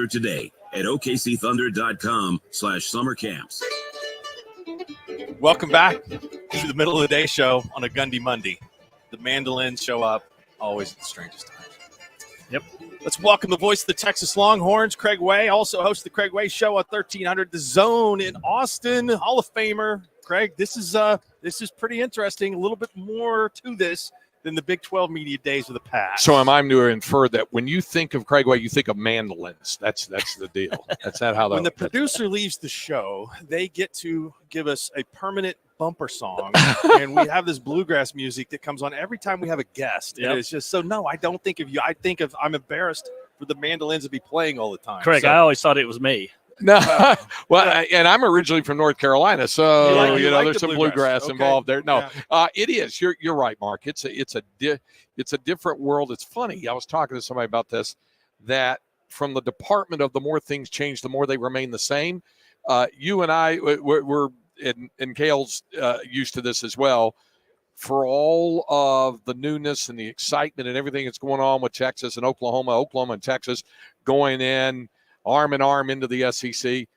Register today at okcthunder.com/summer camps. Welcome back to the middle of the day show on a Gundy Monday. The mandolins show up always at the strangest times. Yep. Let's welcome the voice of the Texas Longhorns, Craig Way, also hosts the Craig Way Show on 1300 The Zone in Austin. Hall of Famer. Craig, this is pretty interesting. A little bit more to this than the Big 12 media days of the past. So am I to infer that when you think of Craig Way, you think of mandolins. That's the deal. That's not how when the producer leaves the show, they get to give us a permanent bumper song, and we have this bluegrass music that comes on every time we have a guest. Yep. And it's just so, no, I don't think of you. I think of, I'm embarrassed for the mandolins to be playing all the time. Craig, So, I always thought it was me. No, well, and I'm originally from North Carolina, so You like there's the some bluegrass. bluegrass involved there. No, Yeah. it is. You're right, Mark. It's a different world. It's funny. I was talking to somebody about this, that from the department of the more things change, the more they remain the same. You and I, we're and Cale's used to this as well. For all of the newness and the excitement and everything that's going on with Texas and Oklahoma and Texas going in arm in arm into the SEC.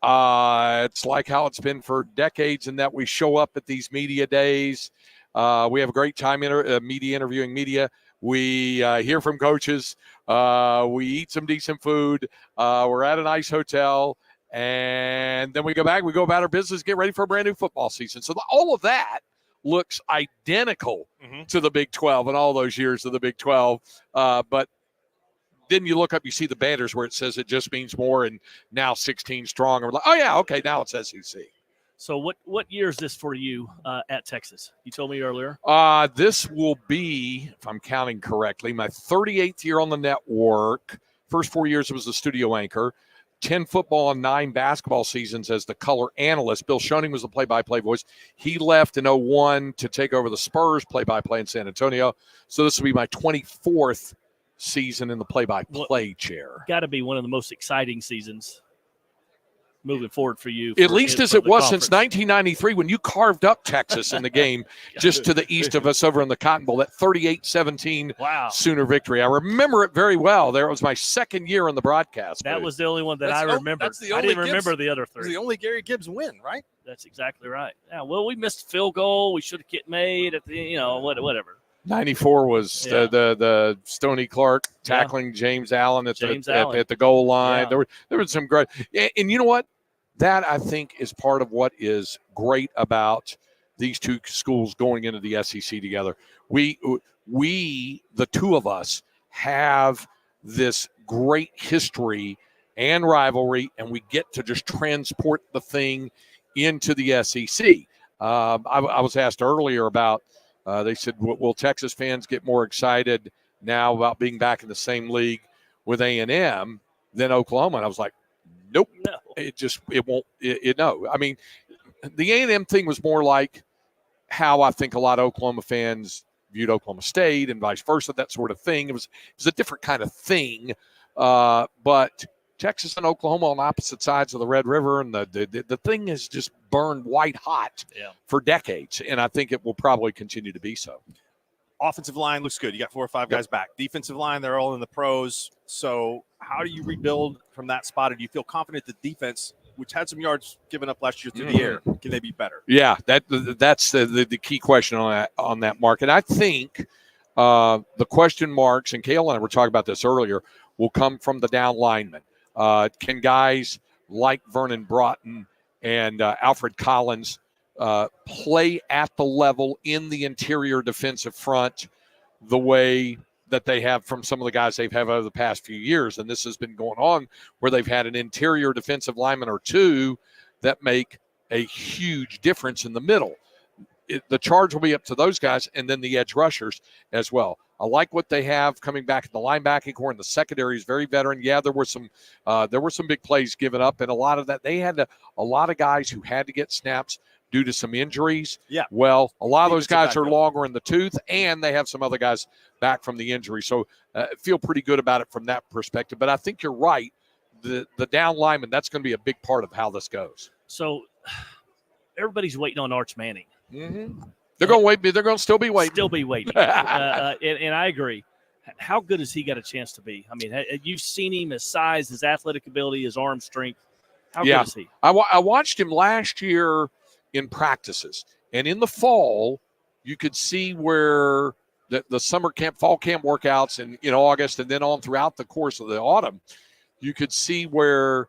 It's like how it's been for decades in that we show up at these media days. We have a great time interviewing media. We hear from coaches. We eat some decent food. We're at a nice hotel. And then we go back. We go about our business, get ready for a brand new football season. So all of that looks identical to the Big 12 and all those years of the Big 12. But then you look up, you see the banners where it says it just means more and now 16 strong. Or like, oh, yeah, okay, now it's SEC. So what year is this for you at Texas? You told me earlier. This will be, if I'm counting correctly, my 38th year on the network. First 4 years I was the studio anchor. 10 football and 9 basketball seasons as the color analyst. Bill Schoening was the play-by-play voice. He left in 2001 to take over the Spurs play-by-play in San Antonio. So this will be my 24th season in the play-by-play chair. Got to be one of the most exciting seasons moving forward for you. At least as it was since 1993 when you carved up Texas in the game just to the east of us over in the Cotton Bowl, that 38-17 Sooner victory. I remember it very well. There was my second year in the broadcast. That was the only one that I remembered. I didn't remember the other three. It was the only Gary Gibbs win, right? That's exactly right. Yeah, well, we missed a field goal. We should have get made at the, whatever. 94 was the Stoney Clark tackling James Allen at the goal line. Yeah. There was some great, and you know what? That I think is part of what is great about these two schools going into the SEC together. We the two of us have this great history and rivalry, and we get to just transport the thing into the SEC. I was asked earlier about. They said, will Texas fans get more excited now about being back in the same league with A&M than Oklahoma? And I was like, nope. No. It won't. No. I mean, the A&M thing was more like how I think a lot of Oklahoma fans viewed Oklahoma State and vice versa, that sort of thing. It was a different kind of thing. But Texas and Oklahoma on opposite sides of the Red River, and the thing has just burned white hot for decades, and I think it will probably continue to be so. Offensive line looks good. You got 4 or 5 guys back. Defensive line, they're all in the pros. So how do you rebuild from that spot? And do you feel confident the defense, which had some yards given up last year through the air, can they be better? Yeah, that's the key question on that, Mark. And I think the question marks, and Cale and I were talking about this earlier, will come from the down linemen. Can guys like Vernon Broughton and Alfred Collins play at the level in the interior defensive front the way that they have from some of the guys they've had over the past few years? And this has been going on where they've had an interior defensive lineman or two that make a huge difference in the middle. The charge will be up to those guys and then the edge rushers as well. I like what they have coming back in the linebacking core, and the secondary is very veteran. Yeah, there were some big plays given up, and a lot of that they had a lot of guys who had to get snaps due to some injuries. Yeah. Well, a lot of those guys are longer in the tooth, and they have some other guys back from the injury. So feel pretty good about it from that perspective. But I think you're right. The down lineman, that's going to be a big part of how this goes. So everybody's waiting on Arch Manning. Mm-hmm. They're going to wait. They're going to still be waiting. And I agree. how good has he got a chance to be? I mean, you've seen him, his size, his athletic ability, his arm strength. How good is he? I watched him last year in practices, and in the fall, you could see where the summer camp, fall camp workouts in August, and then on throughout the course of the autumn, you could see where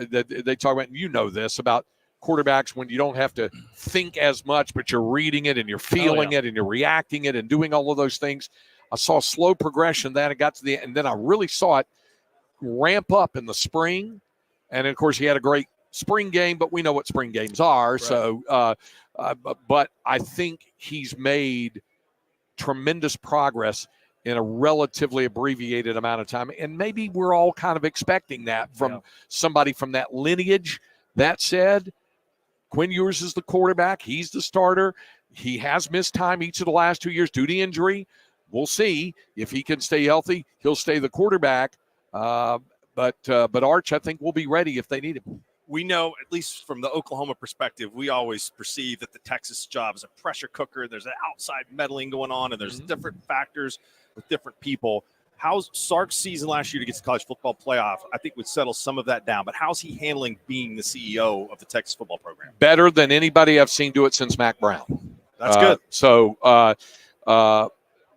they talk about, and you know this, about quarterbacks when you don't have to think as much, but you're reading it and you're feeling it and you're reacting it and doing all of those things. I saw slow progression, then it got to the end, and then I really saw it ramp up in the spring. And, of course, he had a great spring game, but we know what spring games are. Right. So, but I think he's made tremendous progress in a relatively abbreviated amount of time. And maybe we're all kind of expecting that from somebody from that lineage. That said, Quinn Ewers is the quarterback. He's the starter. He has missed time each of the last 2 years due to injury. We'll see if he can stay healthy. He'll stay the quarterback. But Arch, I think, will be ready if they need him. We know, at least from the Oklahoma perspective, we always perceive that the Texas job is a pressure cooker. There's an outside meddling going on, and there's different factors with different people. How's Sark's season last year to get to college football playoff? I think would settle some of that down. But how's he handling being the CEO of the Texas football program? Better than anybody I've seen do it since Mac Brown. That's good. So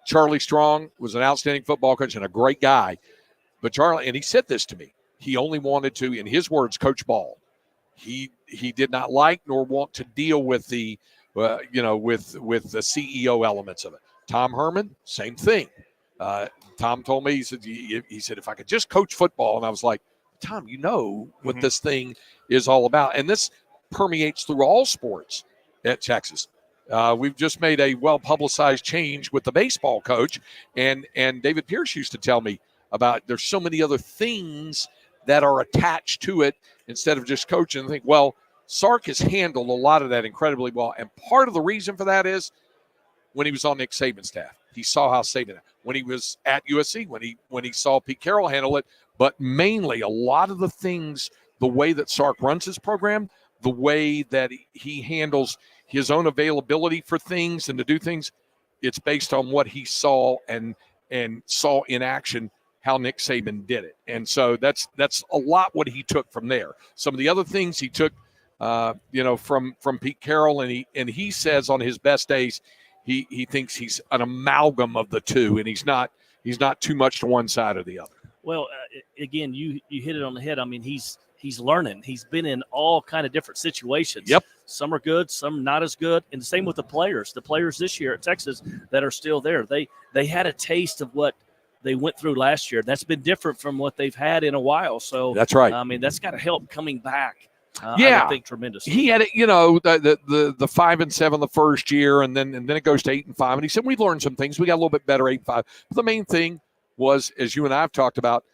Charlie Strong was an outstanding football coach and a great guy. But Charlie, and he said this to me, he only wanted to, in his words, coach ball. He did not like nor want to deal with the, with the CEO elements of it. Tom Herman, same thing. Tom told me, he said, if I could just coach football. And I was like, Tom, you know what this thing is all about. And this permeates through all sports at Texas. We've just made a well-publicized change with the baseball coach. And David Pierce used to tell me about there's so many other things that are attached to it instead of just coaching. I think, well, Sark has handled a lot of that incredibly well. And part of the reason for that is when he was on Nick Saban's staff, he saw how Saban, when he was at USC, when he saw Pete Carroll handle it, but mainly a lot of the things, the way that Sark runs his program, the way that he handles his own availability for things and to do things, it's based on what he saw and saw in action how Nick Saban did it. And so that's a lot what he took from there. Some of the other things he took, from Pete Carroll, and he says on his best days, he thinks he's an amalgam of the two, and he's not too much to one side or the other. Well, again, you hit it on the head. I mean, he's learning. He's been in all kind of different situations. Yep. Some are good, some not as good. And the same with the players. The players this year at Texas that are still there, they had a taste of what they went through last year. That's been different from what they've had in a while. So that's right. I mean, that's got to help coming back. I would think tremendously. He had it, the 5-7 the first year, and then it goes to 8-5. And he said we've learned some things. We got a little bit better 8-5. But the main thing was, as you and I have talked about,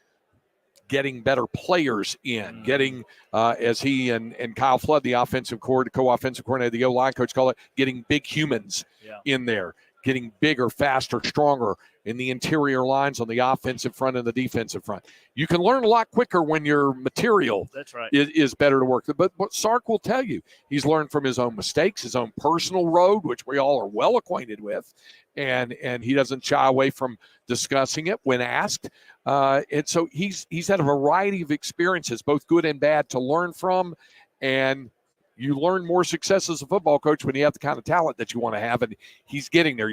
getting better players in, getting as he and Kyle Flood, the co-offensive coordinator, the O-line coach, call it, getting big humans in there, getting bigger, faster, stronger in the interior lines on the offensive front and the defensive front. You can learn a lot quicker when your material is better to work with. But what Sark will tell you, he's learned from his own mistakes, his own personal road, which we all are well acquainted with, and he doesn't shy away from discussing it when asked. And so he's had a variety of experiences, both good and bad, to learn from, and you learn more success as a football coach when you have the kind of talent that you want to have, and he's getting there.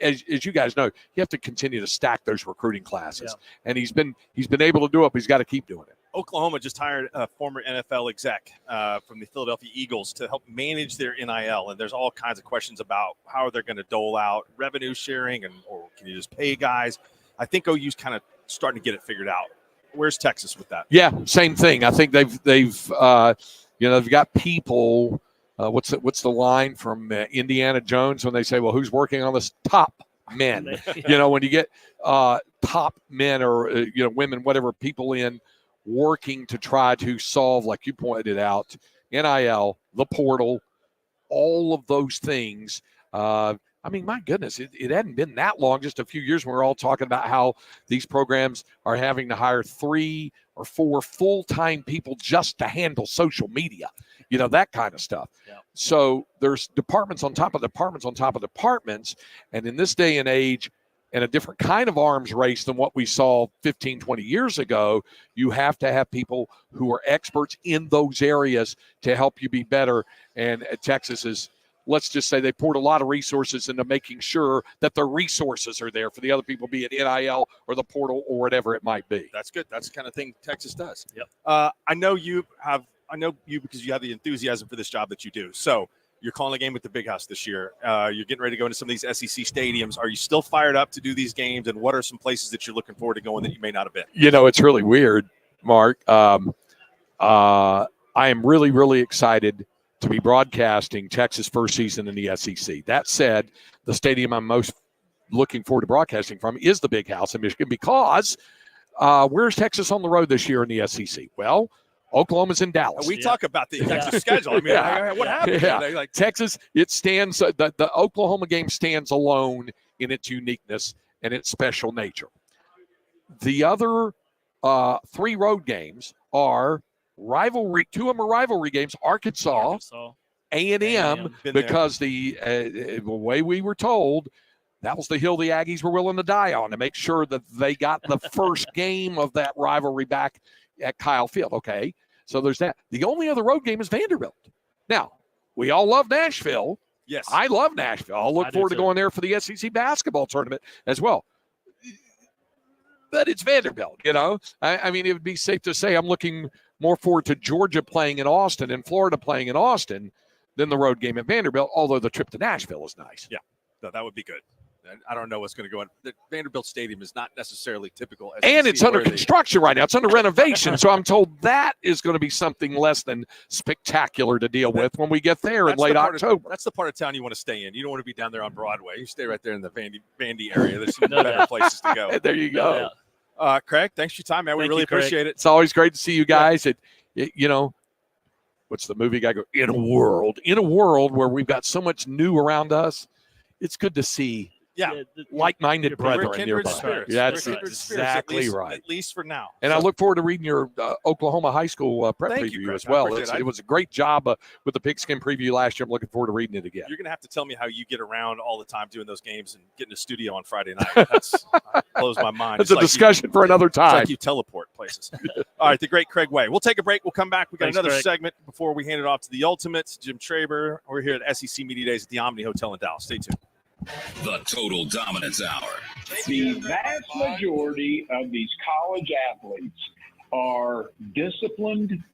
As you guys know, you have to continue to stack those recruiting classes, and he's been able to do it, but he's got to keep doing it. Oklahoma just hired a former NFL exec from the Philadelphia Eagles to help manage their NIL, and there's all kinds of questions about how they're going to dole out revenue sharing, or can you just pay guys? I think OU's kind of starting to get it figured out. Where's Texas with that? Yeah, same thing. I think they've got people. What's the line from Indiana Jones when they say, "Well, who's working on this?" Top men. When you get top men or women, whatever, people in working to try to solve, like you pointed out, NIL, the portal, all of those things. I mean, my goodness, it hadn't been that long, just a few years when we're all talking about how these programs are having to hire 3 or 4 full-time people just to handle social media, that kind of stuff. Yeah. So there's departments on top of departments on top of departments. And in this day and age, and a different kind of arms race than what we saw 15, 20 years ago. You have to have people who are experts in those areas to help you be better. And Texas is, let's just say, they poured a lot of resources into making sure that the resources are there for the other people, be it NIL or the portal or whatever it might be. That's good. That's the kind of thing Texas does. Yep. I know you because you have the enthusiasm for this job that you do. So you're calling a game with the Big House this year. You're getting ready to go into some of these SEC stadiums. Are you still fired up to do these games? And what are some places that you're looking forward to going that you may not have been? You know, it's really weird, Mark. I am really, really excited to be broadcasting Texas' first season in the SEC. That said, the stadium I'm most looking forward to broadcasting from is the Big House in Michigan, because where's Texas on the road this year in the SEC? Well, Oklahoma's in Dallas. We talk about the Texas schedule. I mean, what happened? Yeah. Like Texas, it stands, the Oklahoma game stands alone in its uniqueness and its special nature. The other 3 road games are rivalry. 2 of them are rivalry games. Arkansas. A&M, because the way we were told, that was the hill the Aggies were willing to die on to make sure that they got the first game of that rivalry back at Kyle Field. Okay, so there's that. The only other road game is Vanderbilt. Now, we all love Nashville. Yes. I love Nashville. I'll look forward to going there for the SEC basketball tournament as well. But it's Vanderbilt, you know. I mean, it would be safe to say I'm looking more forward to Georgia playing in Austin and Florida playing in Austin than the road game at Vanderbilt, although the trip to Nashville is nice. Yeah, no, that would be good. I don't know what's going to go in. The Vanderbilt Stadium is not necessarily typical. And it's under construction right now. It's under renovation. So I'm told that is going to be something less than spectacular to deal with when we get there in late October. That's the part of town you want to stay in. You don't want to be down there on Broadway. You stay right there in the Vandy area. There's some better places to go. There you go. Craig, thanks for your time, man. We really appreciate it. It's always great to see you guys. It, you know, what's the movie guy go? In a world where we've got so much new around us, it's good to see like-minded brethren nearby. That's exactly right. At least for now. And I look forward to reading your Oklahoma high school prep preview as well. It was a great job with the Pigskin preview last year. I'm looking forward to reading it again. You're going to have to tell me how you get around all the time doing those games and get in the studio on Friday night. That blows my mind. That's a discussion for another time. It's like you teleport places. All right, the great Craig Way. We'll take a break. We'll come back. We got another segment before we hand it off to the Ultimates, Jim Traber. We're here at SEC Media Days at the Omni Hotel in Dallas. Stay tuned. The Total Dominance Hour. The vast majority of these college athletes are disciplined.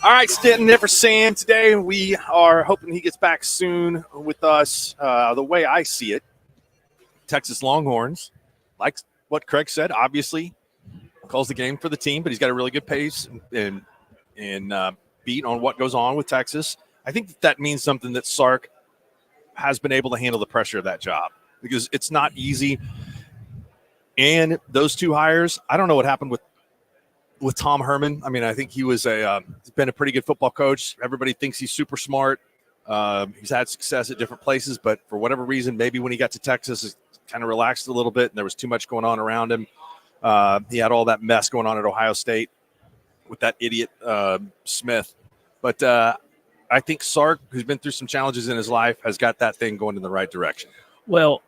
All right, Stanton in for Sam today. We are hoping he gets back soon with us. The way I see it, Texas Longhorns, like what Craig said, obviously calls the game for the team, but he's got a really good pace and beat on what goes on with Texas. I think that means something that Sark has been able to handle the pressure of that job because it's not easy. And those two hires, I don't know what happened with Tom Herman. I mean, I think he's been a pretty good football coach. Everybody thinks he's super smart. He's had success at different places, but for whatever reason, maybe when he got to Texas, it kind of relaxed a little bit and there was too much going on around him. He had all that mess going on at Ohio State with that idiot Smith. But I think Sark, who's been through some challenges in his life, has got that thing going in the right direction. Well,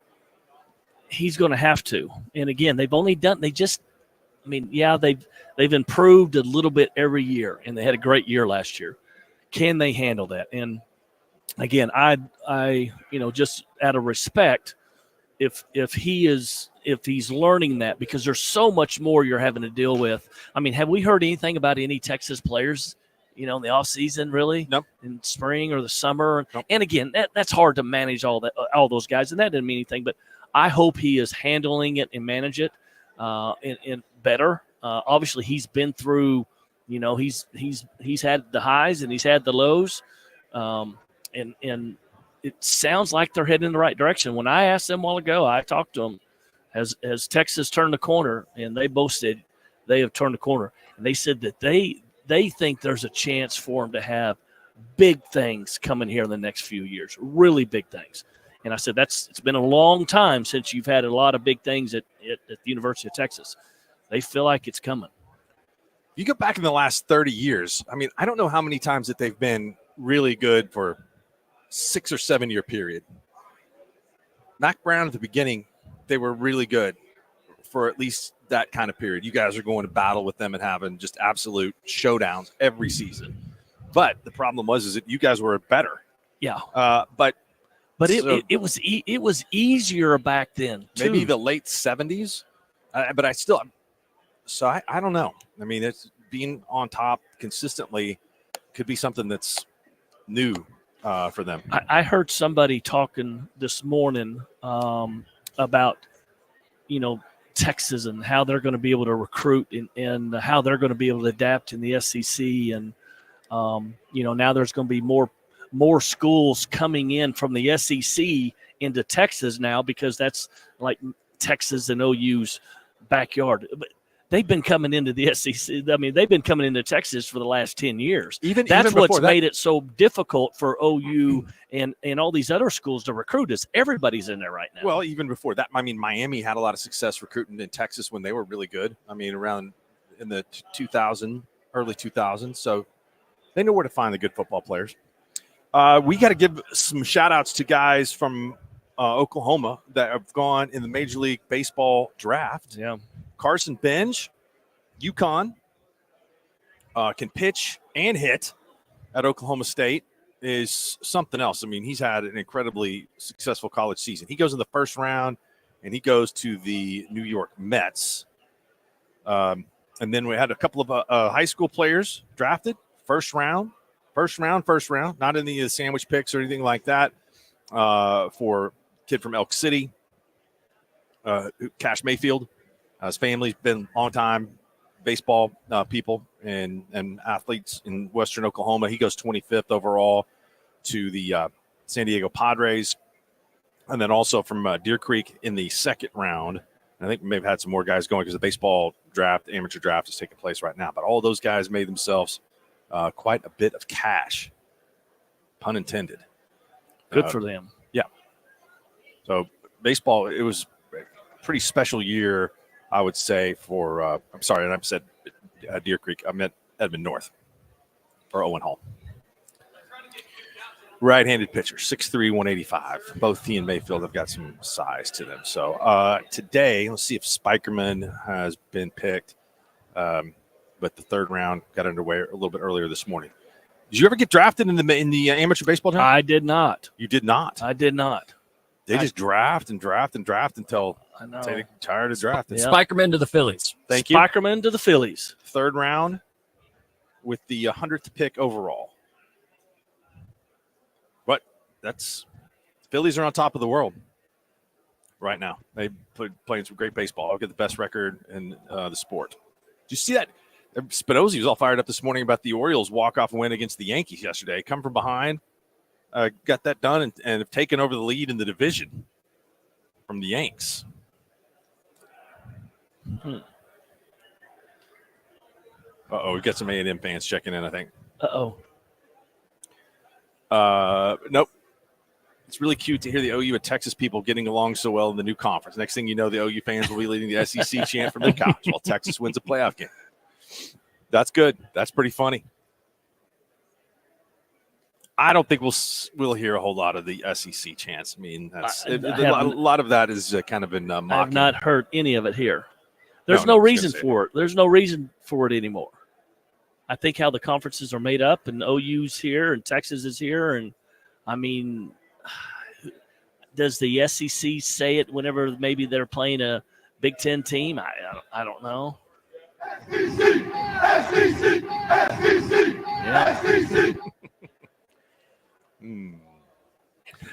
he's going to have to. And again, they've improved a little bit every year, and they had a great year last year. Can they handle that? And again, I just out of respect, if he's learning that, because there's so much more you're having to deal with. I mean, have we heard anything about any Texas players, in the off season, really? Nope. In spring or the summer? Nope. And again, that's hard to manage all those guys, and that didn't mean anything. But I hope he is handling it and manage it in better. Obviously, he's been through. He's had the highs and he's had the lows, and it sounds like they're heading in the right direction. When I asked them a while ago, I talked to them. Has Texas turned the corner? And they both said they have turned the corner. And they said that they think there's a chance for them to have big things coming here in the next few years, really big things. And I said, it's been a long time since you've had a lot of big things at the University of Texas. They feel like it's coming. You go back in the last 30 years, I mean, I don't know how many times that they've been really good for 6 or 7 year period. Mac Brown at the beginning, they were really good for at least that kind of period. You guys are going to battle with them and having just absolute showdowns every season. But the problem is that you guys were better. Yeah. But it was easier back then, too. Maybe the late 70s. But I still – so I don't know. I mean, it's being on top consistently could be something that's new for them. I heard somebody talking this morning about, Texas and how they're going to be able to recruit and how they're going to be able to adapt in the SEC. And, now there's going to be more schools coming in from the SEC into Texas now because that's like Texas and OU's backyard. But they've been coming into the SEC. I mean, they've been coming into Texas for the last 10 years. That's what's made it so difficult for OU and all these other schools to recruit is everybody's in there right now. Well, even before that, I mean, Miami had a lot of success recruiting in Texas when they were really good. I mean, around in the early 2000s. So they know where to find the good football players. We got to give some shout outs to guys from Oklahoma that have gone in the Major League Baseball draft. Yeah. Carson Benj, UConn, can pitch and hit at Oklahoma State, is something else. I mean, he's had an incredibly successful college season. He goes in the first round, and he goes to the New York Mets. And then we had a couple of high school players drafted, first round, not in the sandwich picks or anything like that, for a kid from Elk City, Cash Mayfield. His family's been long-time baseball people and athletes in Western Oklahoma. He goes 25th overall to the San Diego Padres. And then also from Deer Creek in the second round. I think we may have had some more guys going because the baseball draft, amateur draft, is taking place right now. But all those guys made themselves quite a bit of cash, pun intended. Good for them. Yeah. So baseball, it was a pretty special year, I would say, for I'm sorry, and I said Deer Creek. I meant Edmond North or Owen Hall. Right-handed pitcher, 6'3", 185. Both he and Mayfield have got some size to them. So today, let's see if Spikerman has been picked. But the third round got underway a little bit earlier this morning. Did you ever get drafted in the amateur baseball draft? I did not. You did not? I did not. They just draft until I know. they get tired of drafting. Yep. Spikerman to the Phillies. Thank you. Spikerman to the Phillies. Third round, with the 100th pick overall. But that's Phillies are on top of the world right now. They playing some great baseball. I'll get the best record in the sport. Did you see that? Spinozzi was all fired up this morning about the Orioles walk-off win against the Yankees yesterday. Come from behind, got that done, and have taken over the lead in the division from the Yanks. Uh-oh, we've got some A&M fans checking in, I think. Nope. It's really cute to hear the OU and Texas people getting along so well in the new conference. Next thing you know, the OU fans will be leading the SEC chant from the couch while Texas wins a playoff game. That's good. That's pretty funny. I don't think we'll hear a whole lot of the SEC chants. I mean, a lot of that is kind of in mocking. I have not heard any of it here. There's no reason for it. There's no reason for it anymore. I think how the conferences are made up, and OU's here, and Texas is here, and I mean, does the SEC say it whenever maybe they're playing a Big Ten team? I don't know. SEC. Yeah.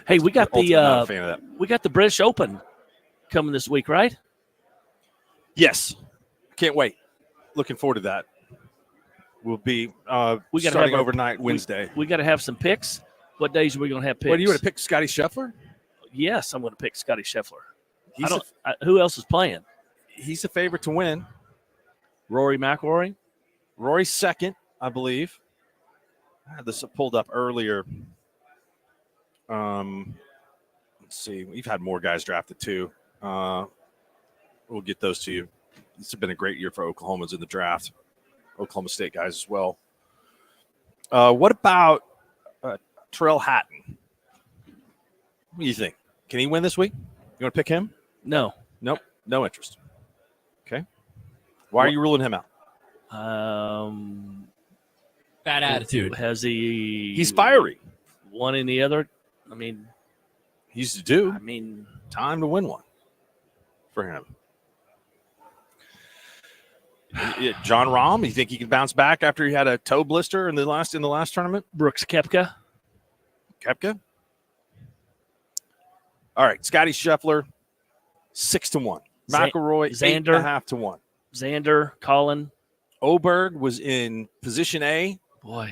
Hey, we got the British Open coming this week, right? Yes, can't wait. Looking forward to that. We'll be starting overnight Wednesday. We got to have some picks. What days are we going to have picks? What, are you going to pick Scotty Scheffler? Yes, I'm going to pick Scotty Scheffler. Who else is playing? He's the favorite to win. Rory McIlroy? Rory's second, I believe. I had this pulled up earlier. Let's see. We've had more guys drafted too. We'll get those to you. It's been a great year for Oklahomans in the draft. Oklahoma State guys as well. What about Terrell Hatton? What do you think? Can he win this week? You want to pick him? No. Nope. No interest. Okay. Why are you ruling him out? Bad attitude. Has he? He's fiery. Won any other? I mean, he's due. I mean, time to win one for him. John Rahm, you think he can bounce back after he had a toe blister in the last tournament? Brooks Koepka. All right, Scotty Scheffler, 6-1. McIlroy, Xander, 8.5 to 1. Xander, Colin. Oberg was in position A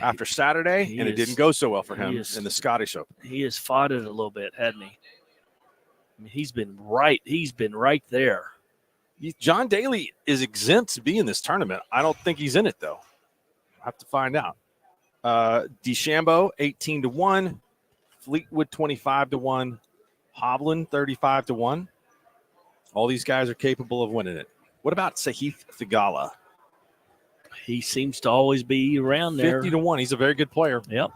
after Saturday, and it didn't go so well for him in the Scottish Open. He has fought it a little bit, hasn't he? I mean, he's been right there. John Daly is exempt to be in this tournament. I don't think he's in it, though. I'll have to find out. DeChambeau, 18 to 1. Fleetwood, 25 to 1. Hovland, 35 to 1. All these guys are capable of winning it. What about Sahith Theegala? He seems to always be around there. 50 to 1. He's a very good player. Yep.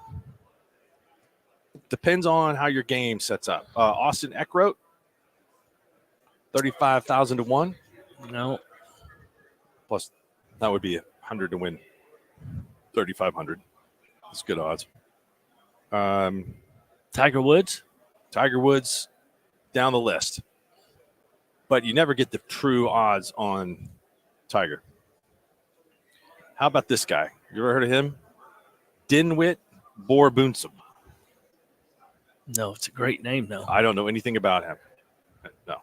Depends on how your game sets up. Austin Eckroat, 35,000 to 1. No. Plus, that would be 100 to win 3,500. That's good odds. Tiger Woods down the list. But you never get the true odds on Tiger. How about this guy? You ever heard of him? Dinwit Borbunsom. No, it's a great name, though. I don't know anything about him. No.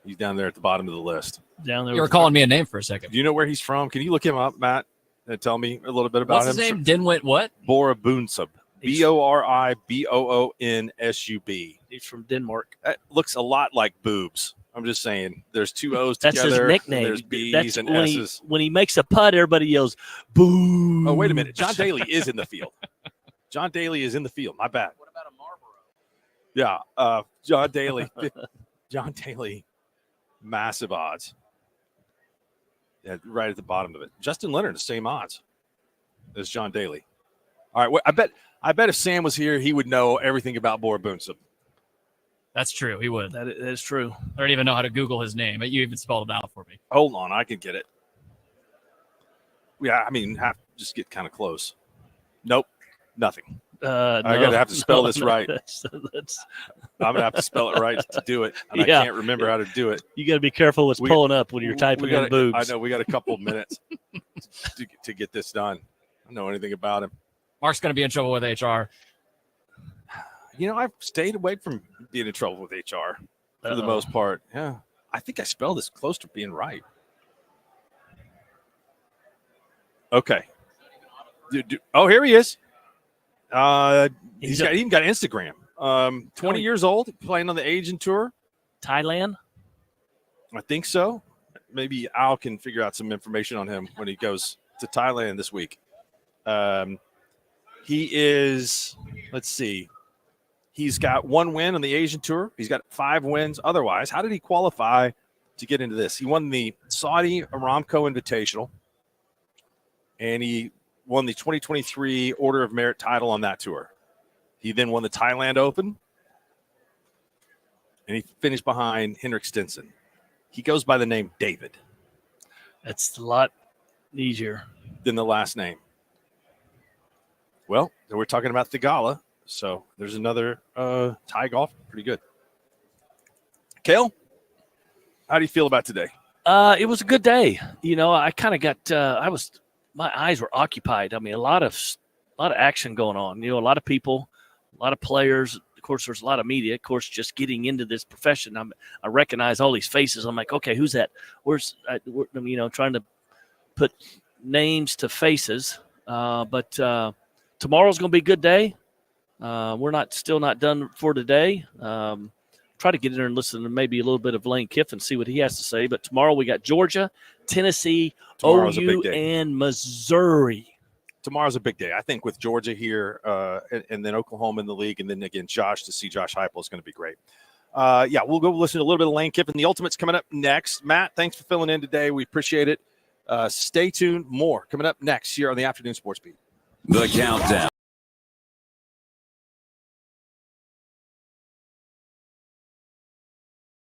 He's down there at the bottom of the list. Down there. You were calling me a name for a second. Do you know where he's from? Can you look him up, Matt, and tell me a little bit about him? What's his name? Dinwit what? Borbundsub. Boriboonsub. He's from Denmark. That looks a lot like boobs. I'm just saying. There's two O's That's together. That's his nickname. There's B's That's and when S's. When he makes a putt, everybody yells, boo. Oh, wait a minute. John Daly is in the field. John Daly is in the field. My bad. What about a Marlboro? Yeah. John Daly. John Daly. Massive odds. Yeah, right at the bottom of it. Justin Leonard, the same odds as John Daly. All right. Well, I bet if Sam was here, he would know everything about Borbundsub. That's true. He would. That is true. I don't even know how to Google his name. You even spelled it out for me. Hold on. I can get it. Yeah, I mean, just get kind of close. Nope. Nothing. I have to spell this right. I'm going to have to spell it right to do it. And I can't remember how to do it. You got to be careful what's pulling up when you're typing in boobs. I know. We got a couple minutes to get this done. don't know anything about him. Mark's going to be in trouble with HR. You know, I've stayed away from being in trouble with HR for the most part. Yeah. I think I spelled this close to being right. Okay. Oh, here he is. He's even got Instagram. 20 years old, playing on the Asian tour. Thailand? I think so. Maybe Al can figure out some information on him when he goes to Thailand this week. He is, let's see. He's got 1 win on the Asian tour. He's got 5 wins otherwise. How did he qualify to get into this? He won the Saudi Aramco Invitational, and he won the 2023 Order of Merit title on that tour. He then won the Thailand Open, and he finished behind Henrik Stenson. He goes by the name David. That's a lot easier than the last name. Well, we're talking about Thigala, so there's another Thai golf. Pretty good. Cale, how do you feel about today? It was a good day. You know, I kind of got my eyes were occupied. I mean, a lot of action going on. You know, a lot of people, a lot of players. Of course, there's a lot of media. Of course, just getting into this profession, I recognize all these faces. I'm like, okay, who's that? Trying to put names to faces. But tomorrow's going to be a good day. We're still not done for today. Try to get in there and listen to maybe a little bit of Lane Kiffin, see what he has to say. But tomorrow we got Georgia, Tennessee, OU, and Missouri. Tomorrow's a big day. I think with Georgia here and then Oklahoma in the league, and then again Josh Heupel is going to be great. We'll go listen to a little bit of Lane Kiffin. The Ultimate's coming up next. Matt, thanks for filling in today. We appreciate it. Stay tuned. More coming up next here on the Afternoon Sports Beat. The Countdown.